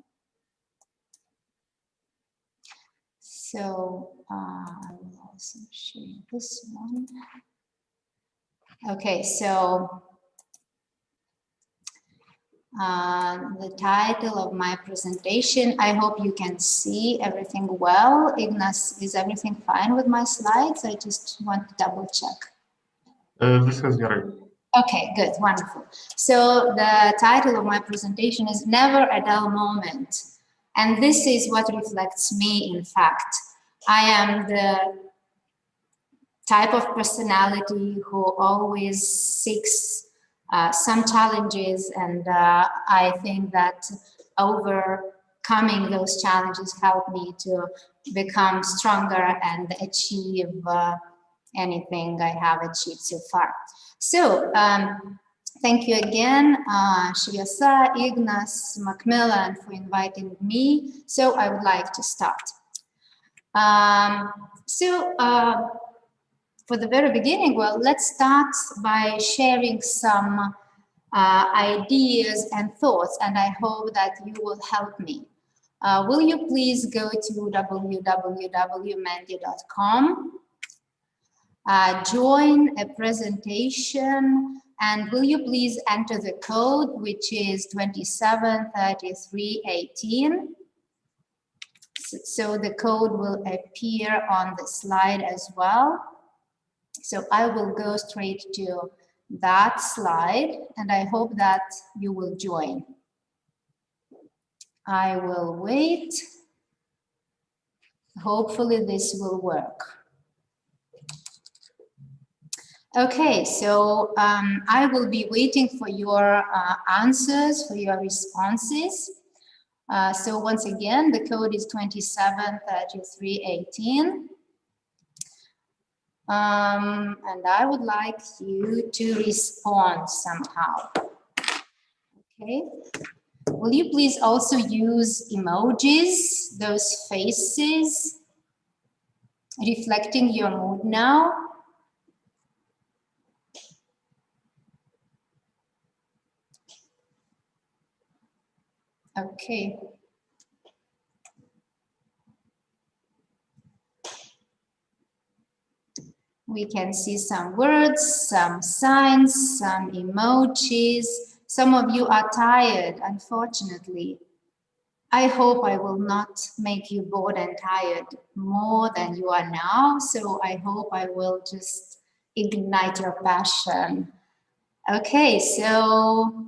So I will also share this one. Okay, so the title of my presentation, I hope you can see everything well. Ignas, is everything fine with my slides? I just want to double check. Viskas gerai. Okay, good, wonderful. So the title of my presentation is Never a Dull Moment. And this is what reflects me, in fact. I am the type of personality who always seeks some challenges, and I think that overcoming those challenges help me to become stronger and achieve anything I have achieved so far. So thank you again, ŠVIESA, Ignas, MACMILLAN, for inviting me. So I would like to start. For the very beginning, well, let's start by sharing some ideas and thoughts, and I hope that you will help me. Will you please go to www.mendia.com, join a presentation, and will you please enter the code, which is 273318. So the code will appear on the slide as well. So I will go straight to that slide, and I hope that you will join. I will wait. Hopefully this will work. Okay, so I will be waiting for your answers, for your responses. So once again, the code is 273318. And I would like you to respond somehow. Okay. Will you please also use emojis, those faces, reflecting your mood now? Okay. We can see some words, some signs, some emojis. Some of you are tired, unfortunately. I hope I will not make you bored and tired more than you are now. So I hope I will just ignite your passion. Okay, so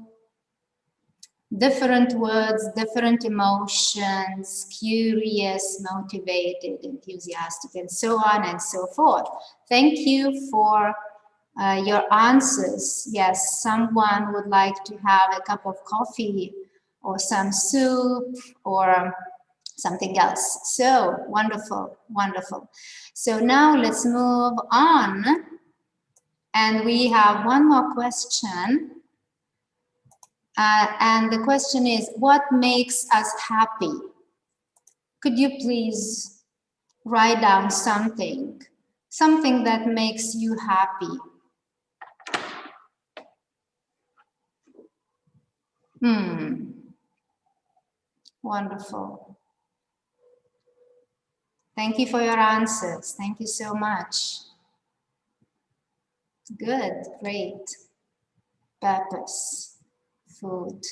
different words, different emotions, curious, motivated, enthusiastic, and so on and so forth. Thank you for your answers. Yes, someone would like to have a cup of coffee or some soup or something else. So wonderful, wonderful. So now let's move on. And we have one more question. And the question is, what makes us happy? Could you please write down something that makes you happy? Wonderful. Thank you for your answers. Thank you so much. Good, great. Purpose. Food.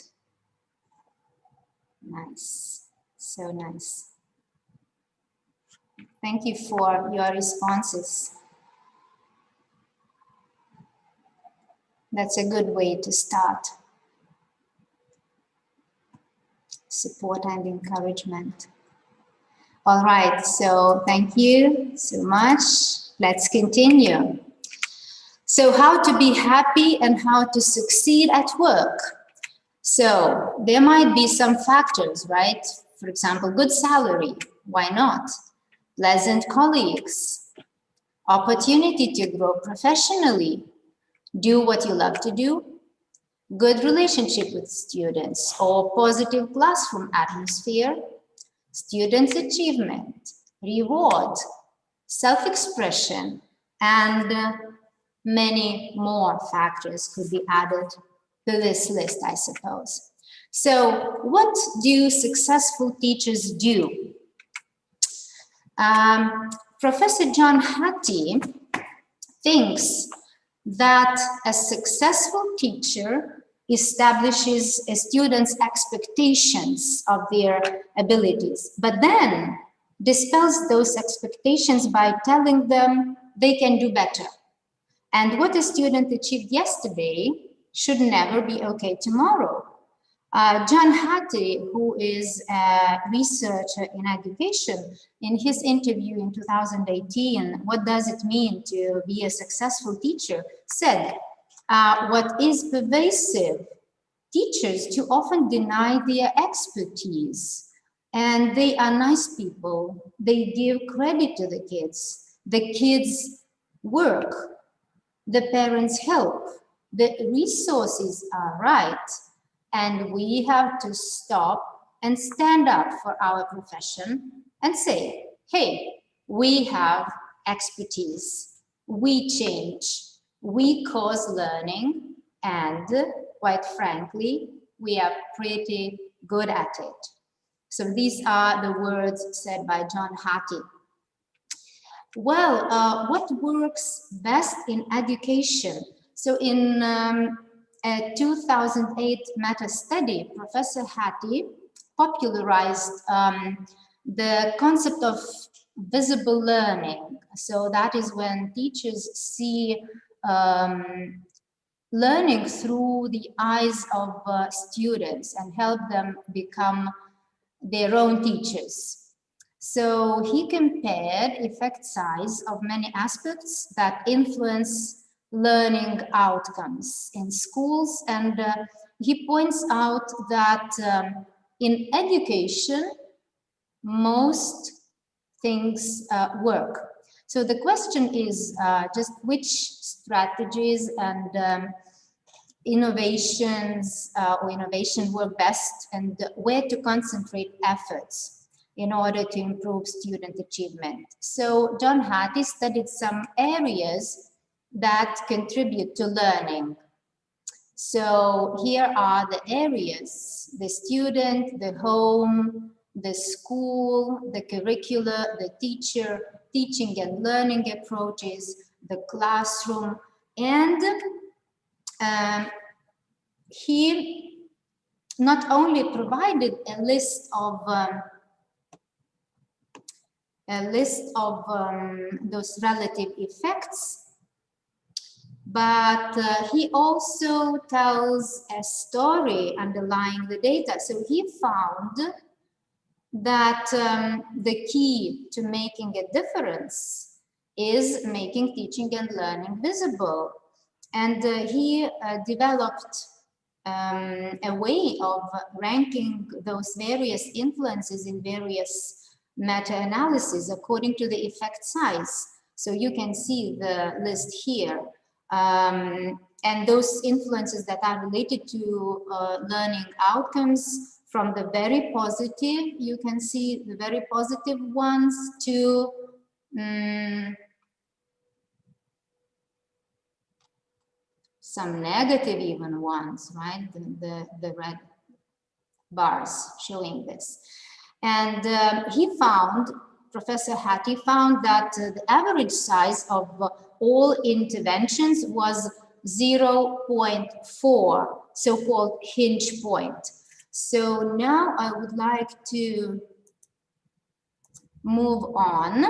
Nice, so nice. Thank you for your responses. That's a good way to start. Support and encouragement. All right, so thank you so much. Let's continue. So how to be happy and how to succeed at work. So there might be some factors, right? For example, good salary, why not? Pleasant colleagues, opportunity to grow professionally, do what you love to do, good relationship with students, or positive classroom atmosphere, students' achievement, reward, self-expression, and many more factors could be added to this list, I suppose. So what do successful teachers do? Professor John Hattie thinks that a successful teacher establishes a student's expectations of their abilities, but then dispels those expectations by telling them they can do better. And what a student achieved yesterday should never be okay tomorrow. John Hattie, who is a researcher in education, in his interview in 2018, What Does It Mean to Be a Successful Teacher, said, what is pervasive, teachers too often deny their expertise, and they are nice people. They give credit to the kids work, the parents help, the resources are right, and we have to stop and stand up for our profession and say, hey, we have expertise, we change, we cause learning, and quite frankly, we are pretty good at it. So these are the words said by John Hattie. Well, what works best in education? So in a 2008 meta-study, Professor Hattie popularized the concept of visible learning. So that is when teachers see learning through the eyes of students and help them become their own teachers. So he compared effect size of many aspects that influence learning outcomes in schools, and he points out that in education, most things work. So the question is just which strategies and innovations or innovation work best, and where to concentrate efforts in order to improve student achievement. So John Hattie studied some areas that contribute to learning. So here are the areas: the student, the home, the school, the curricula, the teacher, teaching and learning approaches, the classroom, and he not only provided a list of those relative effects, but he also tells a story underlying the data. So he found that the key to making a difference is making teaching and learning visible. And he developed a way of ranking those various influences in various meta-analysis according to the effect size. So you can see the list here. And those influences that are related to learning outcomes, from the very positive, you can see the very positive ones, to some negative even ones, right? The red bars showing this. And he found, Professor Hattie found that the average size of all interventions was 0.4, so-called hinge point. So now I would like to move on,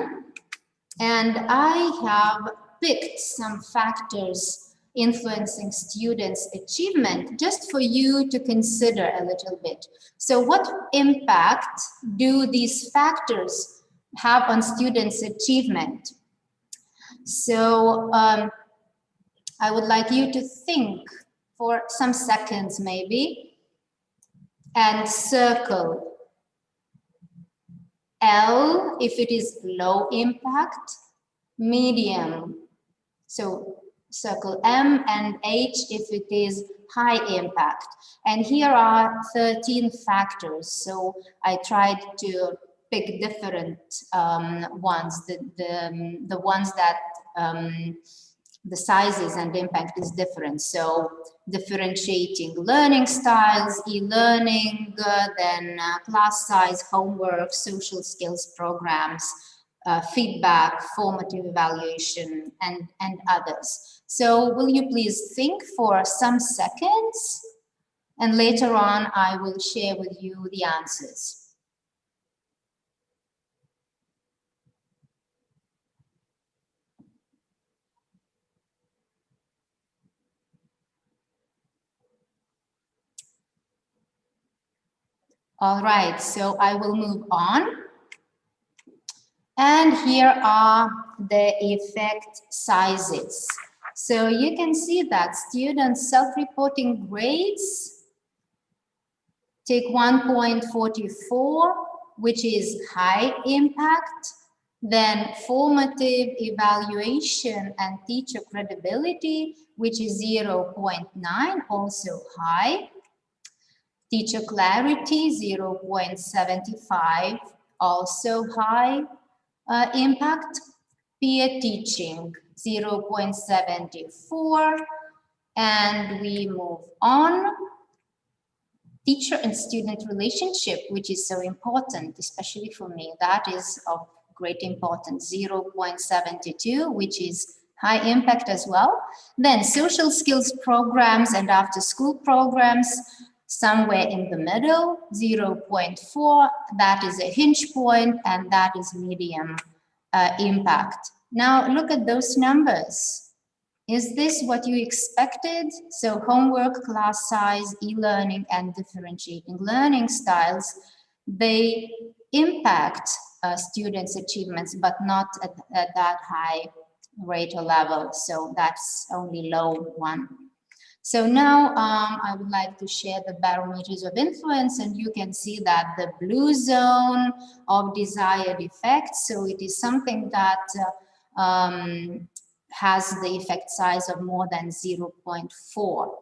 and I have picked some factors influencing students' achievement, just for you to consider a little bit. So what impact do these factors have on students' achievement? So I would like you to think for some seconds maybe and circle L if it is low impact, medium, so circle M, and H if it is high impact. And here are 13 factors. So I tried to pick different ones, the ones that the sizes and impact is different. So differentiating learning styles, e-learning, then class size, homework, social skills programs, feedback, formative evaluation, and others. So will you please think for some seconds, and later on I will share with you the answers. All right, so I will move on. And here are the effect sizes. So you can see that students' self-reporting grades take 1.44, which is high impact. Then formative evaluation and teacher credibility, which is 0.9, also high. Teacher clarity, 0.75, also high impact. Peer teaching, 0.74. And we move on. Teacher and student relationship, which is so important, especially for me, that is of great importance, 0.72, which is high impact as well. Then social skills programs and after school programs, somewhere in the middle, 0.4, that is a hinge point, and that is medium impact. Now look at those numbers. Is this what you expected? So homework, class size, e-learning, and differentiating learning styles, they impact students' achievements, but not at that high rate or level. So that's only low one. So now I would like to share the barometers of influence, and you can see that the blue zone of desired effect, so it is something that has the effect size of more than 0.4.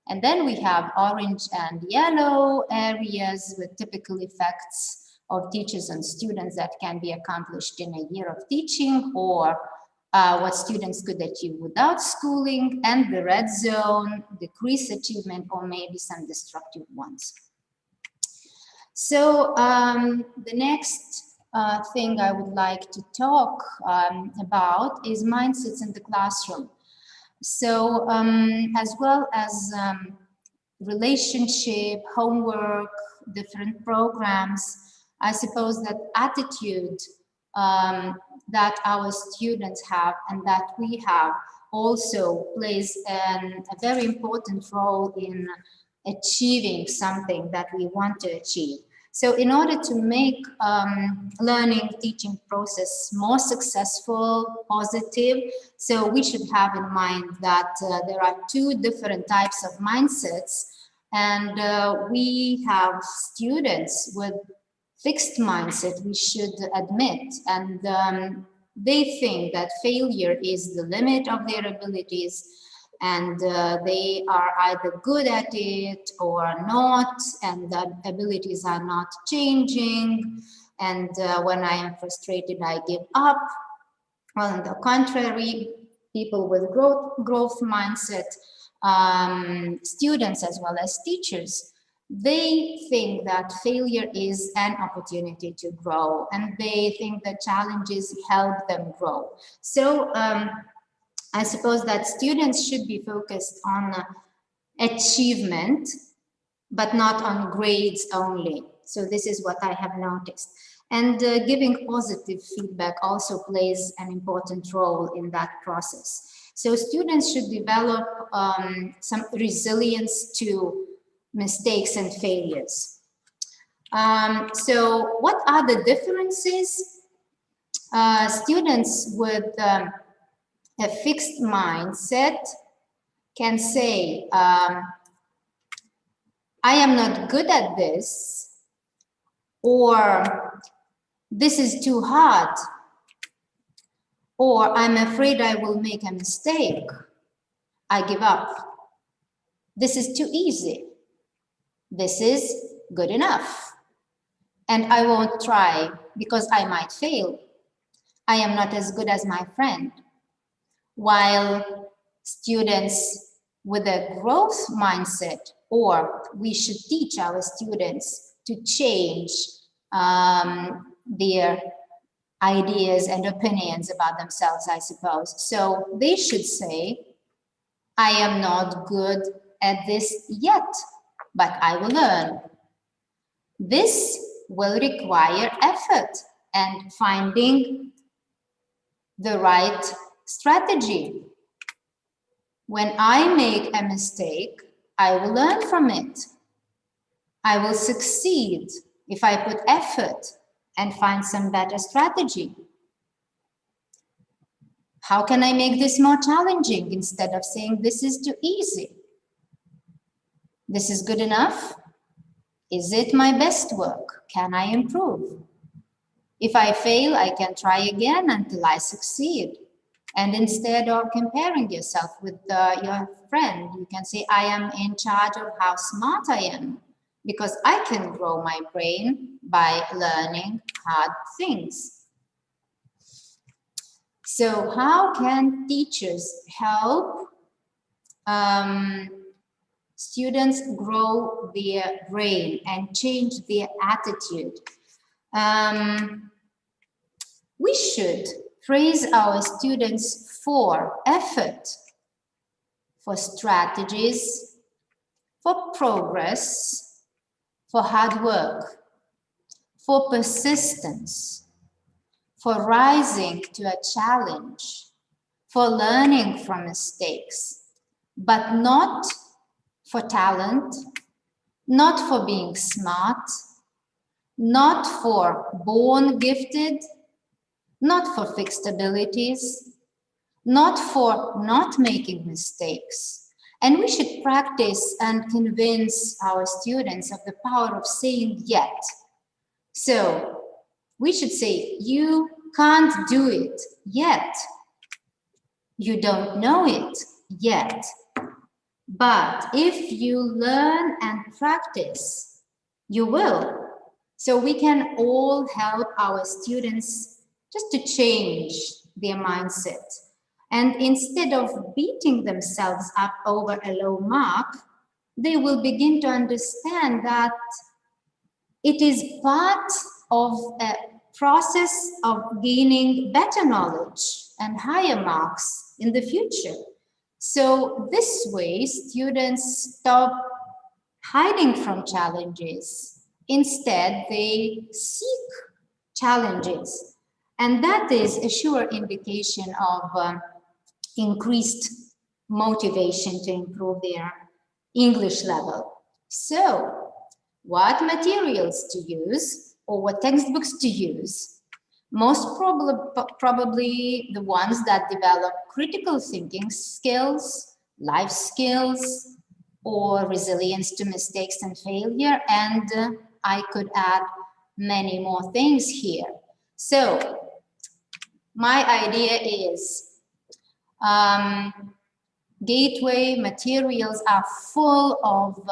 And then we have orange and yellow areas with typical effects of teachers and students that can be accomplished in a year of teaching, or what students could achieve without schooling, and the red zone, decreased achievement, or maybe some destructive ones. So the next thing I would like to talk about is mindsets in the classroom. So as well as relationship, homework, different programs, I suppose that attitude that our students have and that we have also plays a very important role in achieving something that we want to achieve. So in order to make learning teaching process more successful, positive, so we should have in mind that there are two different types of mindsets, and we have students with fixed mindset, we should admit, and they think that failure is the limit of their abilities, and they are either good at it or not, and the abilities are not changing, and when I am frustrated, I give up. Well, on the contrary, people with growth mindset, students as well as teachers, they think that failure is an opportunity to grow, and they think that challenges help them grow. So I suppose that students should be focused on achievement, but not on grades only. So this is what I have noticed. And giving positive feedback also plays an important role in that process. So students should develop some resilience to mistakes and failures. So what are the differences? Students with a fixed mindset can say, I am not good at this, or this is too hard, or I'm afraid I will make a mistake. I give up. This is too easy. This is good enough. And I won't try because I might fail. I am not as good as my friend. While students with a growth mindset, or we should teach our students to change their ideas and opinions about themselves, I suppose. So they should say, I am not good at this yet, but I will learn. This will require effort and finding the right strategy. When I make a mistake, I will learn from it. I will succeed if I put effort and find some better strategy. How can I make this more challenging instead of saying this is too easy? This is good enough? Is it my best work? Can I improve? If I fail, I can try again until I succeed. And instead of comparing yourself with your friend, you can say, I am in charge of how smart I am, because I can grow my brain by learning hard things. So how can teachers help students grow their brain and change their attitude? We should praise our students for effort, for strategies, for progress, for hard work, for persistence, for rising to a challenge, for learning from mistakes, but not for talent, not for being smart, not for born gifted, not for fixed abilities, not for not making mistakes. And we should practice and convince our students of the power of saying yet. So we should say, you can't do it yet. You don't know it yet. But if you learn and practice, you will. So we can all help our students just to change their mindset. And instead of beating themselves up over a low mark, they will begin to understand that it is part of a process of gaining better knowledge and higher marks in the future. So this way, students stop hiding from challenges. Instead, they seek challenges. And that is a sure indication of increased motivation to improve their English level. So, what materials to use or what textbooks to use? Most probably the ones that develop critical thinking skills, life skills, or resilience to mistakes and failure. And I could add many more things here. So, my idea is gateway materials are full of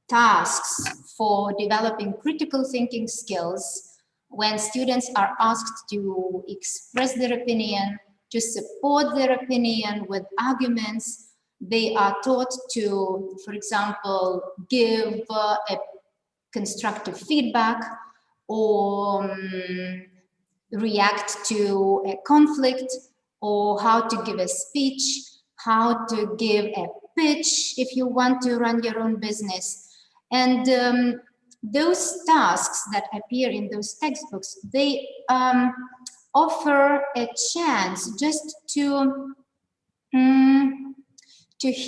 tasks for developing critical thinking skills when students are asked to express their opinion, to support their opinion with arguments. They are taught to, for example, give a constructive feedback or react to a conflict, or how to give a speech, how to give a pitch if you want to run your own business. And those tasks that appear in those textbooks, they offer a chance just to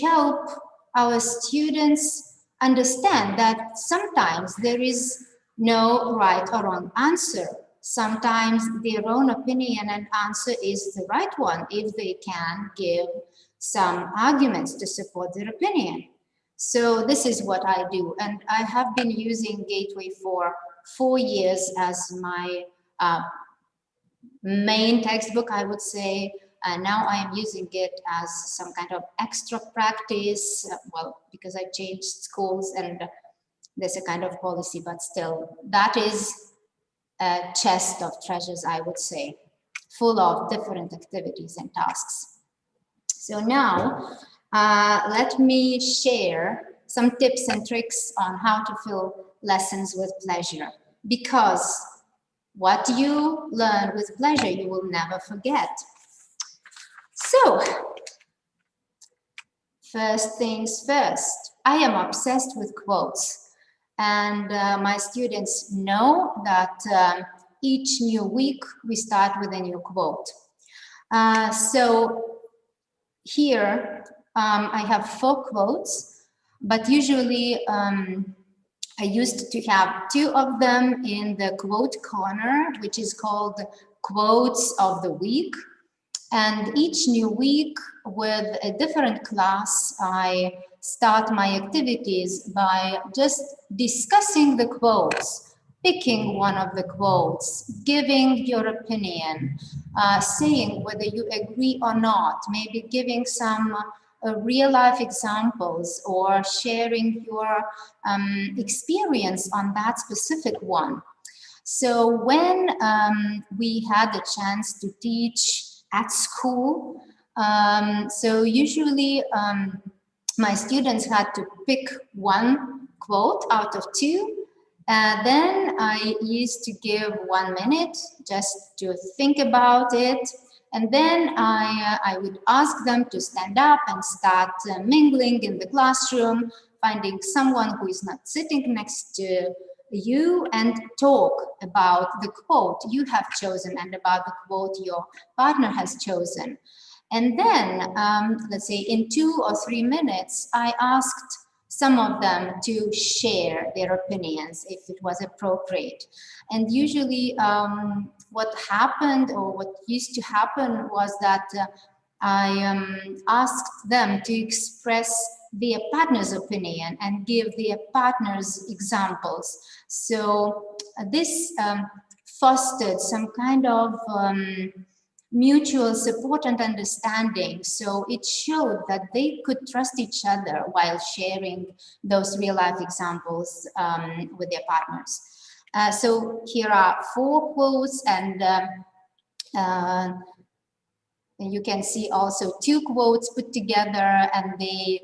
help our students understand that sometimes there is no right or wrong answer. Sometimes their own opinion and answer is the right one if they can give some arguments to support their opinion. So this is what I do, and I have been using Gateway for 4 years as my main textbook, I would say. Now I am using it as some kind of extra practice, well, because I changed schools and there's a kind of policy, but still, that is a chest of treasures, I would say, full of different activities and tasks. So now, let me share some tips and tricks on how to fill lessons with pleasure, because what you learn with pleasure, you will never forget. So, first things first, I am obsessed with quotes, and my students know that each new week we start with a new quote. So here I have 4 quotes, but usually I used to have 2 of them in the quote corner, which is called Quotes of the Week. And each new week with a different class, I start my activities by just discussing the quotes, picking one of the quotes, giving your opinion, saying whether you agree or not, maybe giving some real-life examples or sharing your experience on that specific one. So when we had the chance to teach at school, so usually my students had to pick 1 quote out of 2. Then I used to give 1 minute just to think about it. And then I would ask them to stand up and start mingling in the classroom, finding someone who is not sitting next to you and talk about the quote you have chosen and about the quote your partner has chosen. And then, let's say in 2 or 3 minutes, I asked some of them to share their opinions if it was appropriate. And usually what happened or what used to happen was that I asked them to express their partner's opinion and give their partner's examples. So this fostered some kind of mutual support and understanding. So it showed that they could trust each other while sharing those real-life examples with their partners. So here are 4 quotes, and you can see also 2 quotes put together, and they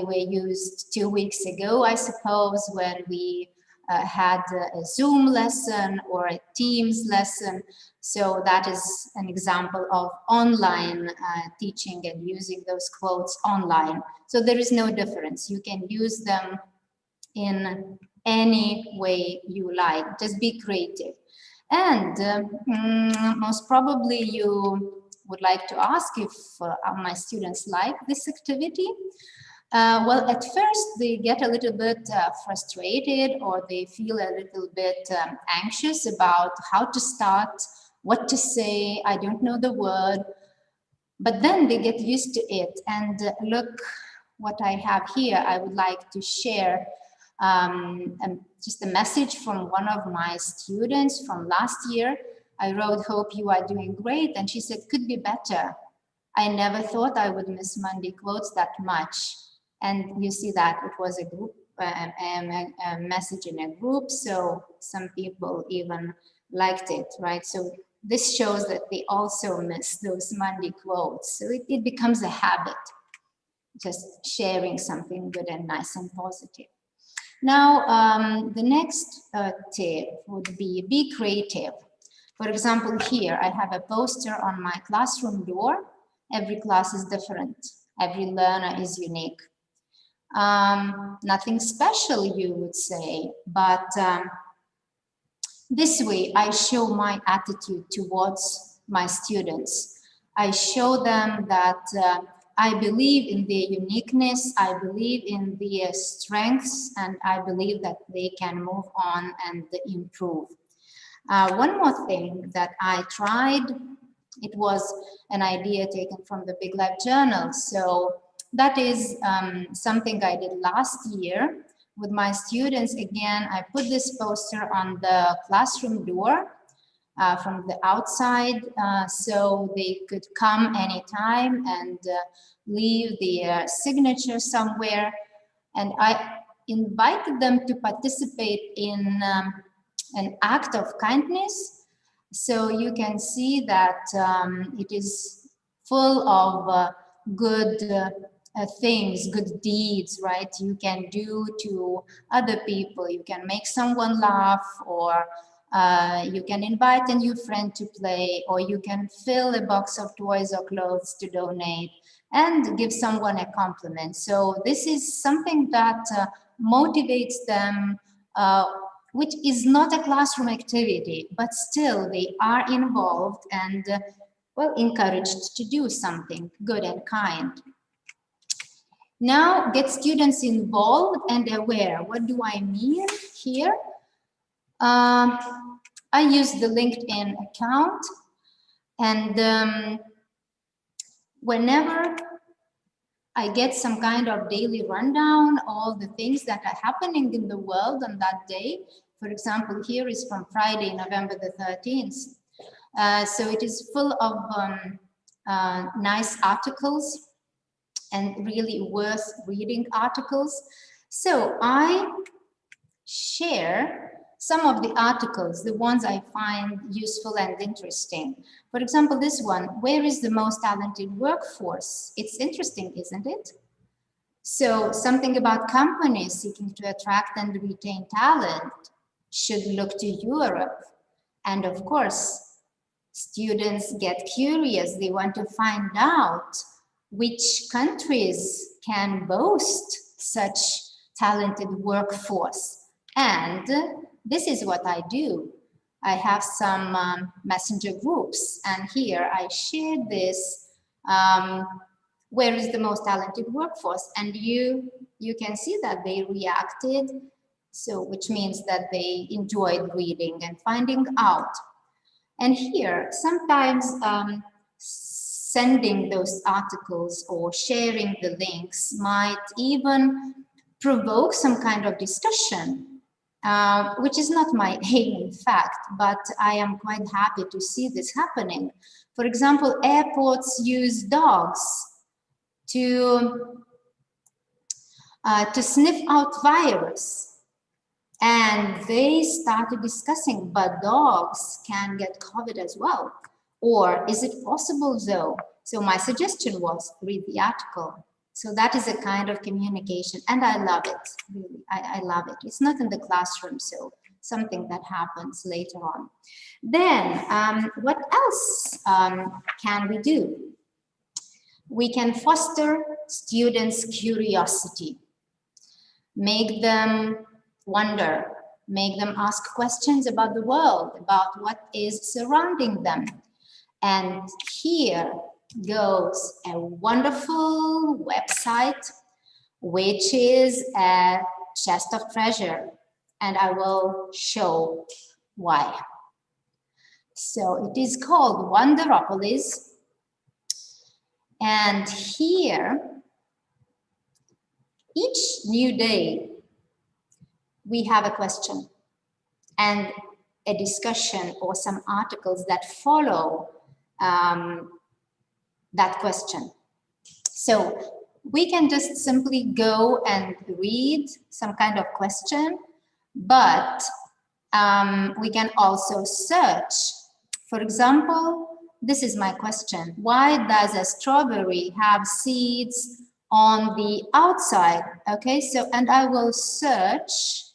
were used 2 weeks ago, I suppose, when we had a Zoom lesson or a Teams lesson. So that is an example of online teaching and using those quotes online. So there is no difference. You can use them in any way you like. Just be creative. And most probably you would like to ask if my students like this activity. Well, at first they get a little bit frustrated, or they feel a little bit anxious about how to start, what to say, I don't know the word, but then they get used to it. And look what I have here. I would like to share just a message from one of my students from last year. I wrote, "Hope you are doing great." And she said, "Could be better. I never thought I would miss Monday quotes that much." And you see that it was a group, a message in a group, so some people even liked it, right? So this shows that they also miss those Monday quotes. So it becomes a habit, just sharing something good and nice and positive. Now, the next tip would be creative. For example, here I have a poster on my classroom door. Every class is different. Every learner is unique. Nothing special, you would say, but this way I show my attitude towards my students. I show them that I believe in their uniqueness, I believe in their strengths, and I believe that they can move on and improve. One more thing that I tried, it was an idea taken from the Big Life Journal. So that is something I did last year with my students. Again, I put this poster on the classroom door from the outside, so they could come anytime and leave their signature somewhere. And I invited them to participate in an act of kindness. So you can see that it is full of good things, good deeds, right? You can do to other people. You can make someone laugh, or you can invite a new friend to play, or you can fill a box of toys or clothes to donate and give someone a compliment. So this is something that motivates them, which is not a classroom activity, but still they are involved and well, encouraged to do something good and kind. Now, get students involved and aware. What do I mean here? I use the LinkedIn account, and whenever I get some kind of daily rundown, all the things that are happening in the world on that day. For example, here is from Friday, November the 13th. So it is full of nice articles and really worth reading articles. So I share some of the articles, the ones I find useful and interesting. For example, this one, where is the most talented workforce? It's interesting, isn't it? So something about companies seeking to attract and retain talent should look to Europe. And of course, students get curious. They want to find out which countries can boast such talented workforce. And this is what I do. I have some messenger groups, and here I share this, where is the most talented workforce? And you can see that they reacted, so which means that they enjoyed reading and finding out. And here, sometimes sending those articles or sharing the links might even provoke some kind of discussion. Which is not my aim, in fact, but I am quite happy to see this happening. For example, airports use dogs to sniff out virus, and they started discussing, but dogs can get COVID as well. Or is it possible though? So my suggestion was read the article. So that is a kind of communication, and I love it, really, I love it. It's not in the classroom, so something that happens later on. Then, what else can we do? We can foster students' curiosity, make them wonder, make them ask questions about the world, about what is surrounding them. And here goes a wonderful website, which is a chest of treasure, and I will show why. So it is called Wonderopolis, and here, each new day, we have a question and a discussion or some articles that follow that question. So we can just simply go and read some kind of question, but we can also search. For example, this is my question. Why does a strawberry have seeds on the outside? Okay, so, and I will search.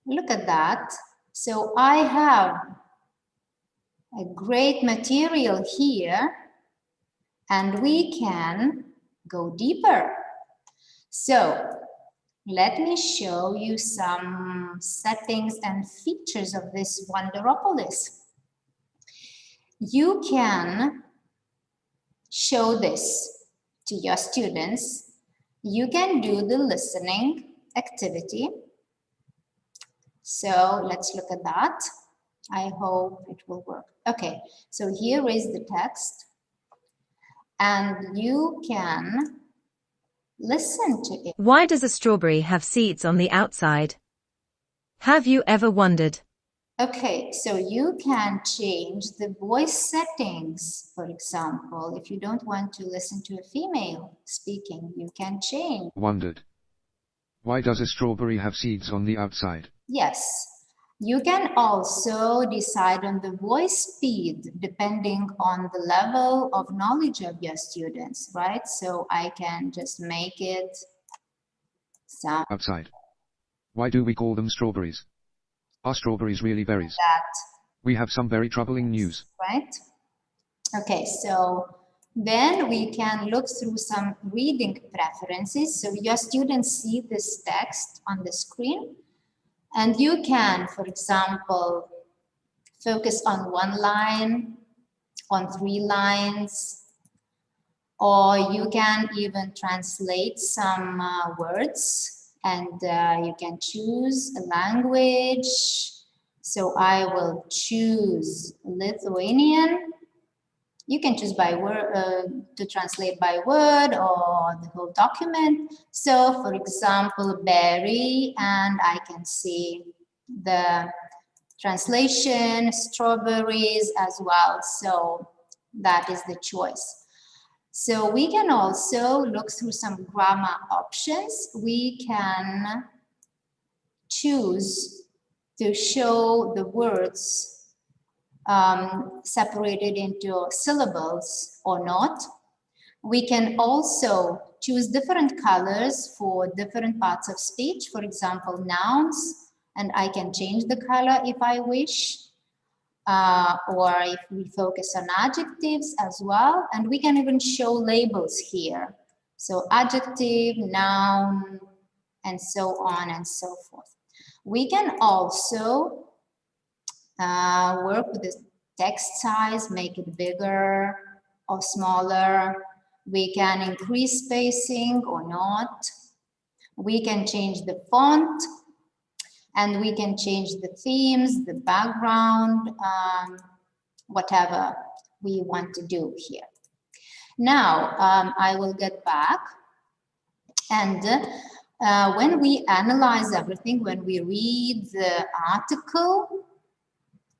Look at that. So I have a great material here, and we can go deeper. So let me show you some settings and features of this Wonderopolis. You can show this to your students. You can do the listening activity. So let's look at that. I hope it will work. Okay, so here is the text. And you can listen to it. Why does a strawberry have seeds on the outside? Have you ever wondered? Okay, so you can change the voice settings. For example, if you don't want to listen to a female speaking, you can change. Wondered. Why does a strawberry have seeds on the outside? Yes. You can also decide on the voice speed depending on the level of knowledge of your students, right? So I can just make it sound Outside. Why do we call them strawberries? Are strawberries really berries? that, We have some very troubling news. right? Okay, so then we can look through some reading preferences. So your students see this text on the screen. And you can, for example, focus on one line, on 3 lines, or you can even translate some words, and you can choose a language. So I will choose Lithuanian. You can choose by word to translate by word or the whole document. So for example, berry, and I can see the translation, strawberries as well. So that is the choice. So we can also look through some grammar options. We can choose to show the words separated into syllables or not. We can also choose different colors for different parts of speech, for example, nouns, and I can change the color if I wish, or if we focus on adjectives as well, and we can even show labels here. So adjective, noun, and so on and so forth. We can also work with the text size, make it bigger or smaller. We can increase spacing or not. We can change the font, and we can change the themes, the background, whatever we want to do here. Now, I will get back, and when we analyze everything, when we read the article,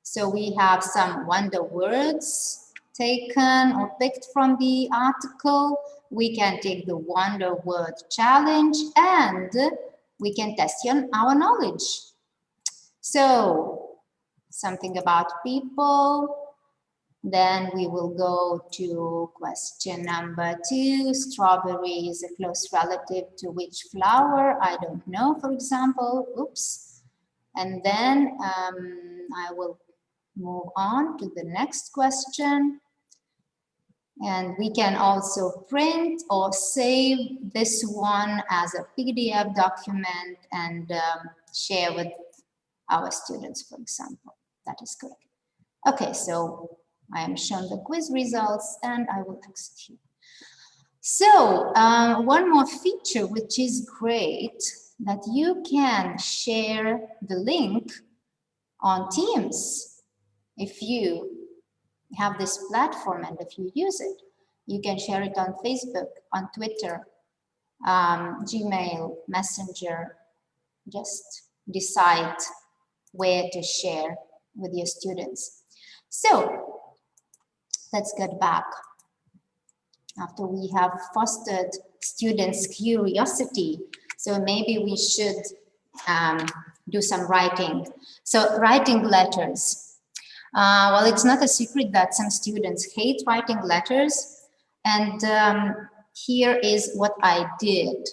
so we have some wonder words taken or picked from the article. We can take the wonder word challenge, and we can test our knowledge. So something about people. Then we will go to question number 2. Strawberry is a close relative to which flower? I don't know, for example. Oops. And then I will move on to the next question. And we can also print or save this one as a PDF document and share with our students, for example. That is correct. Okay, so I am shown the quiz results and I will execute. So one more feature which is great, that you can share the link on Teams. If you have this platform and if you use it, you can share it on Facebook, on Twitter, Gmail, Messenger. Just decide where to share with your students. So let's get back. After we have fostered students' curiosity, so maybe we should do some writing. So writing letters. Well, it's not a secret that some students hate writing letters, and here is what I did.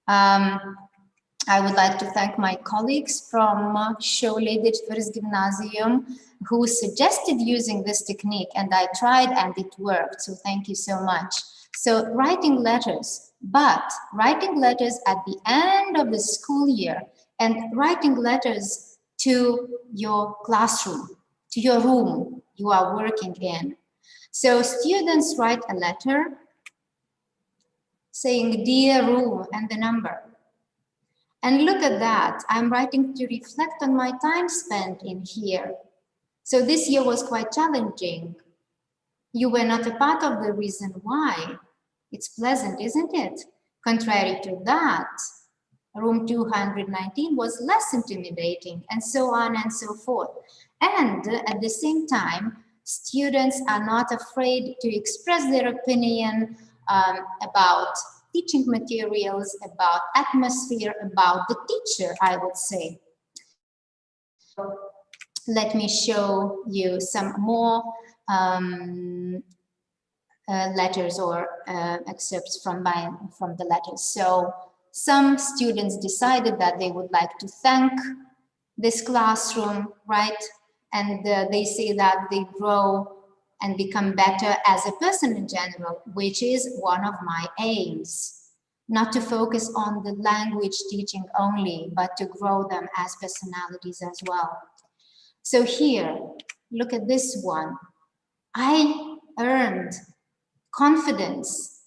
I would like to thank my colleagues from Šiauliai Deuteris Gymnasium who suggested using this technique, and I tried and it worked, so thank you so much. So writing letters, but writing letters at the end of the school year and writing letters to your classroom, to your room you are working in. So students write a letter saying, "Dear room," and the number. And look at that, I'm writing to reflect on my time spent in here. So this year was quite challenging. You were not a part of the reason why. It's pleasant, isn't it? Contrary to that, room 219 was less intimidating, and so on and so forth. And at the same time, students are not afraid to express their opinion about teaching materials, about atmosphere, about the teacher, I would say. Let me show you some more letters or excerpts from the letters. So some students decided that they would like to thank this classroom, right? And they say that they grow and become better as a person in general, which is one of my aims. Not to focus on the language teaching only, but to grow them as personalities as well. So here, look at this one. I earned confidence.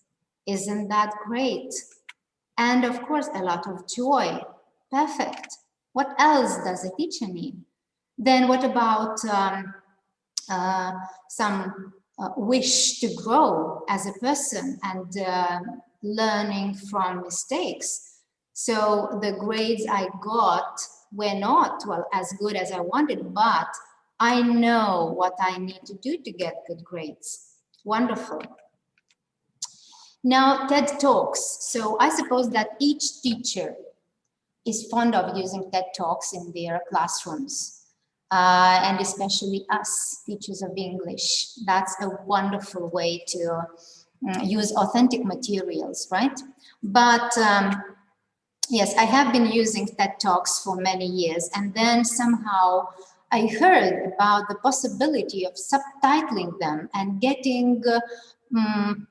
Isn't that great? And of course, a lot of joy. Perfect. What else does a teacher need? Then what about some wish to grow as a person and learning from mistakes? So the grades I got were not, well, as good as I wanted, but I know what I need to do to get good grades. Wonderful. Now, TED Talks. So I suppose that each teacher is fond of using TED Talks in their classrooms. And especially us, teachers of English. That's a wonderful way to use authentic materials, right? But yes, I have been using TED Talks for many years, and then somehow I heard about the possibility of subtitling them and getting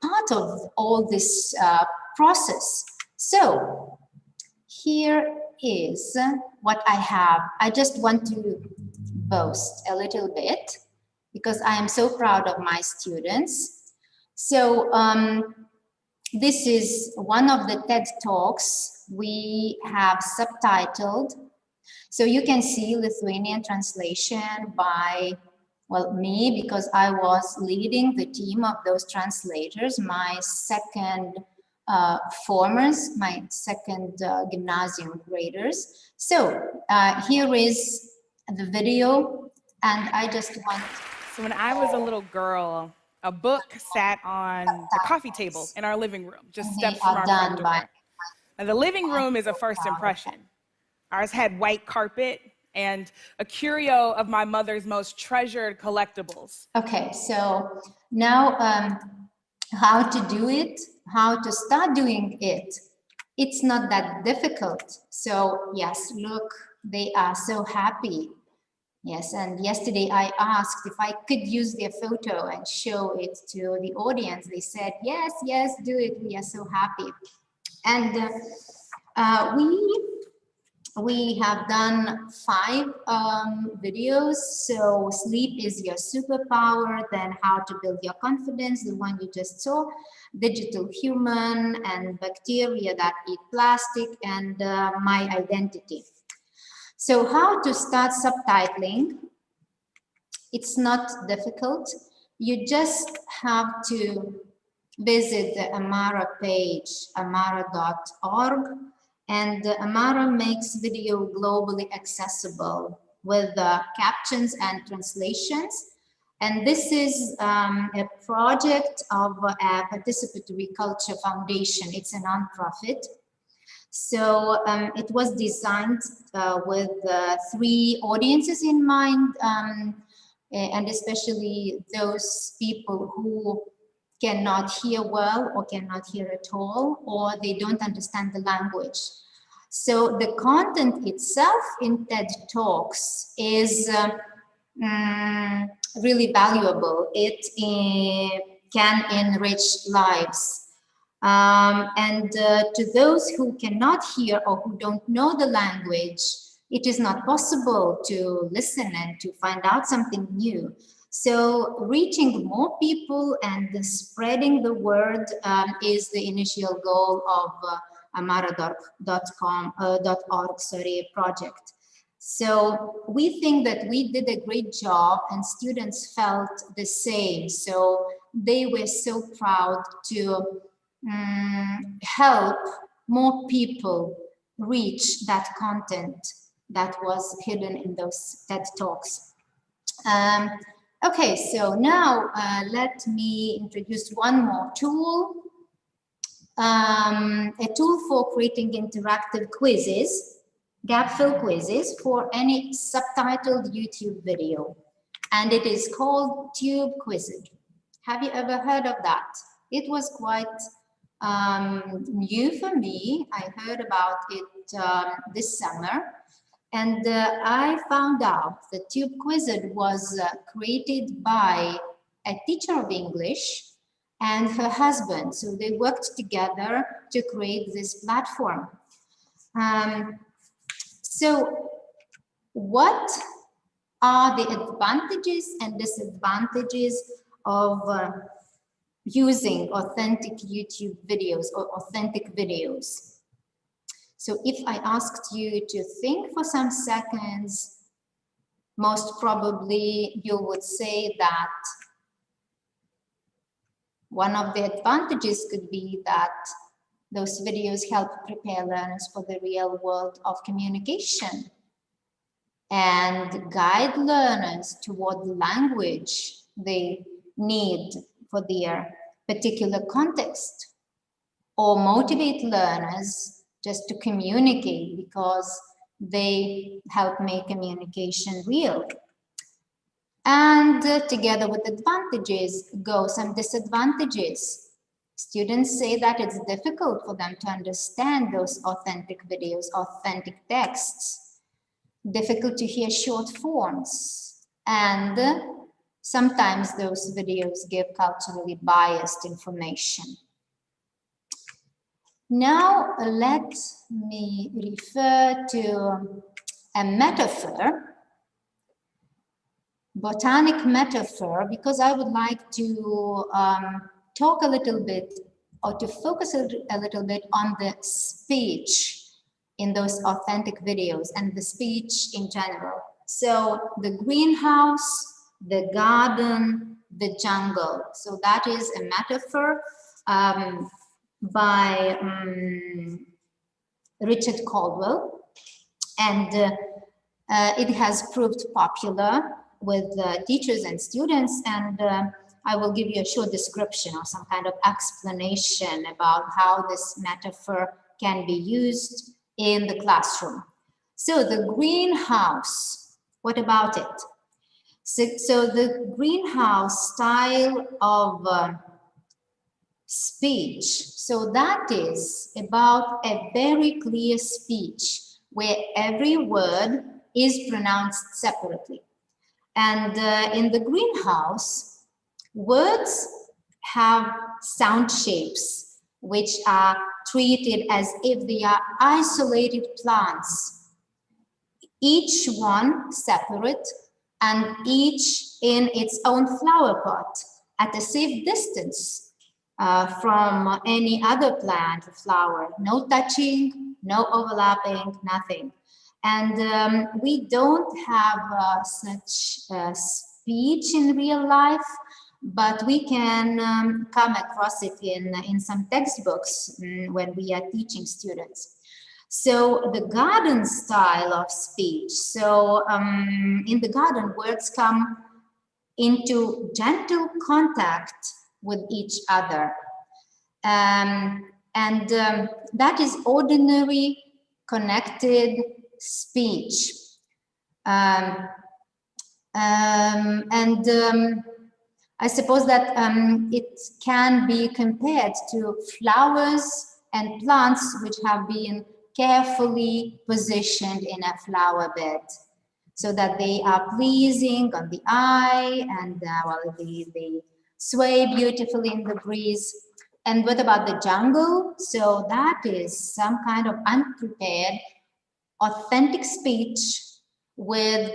part of all this process. So here is what I have. I just want to boast a little bit because I am so proud of my students. So this is one of the TED Talks we have subtitled. So you can see Lithuanian translation by, well, me, because I was leading the team of those translators, my second formers, my second gymnasium graders. So here is the video, and I just want... So when I was a little girl, a book sat on the coffee table in our living room, just steps from our front door. And the living room is a first impression. Ours had white carpet and a curio of my mother's most treasured collectibles. Okay, so now how to do it, how to start doing it. It's not that difficult. So yes, look, they are so happy. Yes, and yesterday I asked if I could use their photo and show it to the audience. They said, yes, yes, do it. We are so happy. And we have done 5 videos. So sleep is your superpower, then how to build your confidence, the one you just saw, digital human, and bacteria that eat plastic, and my identity. So how to start subtitling? It's not difficult. You just have to visit the Amara page, amara.org, and Amara makes video globally accessible with captions and translations. And this is a project of a Participatory Culture Foundation. It's a nonprofit. So it was designed with 3 audiences in mind, and especially those people who cannot hear well or cannot hear at all, or they don't understand the language. So the content itself in TED Talks is really valuable. It can enrich lives. And to those who cannot hear or who don't know the language, it is not possible to listen and to find out something new. So reaching more people and spreading the word is the initial goal of amara.org project. So we think that we did a great job and students felt the same. So they were so proud to help more people reach that content that was hidden in those TED Talks. Okay, so now let me introduce one more tool. A tool for creating interactive quizzes, gap-fill quizzes for any subtitled YouTube video. And it is called Tube Quizzed. Have you ever heard of that? It was quite new for me. I heard about it this summer. And I found out that Tube Quizzed was created by a teacher of English and her husband. So they worked together to create this platform. So what are the advantages and disadvantages of using authentic YouTube videos or authentic videos? So if I asked you to think for some seconds, most probably you would say that one of the advantages could be that those videos help prepare learners for the real world of communication and guide learners toward the language they need for their particular context, or motivate learners just to communicate because they help make communication real. And together with advantages go some disadvantages. Students say that it's difficult for them to understand those authentic videos, authentic texts, difficult to hear short forms, and sometimes those videos give culturally biased information. Now let me refer to a metaphor, botanic metaphor, because I would like to talk a little bit or to focus a little bit on the speech in those authentic videos and the speech in general. So the greenhouse, the garden, the jungle. So that is a metaphor by Richard Caldwell, and it has proved popular with teachers and students, and I will give you a short description or some kind of explanation about how this metaphor can be used in the classroom. So the greenhouse, what about it? So the greenhouse style of speech, so that is about a very clear speech where every word is pronounced separately. And in the greenhouse, words have sound shapes which are treated as if they are isolated plants, each one separate and each in its own flower pot at a safe distance from any other plant or flower. No touching, no overlapping, nothing. And we don't have such speech in real life, but we can come across it in some textbooks when we are teaching students. So the garden style of speech. So in the garden, words come into gentle contact with each other. And that is ordinary connected speech. I suppose that it can be compared to flowers and plants which have been carefully positioned in a flower bed so that they are pleasing on the eye and well, they sway beautifully in the breeze. And what about the jungle? So that is some kind of unprepared, authentic speech with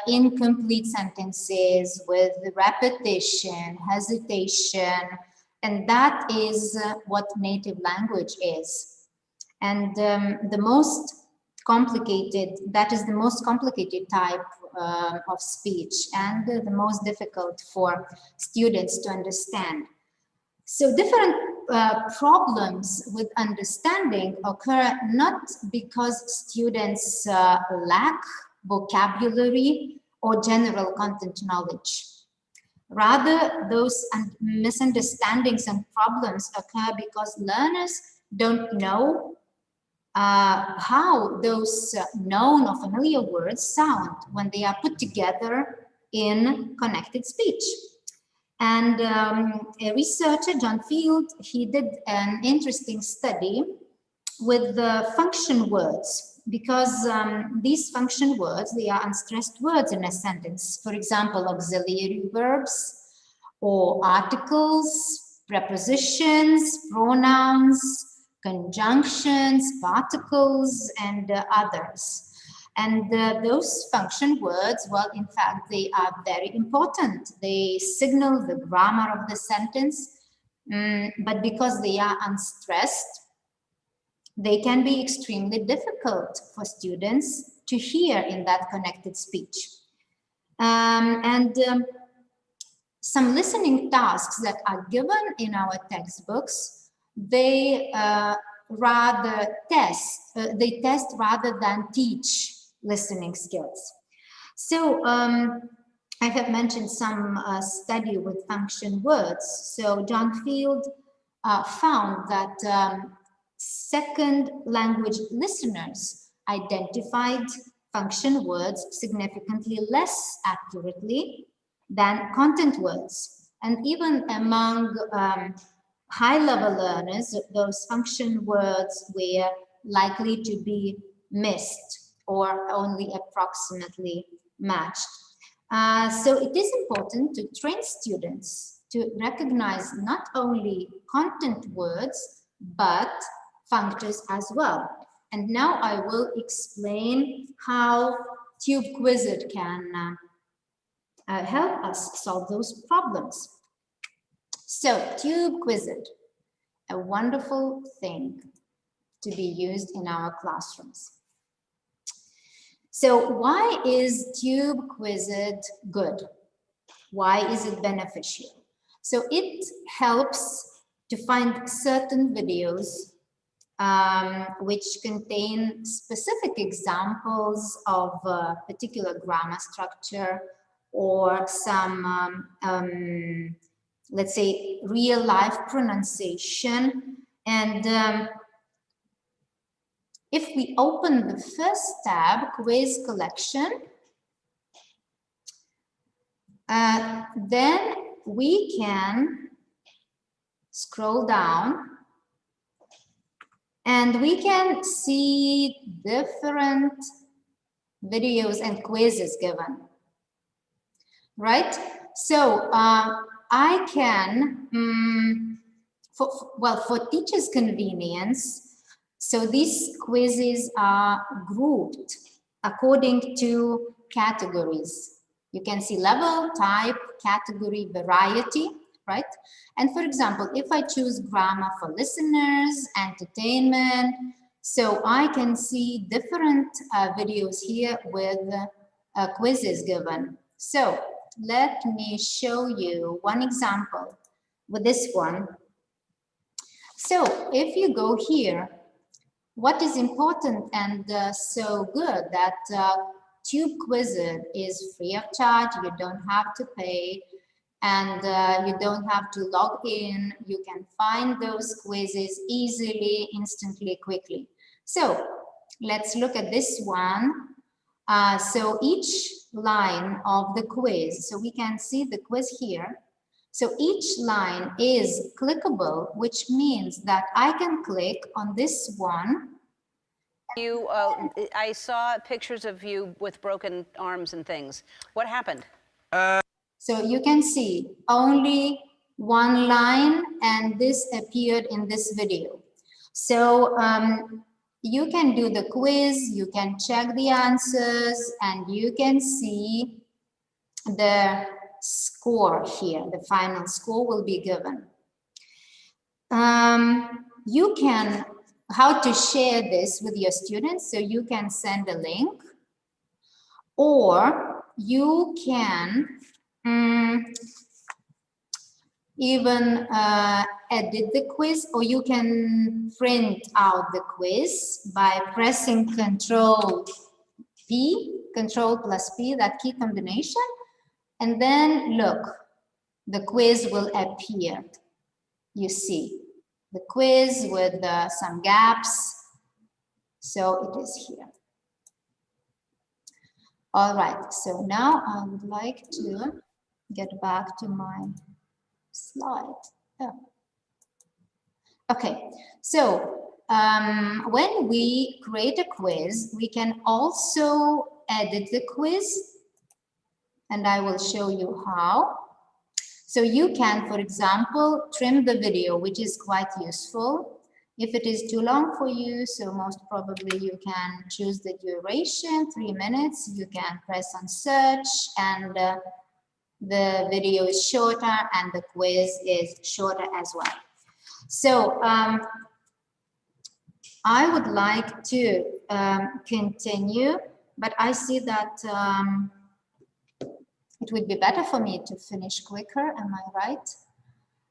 incomplete sentences, with repetition, hesitation, and that is what native language is. And the most complicated type of speech, and the most difficult for students to understand. So different problems with understanding occur not because students lack vocabulary or general content knowledge. Rather, those misunderstandings and problems occur because learners don't know how those known or familiar words sound when they are put together in connected speech. And a researcher, John Field, he did an interesting study with the function words, because these function words, they are unstressed words in a sentence. For example, auxiliary verbs or articles, prepositions, pronouns, conjunctions, particles, and others. And those function words, well, in fact, they are very important. They signal the grammar of the sentence, but because they are unstressed, they can be extremely difficult for students to hear in that connected speech. Some listening tasks that are given in our textbooks, they rather test rather than teach listening skills. So I have mentioned some study with function words. So John Field found that second language listeners identified function words significantly less accurately than content words. And even among high-level learners, those function words were likely to be missed or only approximately matched. So it is important to train students to recognize not only content words, but functors as well. And now I will explain how TubeQuizit can help us solve those problems. So TubeQuizit, a wonderful thing to be used in our classrooms. So why is TubeQuizit good? Why is it beneficial? So it helps to find certain videos which contain specific examples of a particular grammar structure or some, let's say, real-life pronunciation. And if we open the first tab, quiz collection, then we can scroll down and we can see different videos and quizzes given, right? So I can, for teachers' convenience, so these quizzes are grouped according to categories. You can see level, type, category, variety, right? And for example, if I choose grammar for listeners, entertainment, so I can see different videos here with quizzes given. So let me show you one example with this one. So if you go here, what is important and so good that TubeQuizit is free of charge, you don't have to pay, and you don't have to log in. You can find those quizzes easily, instantly, quickly. So let's look at this one. So each line of the quiz, so we can see the quiz here. So each line is clickable, which means that I can click on this one. You, I saw pictures of you with broken arms and things. What happened? So you can see only one line, and this appeared in this video. So you can do the quiz, you can check the answers, and you can see the score here. The final score will be given. You can, how to share this with your students, so you can send a link, or you can even edit the quiz, or you can print out the quiz by pressing Control plus P, that key combination, and then look, the quiz will appear. You see the quiz with some gaps, so it is here. All right, so now I would like to get back to my slide. Oh. Okay, so when we create a quiz, we can also edit the quiz, and I will show you how. So you can, for example, trim the video, which is quite useful. If it is too long for you, so most probably you can choose the duration, 3 minutes. You can press on search, and the video is shorter and the quiz is shorter as well. So I would like to continue, but I see that it would be better for me to finish quicker, am I right?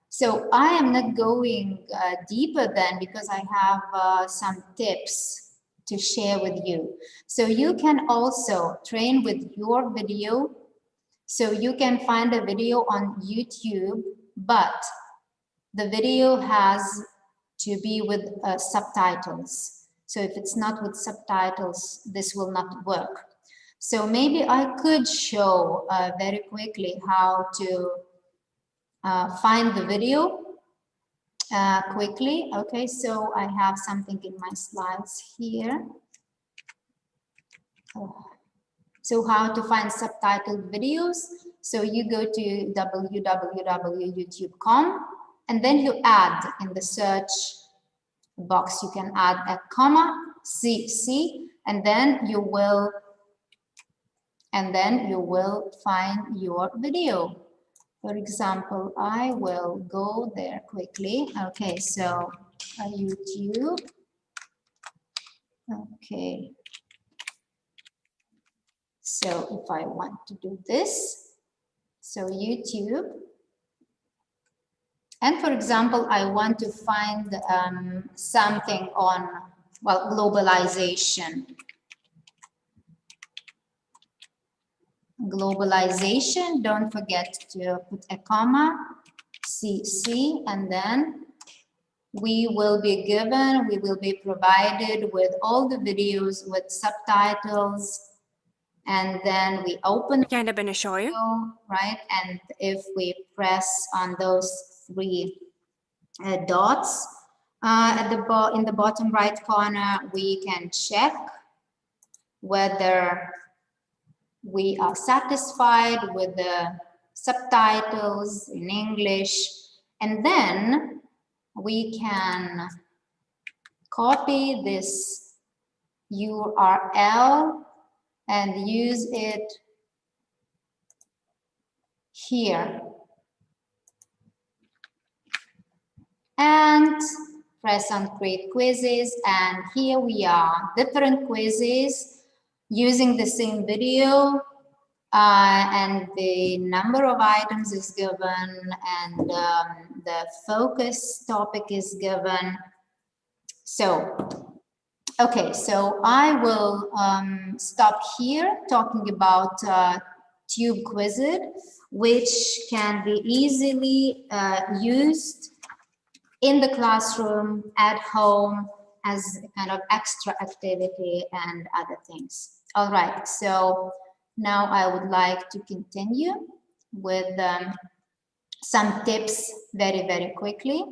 So I am not going deeper then, because I have some tips to share with you. So you can also train with your video. So you can find a video on YouTube, but the video has to be with subtitles. So if it's not with subtitles, this will not work. So maybe I could show very quickly how to find the video quickly. Okay, so I have something in my slides here. So how to find subtitled videos. So you go to www.youtube.com, and then you add in the search box, you can add a comma, CC, and then you will find your video. For example, I will go there quickly. Okay, so YouTube. Okay. So if I want to do this, so YouTube. And for example, I want to find something on, well, globalization. Globalization, don't forget to put a comma, CC, and then we will be provided with all the videos with subtitles, and then we open the video, right? And if we press on those 3 dots in the bottom right corner, we can check whether we are satisfied with the subtitles in English, and then we can copy this URL and use it here. And press on create quizzes, and here we are, different quizzes using the same video, and the number of items is given, and the focus topic is given. So, okay, so I will stop here talking about Tube Quizlet, which can be easily used in the classroom, at home, as a kind of extra activity and other things. All right, so now I would like to continue with some tips very, very quickly.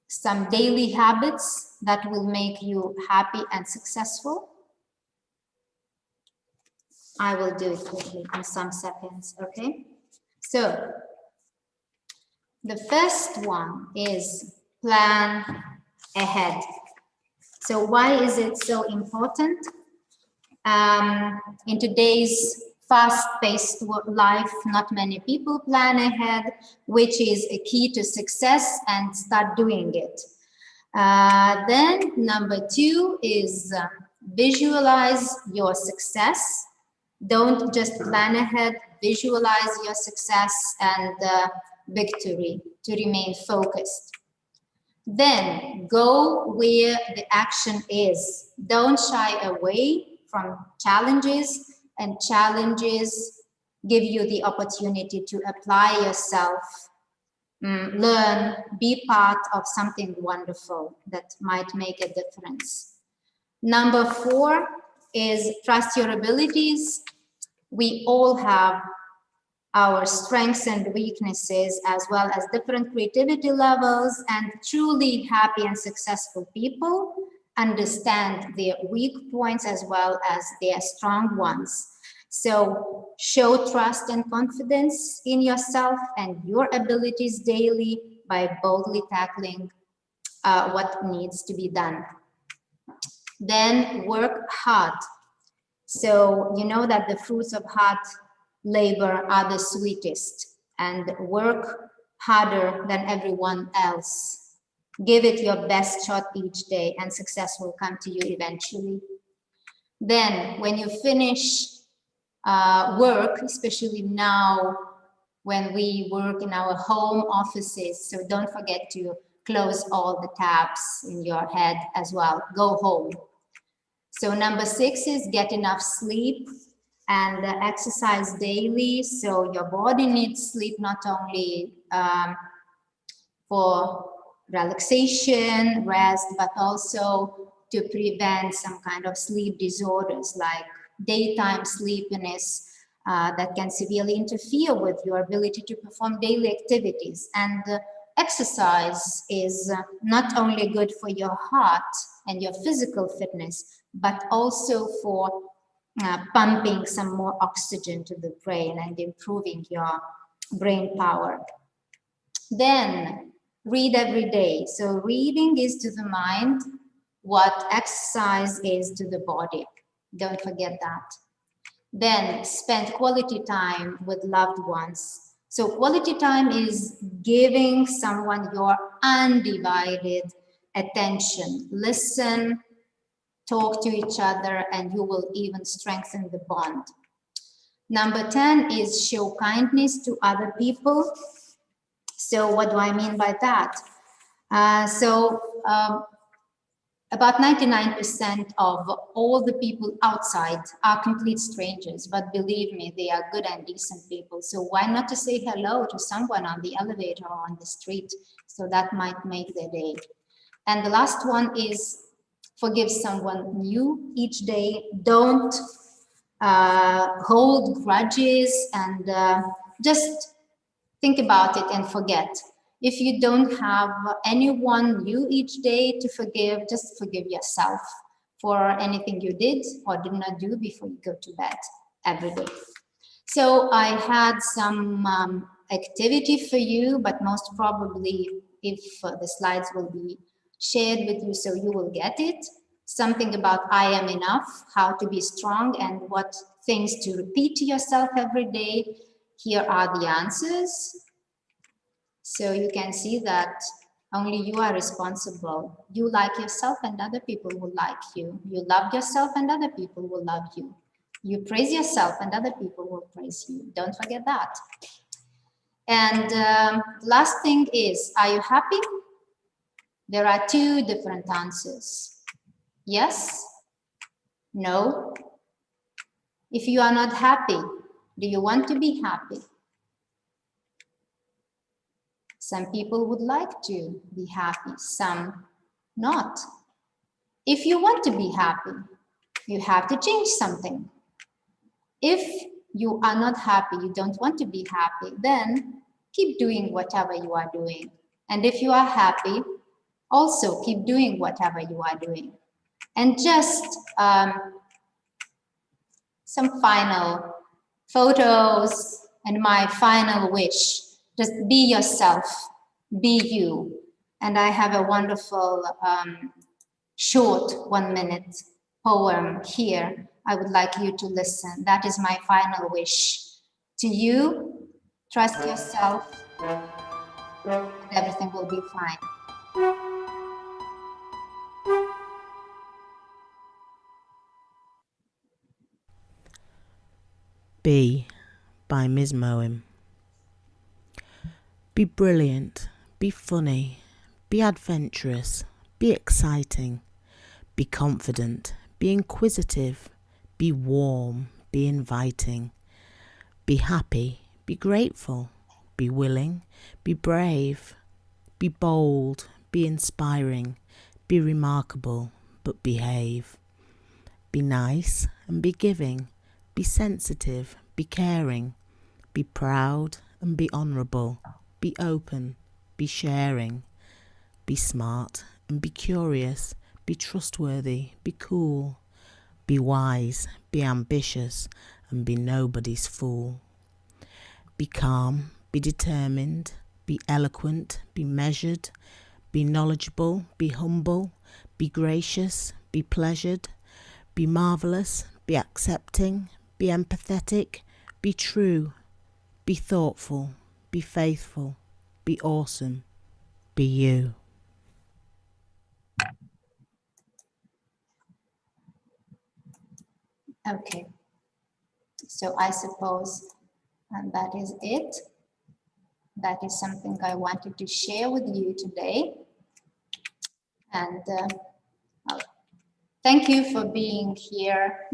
Some daily habits that will make you happy and successful. I will do it quickly in some seconds, okay? So the first one is plan ahead. So why is it so important? In today's fast-paced life, not many people plan ahead, which is a key to success, and start doing it. Then number 2 is visualize your success. Don't just plan ahead, visualize your success and victory to remain focused. Then go where the action is. Don't shy away from challenges, and challenges give you the opportunity to apply yourself, learn, be part of something wonderful that might make a difference. Number 4 is trust your abilities. We all have our strengths and weaknesses, as well as different creativity levels, and truly happy and successful people understand their weak points as well as their strong ones. So show trust and confidence in yourself and your abilities daily by boldly tackling what needs to be done. Then work hard. So you know that the fruits of hard labor are the sweetest, and work harder than everyone else. Give it your best shot each day, and success will come to you eventually. Then when you finish work, especially now when we work in our home offices, so don't forget to close all the tabs in your head as well. Go home. So number 6 is get enough sleep and exercise daily. So your body needs sleep not only for relaxation, rest, but also to prevent some kind of sleep disorders like daytime sleepiness that can severely interfere with your ability to perform daily activities. And exercise is not only good for your heart and your physical fitness, but also for pumping some more oxygen to the brain and improving your brain power. Then read every day. So reading is to the mind what exercise is to the body. Don't forget that. Then spend quality time with loved ones. So quality time is giving someone your undivided attention. Listen, talk to each other, and you will even strengthen the bond. Number 10 is show kindness to other people. So what do I mean by that? About 99% of all the people outside are complete strangers, but believe me, they are good and decent people. So why not to say hello to someone on the elevator or on the street? So that might make their day. And the last one is forgive someone new each day. Don't hold grudges, and just think about it and forget. If you don't have anyone new each day to forgive, just forgive yourself for anything you did or did not do before you go to bed every day. So I had some activity for you, but most probably if the slides will be shared with you, so you will get it. Something about I am enough, how to be strong, and what things to repeat to yourself every day. Here are the answers. So you can see that only you are responsible. You like yourself and other people will like you. You love yourself and other people will love you. You praise yourself and other people will praise you. Don't forget that. And last thing is, are you happy? There are 2 different answers. Yes, no. If you are not happy, do you want to be happy? Some people would like to be happy, some not. If you want to be happy, you have to change something. If you are not happy, you don't want to be happy, then keep doing whatever you are doing. And if you are happy, also keep doing whatever you are doing. And just some final photos And my final wish, just be yourself, be you. And I have a wonderful short 1-minute poem here. I would like you to listen. That is my final wish. To you, trust yourself, and everything will be fine. Be by Ms. Moem. Be brilliant, be funny, be adventurous, be exciting, be confident, be inquisitive, be warm, be inviting, be happy, be grateful, be willing, be brave, be bold, be inspiring, be remarkable, but behave. Be nice and be giving, be sensitive, be caring, be proud and be honourable, be open, be sharing, be smart and be curious, be trustworthy, be cool, be wise, be ambitious, and be nobody's fool. Be calm, be determined, be eloquent, be measured, be knowledgeable, be humble, be gracious, be pleasured, be marvellous, be accepting, be empathetic, be true, be thoughtful, be faithful, be awesome, be you. Okay, so I suppose that is it. That is something I wanted to share with you today. And thank you for being here.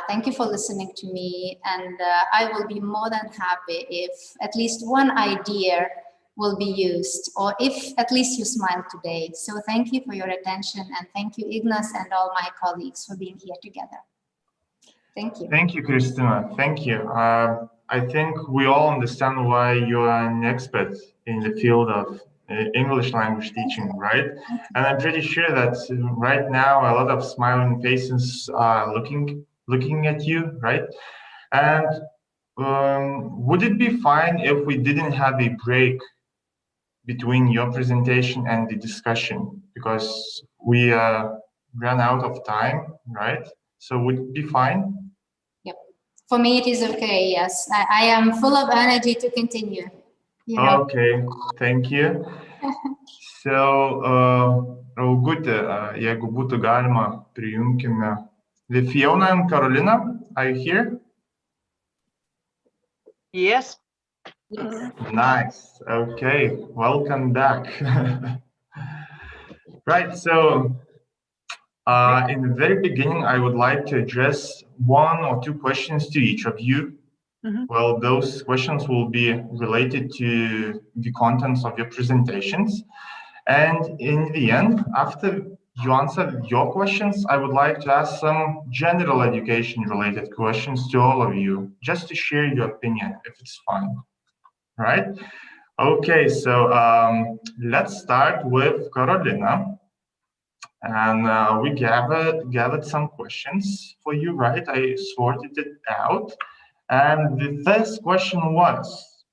Thank you for listening to me. And I will be more than happy if at least one idea will be used, or if at least you smile today. So thank you for your attention, and thank you, Ignas, and all my colleagues for being here together. Thank you. Thank you, Christina. Thank you. I think we all understand why you are an expert in the field of English language teaching, right? And I'm pretty sure that right now a lot of smiling faces are looking at you, right? And would it be fine if we didn't have a break between your presentation and the discussion, because we ran out of time, right? So would it be fine? Yep. For me, it is okay. Yes, I am full of energy to continue. You know? Okay, thank you. So, Augutė, jeigu būtų galima, prijungkime. The Fiona and Carolina, are you here? Yes. Nice. Okay, welcome back. Right, so in the very beginning, I would like to address 1 or 2 questions to each of you. Well, those questions will be related to the contents of your presentations. And in the end, after you answer your questions, I would like to ask some general education related questions to all of you, just to share your opinion, if it's fine. Right? Okay, so let's start with Carolina. And we gathered some questions for you, right? I sorted it out. And the first question was,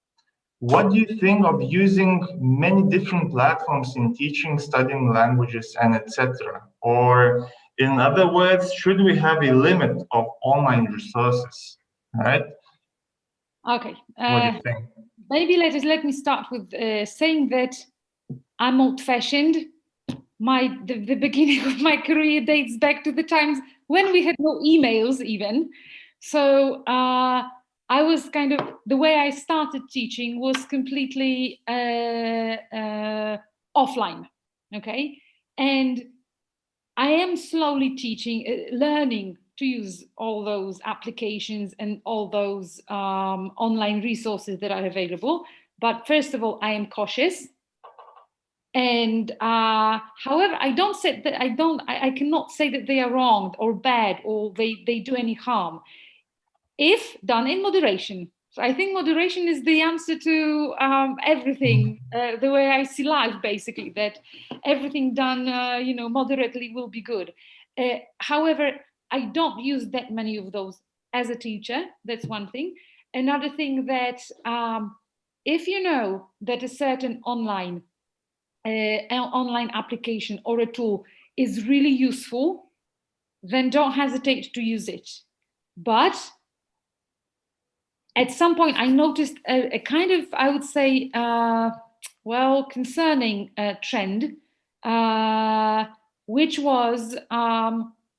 what do you think of using many different platforms in teaching, studying languages, and etc.? Or in other words, should we have a limit of online resources, right? Okay. What do you think? Maybe let me start with saying that I'm old-fashioned. The beginning of my career dates back to the times when we had no emails even. So I was kind of, the way I started teaching was completely offline, okay? And I am slowly learning to use all those applications and all those online resources that are available. But first of all, I am cautious. And however, I cannot say that they are wrong or bad or they do any harm if done in moderation. So I think moderation is the answer to everything, the way I see life, basically, that everything done, moderately will be good. However, I don't use that many of those as a teacher. That's one thing. Another thing that if you know that a certain online application or a tool is really useful, then don't hesitate to use it. But at some point I noticed a kind of, I would say, concerning trend, which was,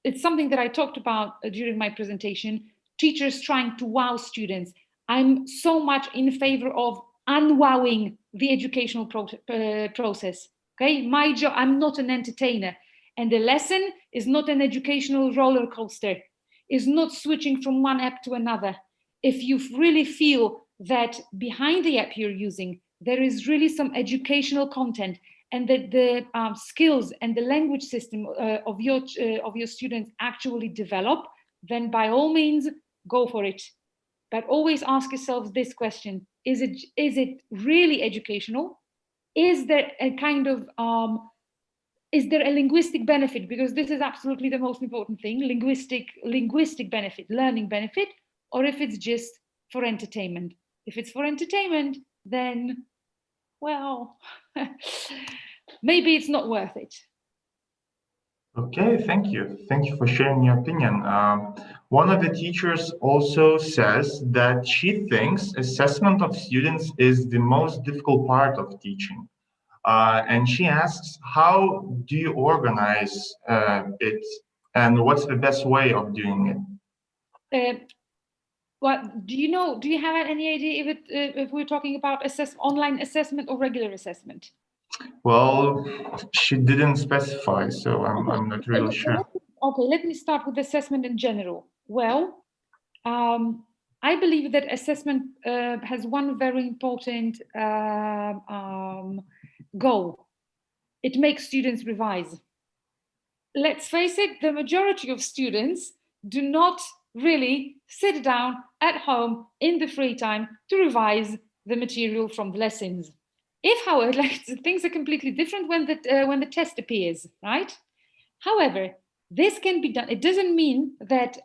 it's something that I talked about during my presentation, teachers trying to wow students. I'm so much in favor of unwowing the educational process. Okay, my job, I'm not an entertainer, and the lesson is not an educational roller coaster, is not switching from one app to another. If you really feel that behind the app you're using, there is really some educational content, and that the skills and the language system of your students actually develop, then by all means, go for it. But always ask yourselves this question: is it really educational? Is there a kind of is there a linguistic benefit? Because this is absolutely the most important thing: linguistic benefit, learning benefit, or if it's just for entertainment. If it's for entertainment, then, well, maybe it's not worth it. Okay, thank you. Thank you for sharing your opinion. One of the teachers also says that she thinks assessment of students is the most difficult part of teaching. And she asks, how do you organize it, and what's the best way of doing it? What do you know? Do you have any idea if we're talking about online assessment or regular assessment? Well, she didn't specify, so I'm not really sure. Okay, let me start with assessment in general. Well, I believe that assessment has one very important goal. It makes students revise. Let's face it, the majority of students do not really sit down at home in the free time to revise the material from the lessons. If, however, things are completely different when the test appears, right? However, this can be done. It doesn't mean that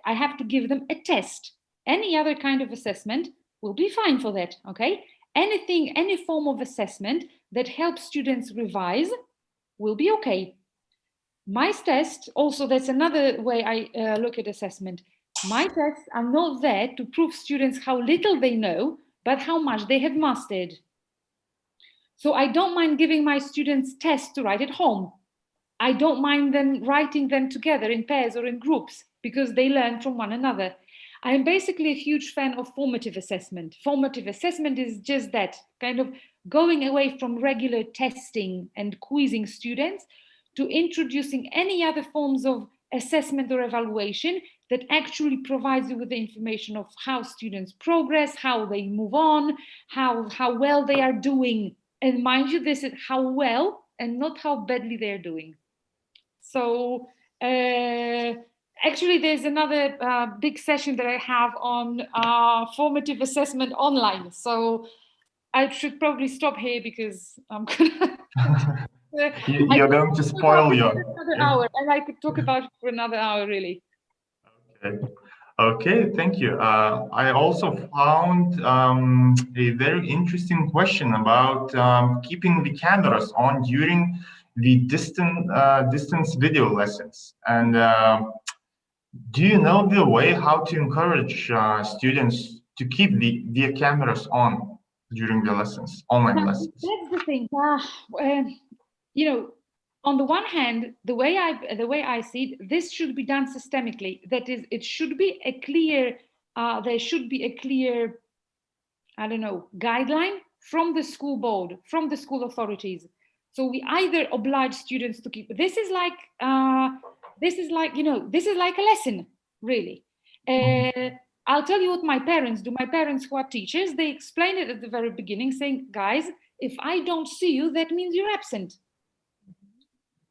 I have to give them a test. Any other kind of assessment will be fine for that, okay? Any form of assessment that helps students revise will be okay. My tests, also, that's another way I look at assessment. My tests are not there to prove students how little they know, but how much they have mastered. So I don't mind giving my students tests to write at home. I don't mind them writing them together in pairs or in groups, because they learn from one another. I'm basically a huge fan of formative assessment. Formative assessment is just that, kind of going away from regular testing and quizzing students to introducing any other forms of assessment or evaluation that actually provides you with the information of how students progress, how they move on, how well they are doing. And mind you, this is how well and not how badly they're doing. So actually, there's another big session that I have on formative assessment online. So I should probably stop here because I'm gonna... You're going to spoil your... Another hour, and I could talk about it for another hour, really. Okay, thank you. I also found a very interesting question about keeping the cameras on during the distance video lessons. And do you know the way how to encourage students to keep their cameras on during the lessons, online lessons? That's the thing. You know, on the one hand, the way I see it, this should be done systemically. That is, it should be a clear. There should be a clear, I don't know, guideline from the school board, from the school authorities. So we either oblige students to keep. This is like you know, this is like a lesson, really. I'll tell you what my parents do. My parents, who are teachers, they explain it at the very beginning, saying, guys, if I don't see you, that means you're absent.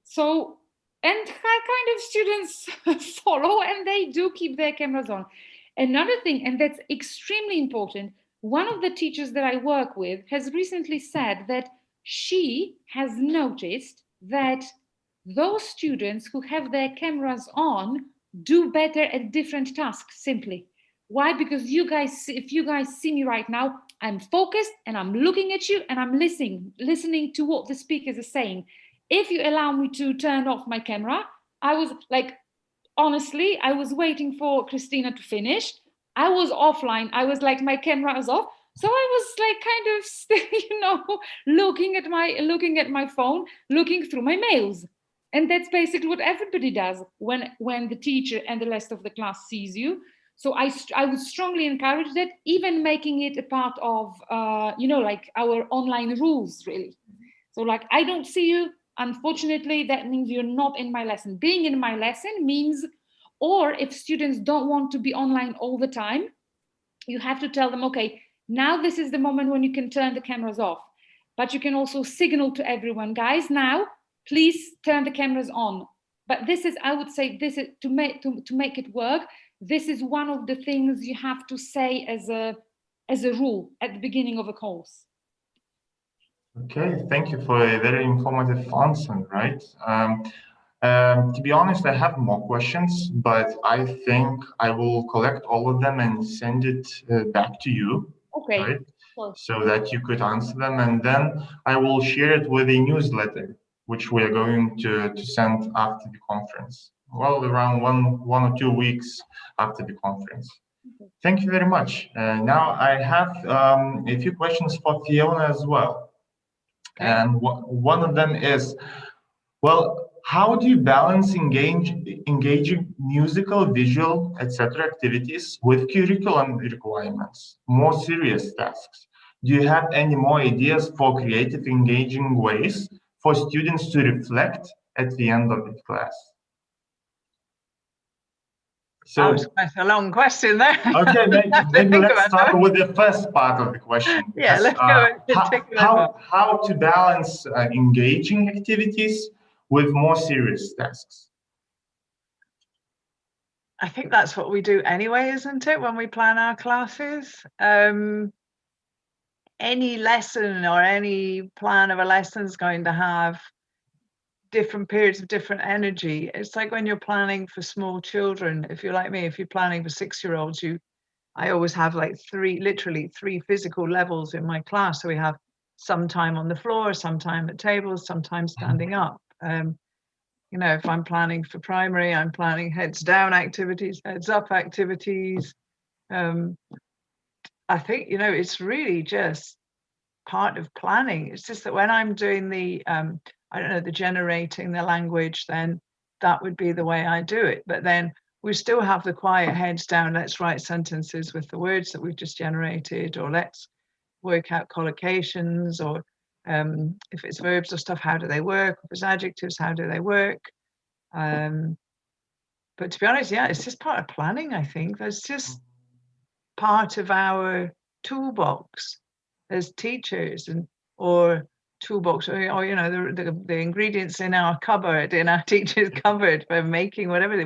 So, and kind of students follow, and they do keep their cameras on. Another thing, and that's extremely important, one of the teachers that I work with has recently said that she has noticed that those students who have their cameras on do better at different tasks, simply. Why? Because you guys, if you guys see me right now, I'm focused and I'm looking at you and I'm listening to what the speakers are saying. If you allow me to turn off my camera, I was like, honestly, I was waiting for Christina to finish. I was offline. I was like, my camera is off. So I was like kind of, you know, looking at my phone, looking through my mails. And that's basically what everybody does when the teacher and the rest of the class sees you. So I would strongly encourage that, even making it a part of, you know, like our online rules, really. So like, I don't see you, unfortunately, that means you're not in my lesson. Being in my lesson means, or if students don't want to be online all the time, you have to tell them, okay, now this is the moment when you can turn the cameras off. But you can also signal to everyone, guys, now, please turn the cameras on. But this is, I would say, this is to make it work. This is one of the things you have to say as a rule at the beginning of a course. Okay, thank you for a very informative answer, right? To be honest, I have more questions, but I think I will collect all of them and send it back to you. Okay. Right? So that you could answer them, and then I will share it with a newsletter, which we are going to send after the conference. Well, around one or 2 weeks after the conference. Okay. Thank you very much. Now I have a few questions for Fiona as well. Okay. And one of them is, well, how do you balance engaging musical, visual, etc. activities with curriculum requirements, more serious tasks? Do you have any more ideas for creative, engaging ways for students to reflect at the end of the class? So that was quite a long question there. Okay, maybe let's start with the first part of the question. Yeah, let's go. How to balance engaging activities with more serious tasks? I think that's what we do anyway, isn't it, when we plan our classes? Any lesson or any plan of a lesson is going to have different periods of different energy. It's like when you're planning for small children. If you're like me, if you're planning for 6-year-olds, I always have like literally three physical levels in my class. So we have some time on the floor, some time at tables, sometimes standing up. You know, if I'm planning for primary, I'm planning heads down activities, heads up activities. I think, you know, it's really just part of planning. It's just that when I'm doing the, I don't know, the generating the language, then that would be the way I do it. But then we still have the quiet heads down. Let's write sentences with the words that we've just generated, or let's work out collocations, or if it's verbs or stuff, how do they work? If it's adjectives, how do they work? But to be honest, yeah, it's just part of planning, I think. That's just part of our toolbox as teachers, or toolbox, or you know, the ingredients in our cupboard, in our teacher's cupboard for making whatever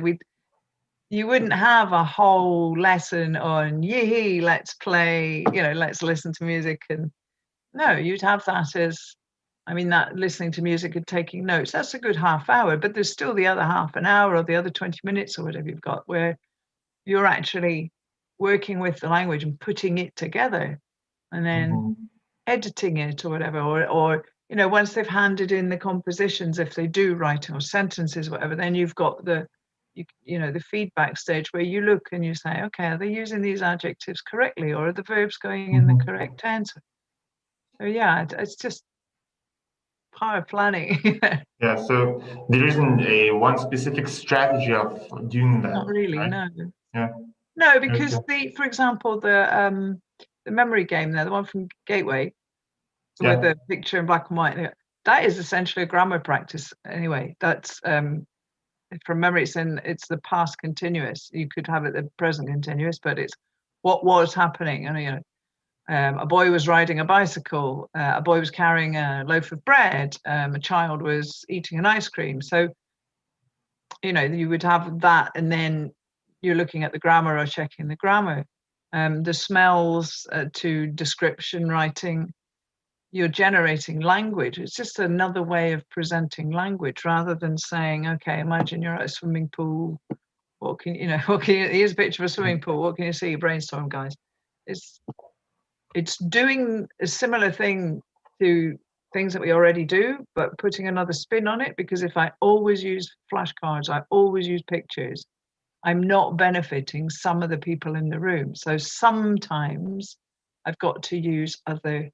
you wouldn't have a whole lesson on yee, let's play, you know, let's listen to music. And no, you'd have that as, I mean, that listening to music and taking notes, that's a good half hour, but there's still the other half an hour or the other 20 minutes or whatever you've got where you're actually working with the language and putting it together and then editing it or whatever, or you know, once they've handed in the compositions, if they do writing or sentences, whatever, then you've got the, you know, the feedback stage where you look and you say, okay, are they using these adjectives correctly, or are the verbs going in the correct tense? So yeah, it's just part of planning. Yeah, so there isn't a one specific strategy of doing that. Not really, right? no. Yeah. No, because for example, the memory game there, the one from Gateway, with the picture in black and white, that is essentially a grammar practice anyway. That's from memory, it's the past continuous. You could have it the present continuous, but it's what was happening. And you know, a boy was riding a bicycle, a boy was carrying a loaf of bread, a child was eating an ice cream. So, you know, you would have that, and then you're looking at the grammar or checking the grammar. The smells to description writing, you're generating language. It's just another way of presenting language rather than saying, okay, imagine you're at a swimming pool What can here's a picture of a swimming pool. What can you see? Brainstorm, guys. It's doing a similar thing to things that we already do, but putting another spin on it, because if I always use flashcards, I always use pictures, I'm not benefiting some of the people in the room. So sometimes I've got to use other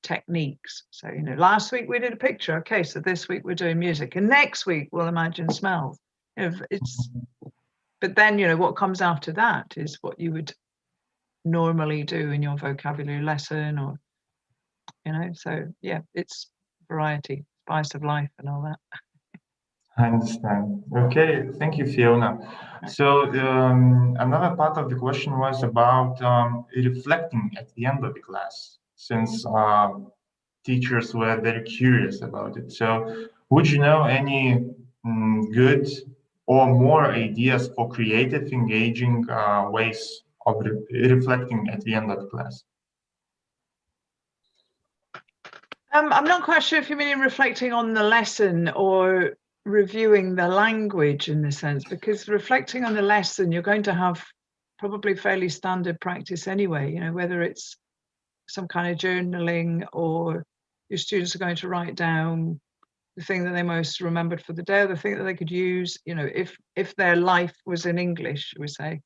techniques. So, last week we did a picture. Okay, so this week we're doing music, and next week we'll imagine smells. But then, what comes after that is what you would normally do in your vocabulary lesson, or, so yeah, it's variety, spice of life and all that. I understand. Okay, thank you, Fiona. So another part of the question was about reflecting at the end of the class, since teachers were very curious about it. So would you know any good or more ideas for creative, engaging ways of reflecting at the end of the class? I'm not quite sure if you mean reflecting on the lesson or reviewing the language in this sense, because reflecting on the lesson, you're going to have probably fairly standard practice anyway, whether it's some kind of journaling, or your students are going to write down the thing that they most remembered for the day, or the thing that they could use. If their life was in English, we say,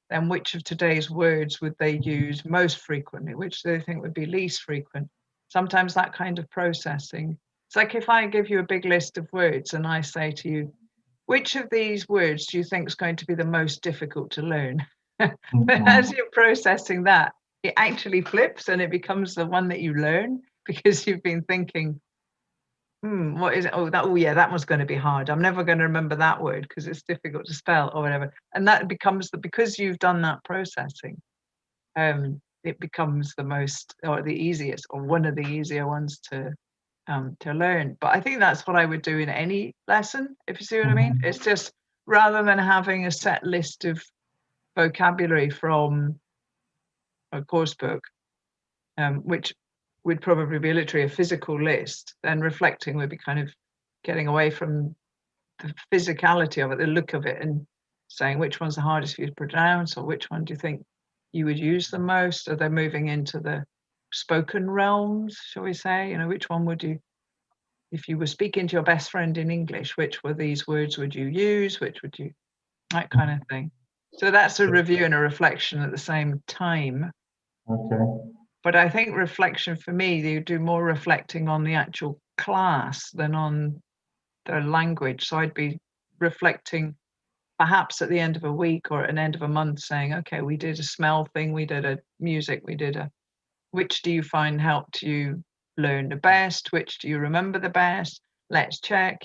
then which of today's words would they use most frequently? Which do they think would be least frequent? Sometimes that kind of processing. It's like if I give you a big list of words and I say to you, which of these words do you think is going to be the most difficult to learn? But as you're processing that, it actually flips and it becomes the one that you learn, because you've been thinking, what is it? That one's going to be hard. I'm never going to remember that word because it's difficult to spell, or whatever. And that becomes because you've done that processing, it becomes the most, or the easiest, or one of the easier ones to learn. But I think that's what I would do in any lesson, if you see what I mean. It's just, rather than having a set list of vocabulary from a course book, which would probably be literally a physical list, then reflecting would be kind of getting away from the physicality of it, the look of it, and saying which one's the hardest for you to pronounce, or which one do you think you would use the most. Or they're moving into the spoken realms, shall we say, which one would you, if you were speaking to your best friend in English, which were these words would you use, which would you, that kind of thing. So that's a review and a reflection at the same time. Okay. But I think reflection for me, you do more reflecting on the actual class than on the language. So I'd be reflecting perhaps at the end of a week or at an end of a month, saying, okay, we did a smell thing, we did a music, which do you find helped you learn the best? Which do you remember the best? Let's check,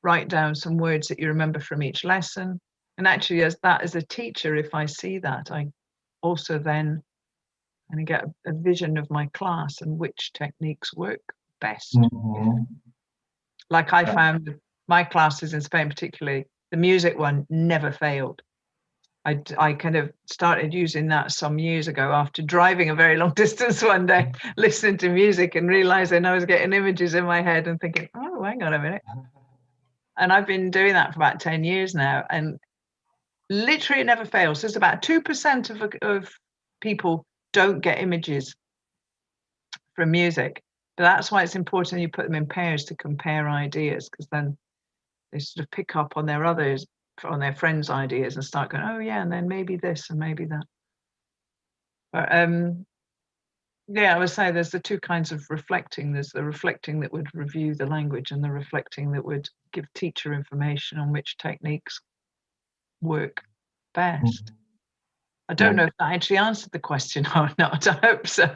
write down some words that you remember from each lesson. And actually, as a teacher, if I see that, I also then get a vision of my class and which techniques work best. Like I found my classes in Spain, particularly the music one, never failed. I kind of started using that some years ago after driving a very long distance one day, listening to music and realizing I was getting images in my head and thinking, oh, hang on a minute. And I've been doing that for about 10 years now, and literally it never fails. There's about 2% of people don't get images from music. But that's why it's important you put them in pairs to compare ideas, because then they sort of pick up on their friends' ideas and start going, oh yeah, and then maybe this and maybe that. But I would say there's the two kinds of reflecting. There's the reflecting that would review the language, and the reflecting that would give teacher information on which techniques work best. I don't know if that actually answered the question or not. I hope so.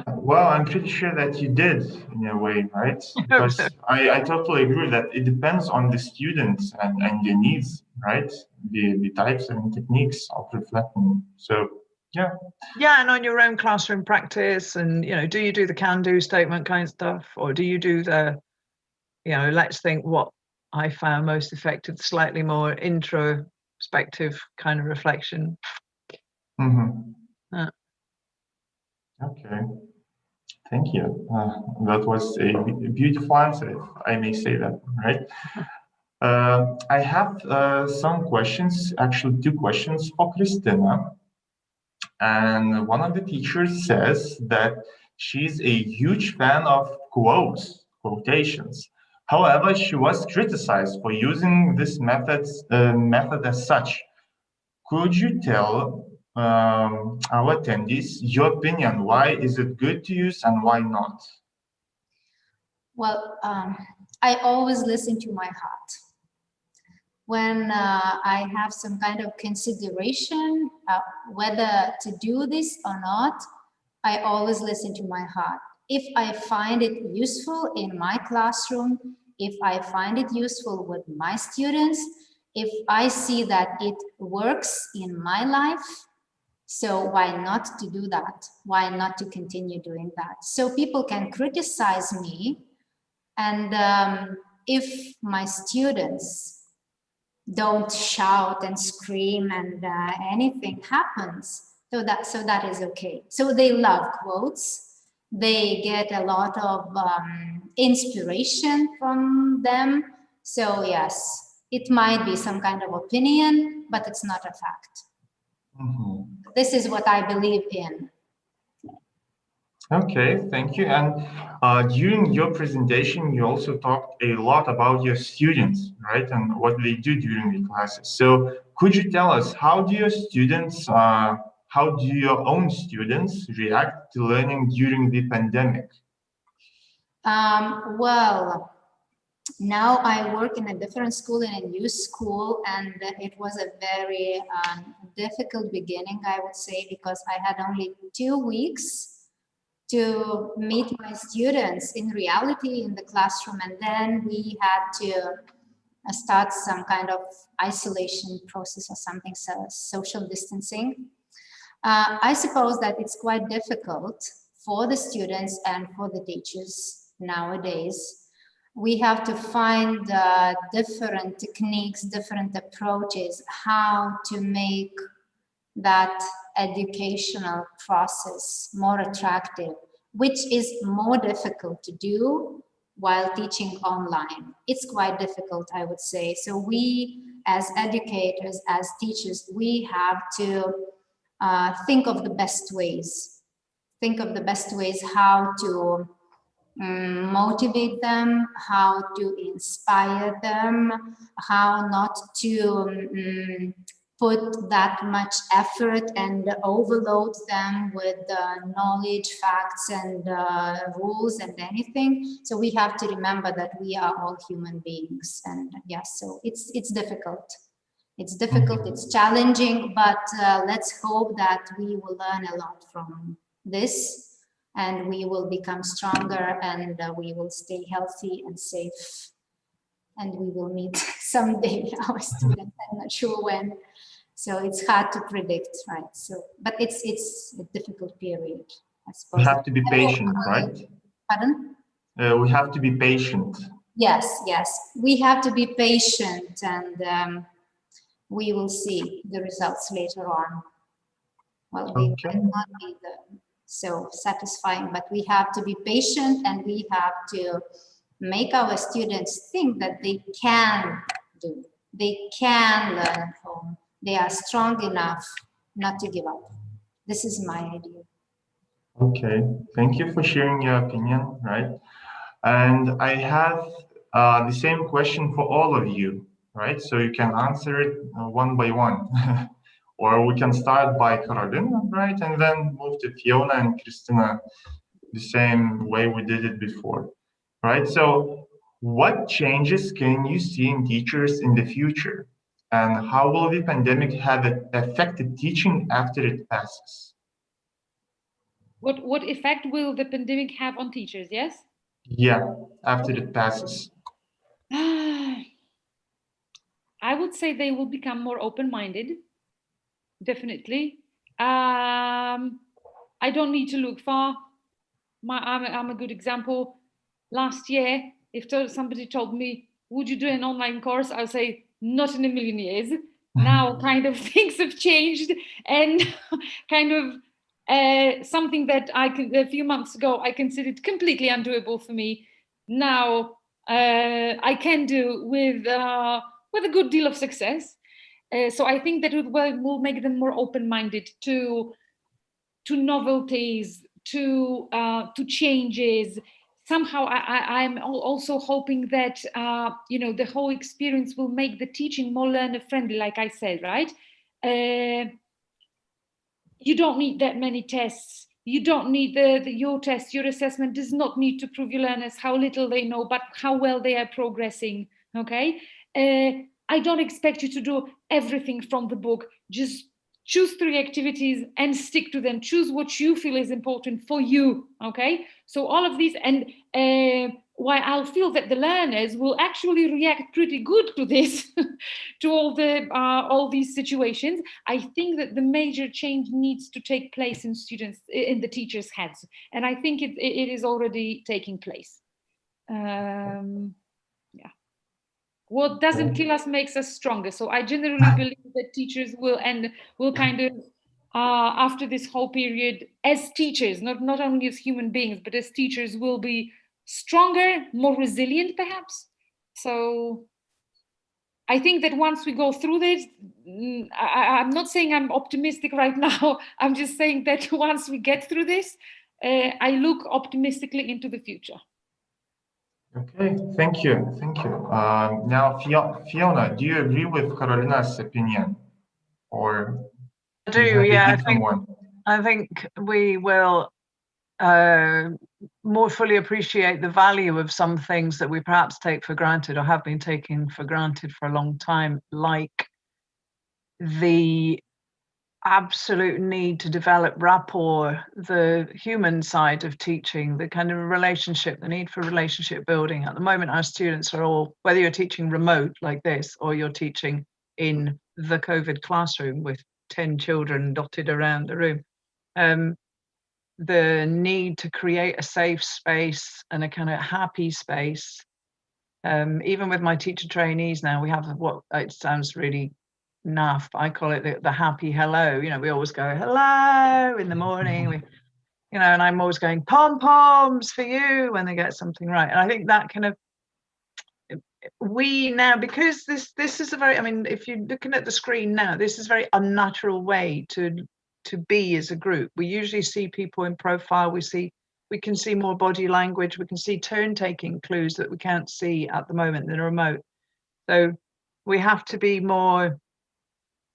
Well, I'm pretty sure that you did in a way, right? Because I totally agree that it depends on the students and their needs, right? The types and techniques of reflecting. So, yeah. Yeah, and on your own classroom practice, and, do you do the can-do statement kind of stuff? Or do you do the, let's think what I found most effective, slightly more introspective kind of reflection? Okay, thank you. That was a beautiful answer, if I may say that, right? I have some questions, actually 2 questions for Christina. And one of the teachers says that she's a huge fan of quotations. However, she was criticized for using this method as such. Could you tell our attendees your opinion? Why is it good to use and why not? Well, I always listen to my heart. When I have some kind of consideration whether to do this or not, I always listen to my heart. If I find it useful in my classroom, if I find it useful with my students, if I see that it works in my life, so why not to do that? Why not to continue doing that? So people can criticize me, and if my students don't shout and scream and anything happens, so that is okay. So they love quotes. They get a lot of inspiration from them. So yes, it might be some kind of opinion, but it's not a fact. Mm-hmm. This is what I believe in. Okay, thank you. And during your presentation, you also talked a lot about your students, right? And what they do during the classes. So could you tell us, how do your own students react to learning during the pandemic? Well, now I work in a different school, in a new school, and it was a very difficult beginning, I would say, because I had only 2 weeks to meet my students in reality in the classroom, and then we had to start some kind of isolation process or something, so social distancing. I suppose that it's quite difficult for the students and for the teachers nowadays. We have to find different techniques, different approaches, how to make that educational process more attractive, which is more difficult to do while teaching online. It's quite difficult, I would say. So we, as educators, as teachers, we have to think of the best ways. Think of the best ways how to motivate them, how to inspire them, how not to put that much effort and overload them with knowledge, facts, and rules and anything. So we have to remember that we are all human beings, and yes, so it's difficult. It's difficult, it's challenging, but let's hope that we will learn a lot from this, and we will become stronger, and we will stay healthy and safe, and we will meet someday our students. I'm not sure when. So it's hard to predict, right? So, but it's a difficult period, I suppose. We have to be patient, right? Pardon? We have to be patient. Yes, we have to be patient, and we will see the results later on. Well, they might not be so satisfying, but we have to be patient, and we have to make our students think that they can do, they can learn at home. They are strong enough not to give up. This is my idea. Okay, thank you for sharing your opinion, right? And I have the same question for all of you, right? So you can answer it one by one. Or we can start by Carolina, right? And then move to Fiona and Christina the same way we did it before, right? So what changes can you see in teachers in the future? And how will the pandemic have affected teaching after it passes? What effect will the pandemic have on teachers, yes? Yeah, after it passes. I would say they will become more open-minded, definitely. I don't need to look far. I'm a good example. Last year, if somebody told me, would you do an online course? I would say, not in a million years. Now kind of things have changed, and kind of something that a few months ago I considered completely undoable for me. Now I can do with a good deal of success. So I think that it will make them more open-minded to novelties, to changes. Somehow I'm also hoping that the whole experience will make the teaching more learner-friendly, like I said, right? You don't need that many tests. You don't need your test. Your assessment does not need to prove your learners how little they know, but how well they are progressing, okay? I don't expect you to do everything from the book. Just choose 3 activities and stick to them. Choose what you feel is important for you, okay? So all of these, and while I'll feel that the learners will actually react pretty good to this, to all these situations, I think that the major change needs to take place in the teachers' heads. And I think it is already taking place. Yeah. What doesn't kill us makes us stronger. So I generally believe that teachers will kind of, after this whole period, as teachers, not only as human beings, but as teachers, will be stronger, more resilient, perhaps. So I think that once we go through this, I'm not saying I'm optimistic right now. I'm just saying that once we get through this, I look optimistically into the future. Okay, thank you. Now, Fiona, do you agree with Carolina's opinion? Or I do, yeah. I think we will more fully appreciate the value of some things that we perhaps take for granted or have been taking for granted for a long time, like the absolute need to develop rapport, the human side of teaching, the kind of relationship, the need for relationship building. At the moment, our students are all, whether you're teaching remote like this, or you're teaching in the COVID classroom with 10 children dotted around the room, the need to create a safe space and a kind of happy space. Even with my teacher trainees now, we have what it sounds really naff. I call it the happy hello. We always go hello in the morning. And I'm always going pom-poms for you when they get something right. And I think that kind of, we now, because this is a very, if you're looking at the screen now, this is a very unnatural way to be as a group. We usually see people in profile. We can see more body language. We can see turn-taking clues that we can't see at the moment in the remote. So we have to be more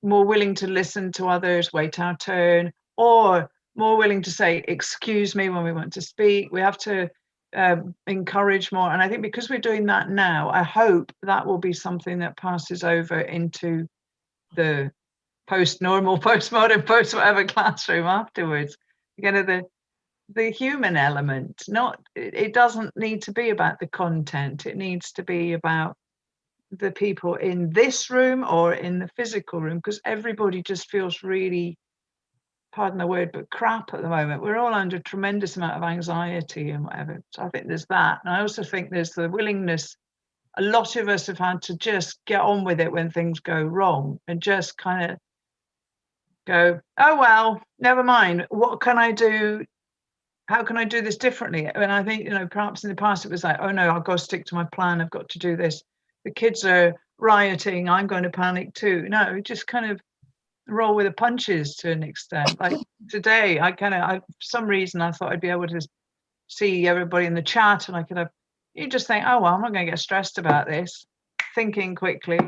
willing to listen to others, wait our turn, or more willing to say, excuse me, when we want to speak. We have to encourage more. And I think because we're doing that now, I hope that will be something that passes over into the post-normal, post-modern, post-whatever classroom afterwards. The human element, it doesn't need to be about the content. It needs to be about the people in this room or in the physical room, because everybody just feels really, pardon the word, but crap at the moment. We're all under a tremendous amount of anxiety and whatever. So I think there's that. And I also think there's the willingness. A lot of us have had to just get on with it when things go wrong and just kind of go, oh, well, never mind. What can I do? How can I do this differently? And I think, perhaps in the past it was like, oh no, I've got to stick to my plan. I've got to do this. The kids are rioting. I'm going to panic too. No, just kind of roll with the punches to an extent. Like today, for some reason, I thought I'd be able to see everybody in the chat, and you just think, oh, well, I'm not going to get stressed about this. Thinking quickly,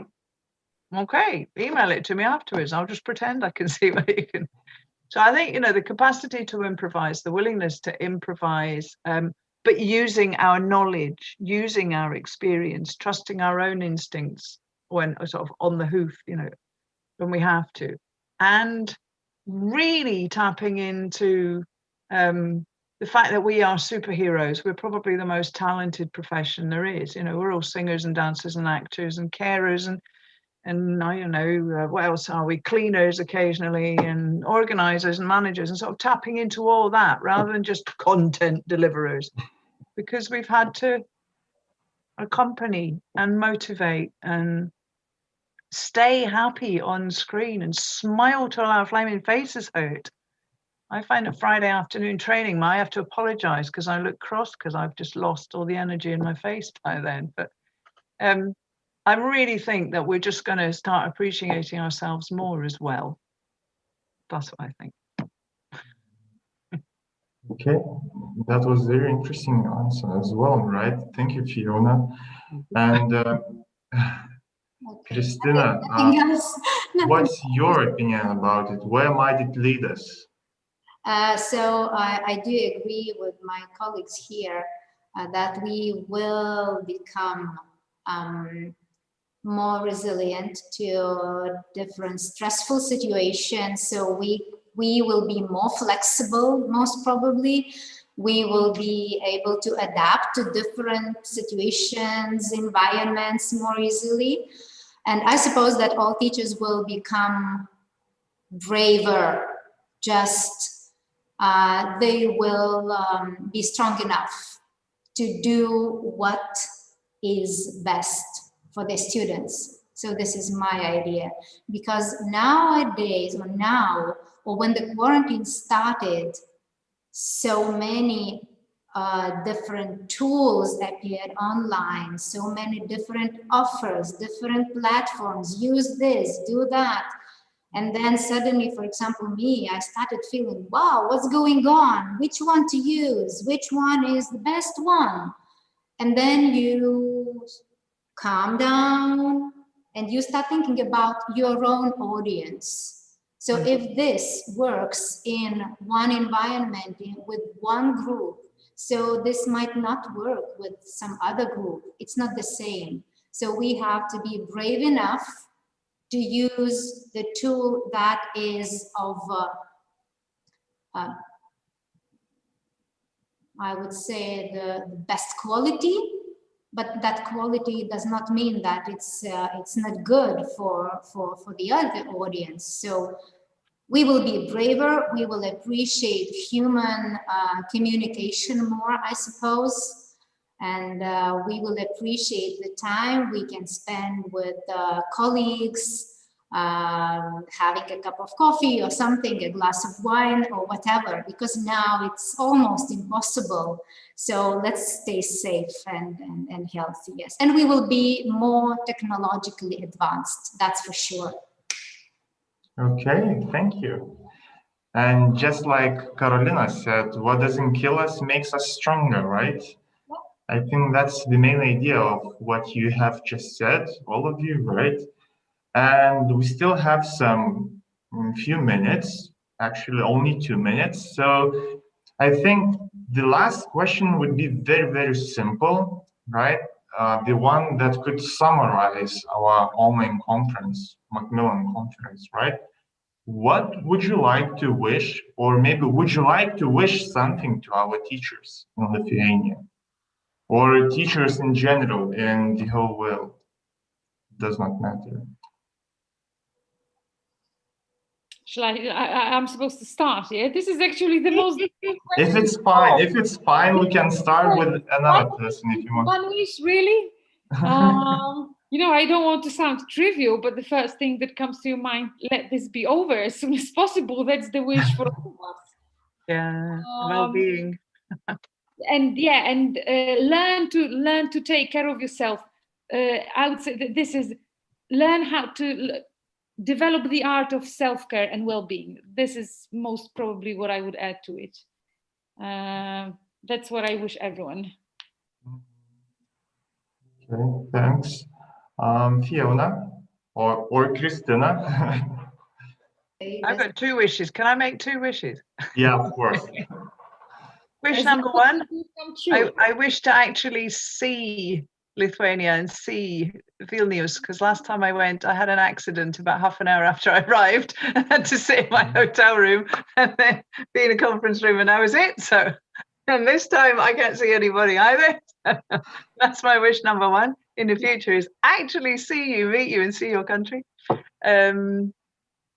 okay, email it to me afterwards. I'll just pretend I can see what you can. So I think, the capacity to improvise, the willingness to improvise, but using our knowledge, using our experience, trusting our own instincts when sort of on the hoof, when we have to, and really tapping into the fact that we are superheroes. We're probably the most talented profession there is. We're all singers and dancers and actors and carers and I don't know, what else are we? Cleaners occasionally, and organizers and managers, and sort of tapping into all that rather than just content deliverers, because we've had to accompany and motivate and stay happy on screen and smile till our flaming faces hurt. I find a Friday afternoon training, I have to apologize because I look cross because I've just lost all the energy in my face by then. But I really think that we're just going to start appreciating ourselves more as well. That's what I think. Okay, that was very interesting answer as well, right? Thank you, Fiona. And Christina, what's your opinion about it? Where might it lead us? So I do agree with my colleagues here that we will become more resilient to different stressful situations. So we will be more flexible, most probably. We will be able to adapt to different situations, environments more easily. And I suppose that all teachers will become braver, just they will be strong enough to do what is best for their students. So this is my idea, because nowadays, or when the quarantine started, so many different tools appeared online, so many different offers, different platforms, use this, do that. And then suddenly, for example, me, I started feeling, wow, what's going on? Which one to use? Which one is the best one? And then you calm down and you start thinking about your own audience. So if this works in one environment, with one group, so this might not work with some other group. It's not the same. So we have to be brave enough to use the tool that is of, I would say, the best quality, but that quality does not mean that it's not good for the other audience. So we will be braver, we will appreciate human communication more, I suppose, and we will appreciate the time we can spend with colleagues, having a cup of coffee or something, a glass of wine or whatever, because now it's almost impossible. So let's stay safe and healthy, yes. And we will be more technologically advanced, that's for sure. Okay, thank you. And just like Carolina said, what doesn't kill us makes us stronger, right? I think that's the main idea of what you have just said, all of you, right? And we still have some few minutes, actually only 2 minutes. So I think the last question would be very, very simple, right? The one that could summarize our online conference, Macmillan Conference, right? What would you like to wish, or maybe would you like to wish something to our teachers in Lithuania, or teachers in general in the whole world? Does not matter. I'm supposed to start, yeah? This is actually the most... If it's fine, we can start with another person if you want. One wish, really? You know, I don't want to sound trivial, but the first thing that comes to your mind, let this be over as soon as possible. That's the wish for all of us. Yeah, well-being. And yeah, and learn to take care of yourself. I would say that this is learn how to develop the art of self-care and well-being. This is most probably what I would add to it. That's what I wish everyone. Okay, thanks. Fiona or Christina. I've got 2 wishes. Can I make 2 wishes? Yeah, of course. Wish number 1, I wish to actually see Lithuania and see Vilnius, because last time I went, I had an accident about half an hour after I arrived. I had to sit in my hotel room and then be in a conference room, and that was it. So, and this time I can't see anybody either. That's my wish number 1 in the future, is actually see you, meet you, and see your country. And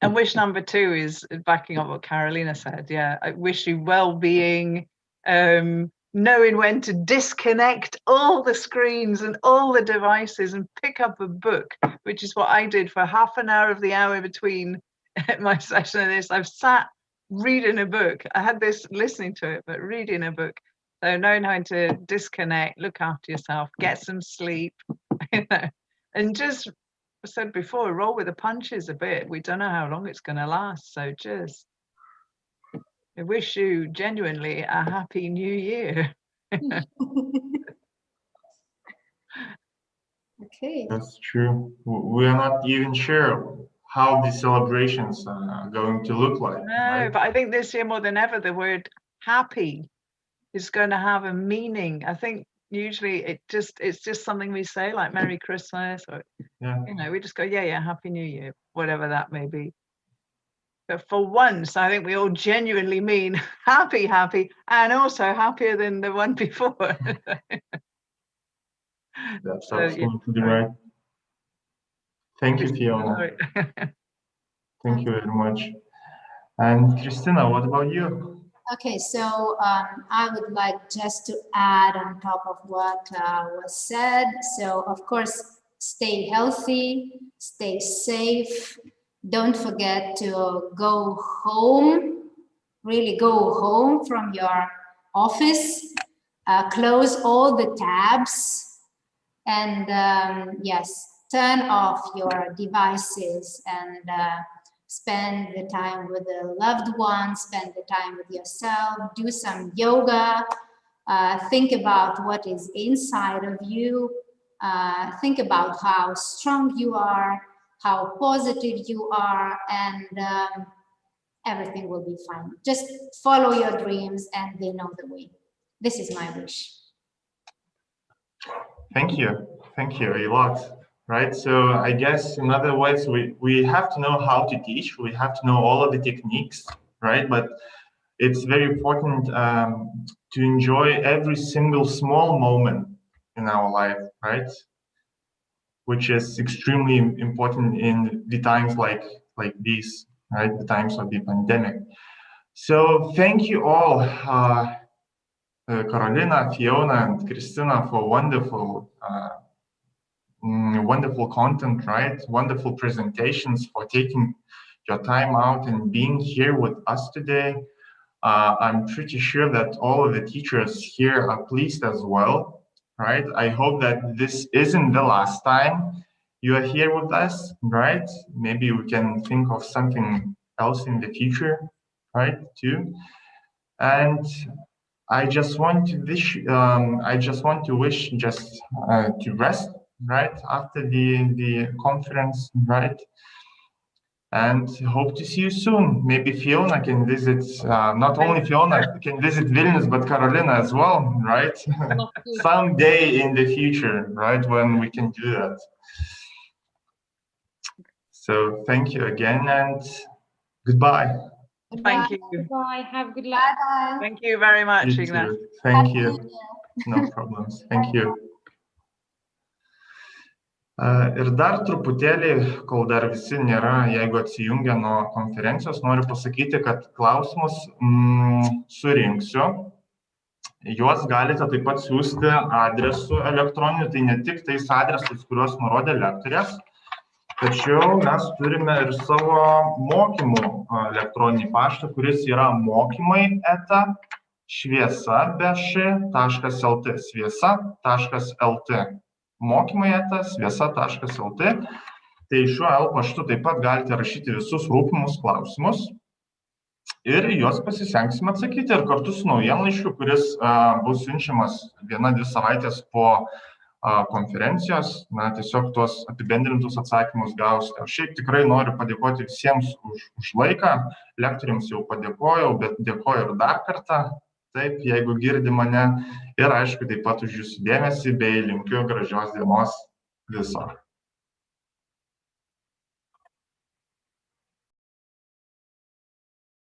wish number 2 is backing up what Carolina said. Yeah, I wish you well-being, knowing when to disconnect all the screens and all the devices and pick up a book, which is what I did for half an hour of the hour between my session and this. I've sat reading a book. I had this listening to it, but reading a book. So knowing how to disconnect, look after yourself, get some sleep, you know, and just, I said before, roll with the punches a bit. We don't know how long it's going to last. So just, I wish you genuinely a happy new year. Okay. That's true. We are not even sure how the celebrations are going to look like. No, right? but I think this year more than ever, the word happy is going to have a meaning. I think usually it's just something we say, like Merry Christmas, or you know, we just go, yeah, Happy New Year, whatever that may be. But for once, I think we all genuinely mean happy, and also happier than the one before. That's So, absolutely right. Thank you, Fiona. Thank you very much. And Christina, what about you? Okay, so I would like just to add on top of what was said. So, of course, stay healthy, stay safe. Don't forget to go home, really go home from your office. Close all the tabs. And yes, turn off your devices and spend the time with the loved ones, spend the time with yourself, do some yoga, think about what is inside of you, think about how strong you are, how positive you are, and everything will be fine. Just follow your dreams and they know the way. This is my wish. Thank you a lot. Right, so I guess in other words, we have to know how to teach, we have to know all of the techniques, right? But it's very important to enjoy every single small moment in our life, right? Which is extremely important in the times like these, right? The times of the pandemic. So thank you all, Carolina, Fiona, and Christina, for wonderful content, right? Wonderful presentations, for taking your time out and being here with us today. I'm pretty sure that all of the teachers here are pleased as well, right? I hope that this isn't the last time you are here with us, right? Maybe we can think of something else in the future, right, too. And I just want to wish, to rest, right, after the conference, right, and hope to see you soon. Maybe Fiona can visit, not only Fiona can visit Vilnius, but Carolina as well, right? Someday in the future, right, when we can do that. So thank you again and goodbye. Thank you. Goodbye. Have good luck. Bye-bye. Thank you very much, You Igna. too. Thank you. No problems. Thank you. Ir dar truputėlį, kol dar visi nėra, jeigu atsijungia nuo konferencijos, noriu pasakyti, kad klausimus surinksiu. Juos galite taip pat siųsti adresu elektroniniu, tai ne tik tais adresais, kuriuos nurodė lektorės, tačiau mes turime ir savo mokymų elektroninį paštą, kuris yra mokymai@šviesa.lt, šviesa.lt. mokymai@šviesa.lt. Tai šiuo paštu taip pat galite rašyti visus rūpimus klausimus ir juos pasistengsime atsakyti ir kartu su naujienlaiškiu, kuris bus siunčiamas 1-2 savaitės po konferencijos, tiesiog tuos apibendrintus atsakymus gausite. O šiaip tikrai noriu padėkoti visiems už laiką, lektoriams jau padėkojau, bet dėkoju ir dar kartą, taip, jeigu girdi mane, ir aišku taip pat už jūsų dėmesį bei linkiu gražios dienos viso.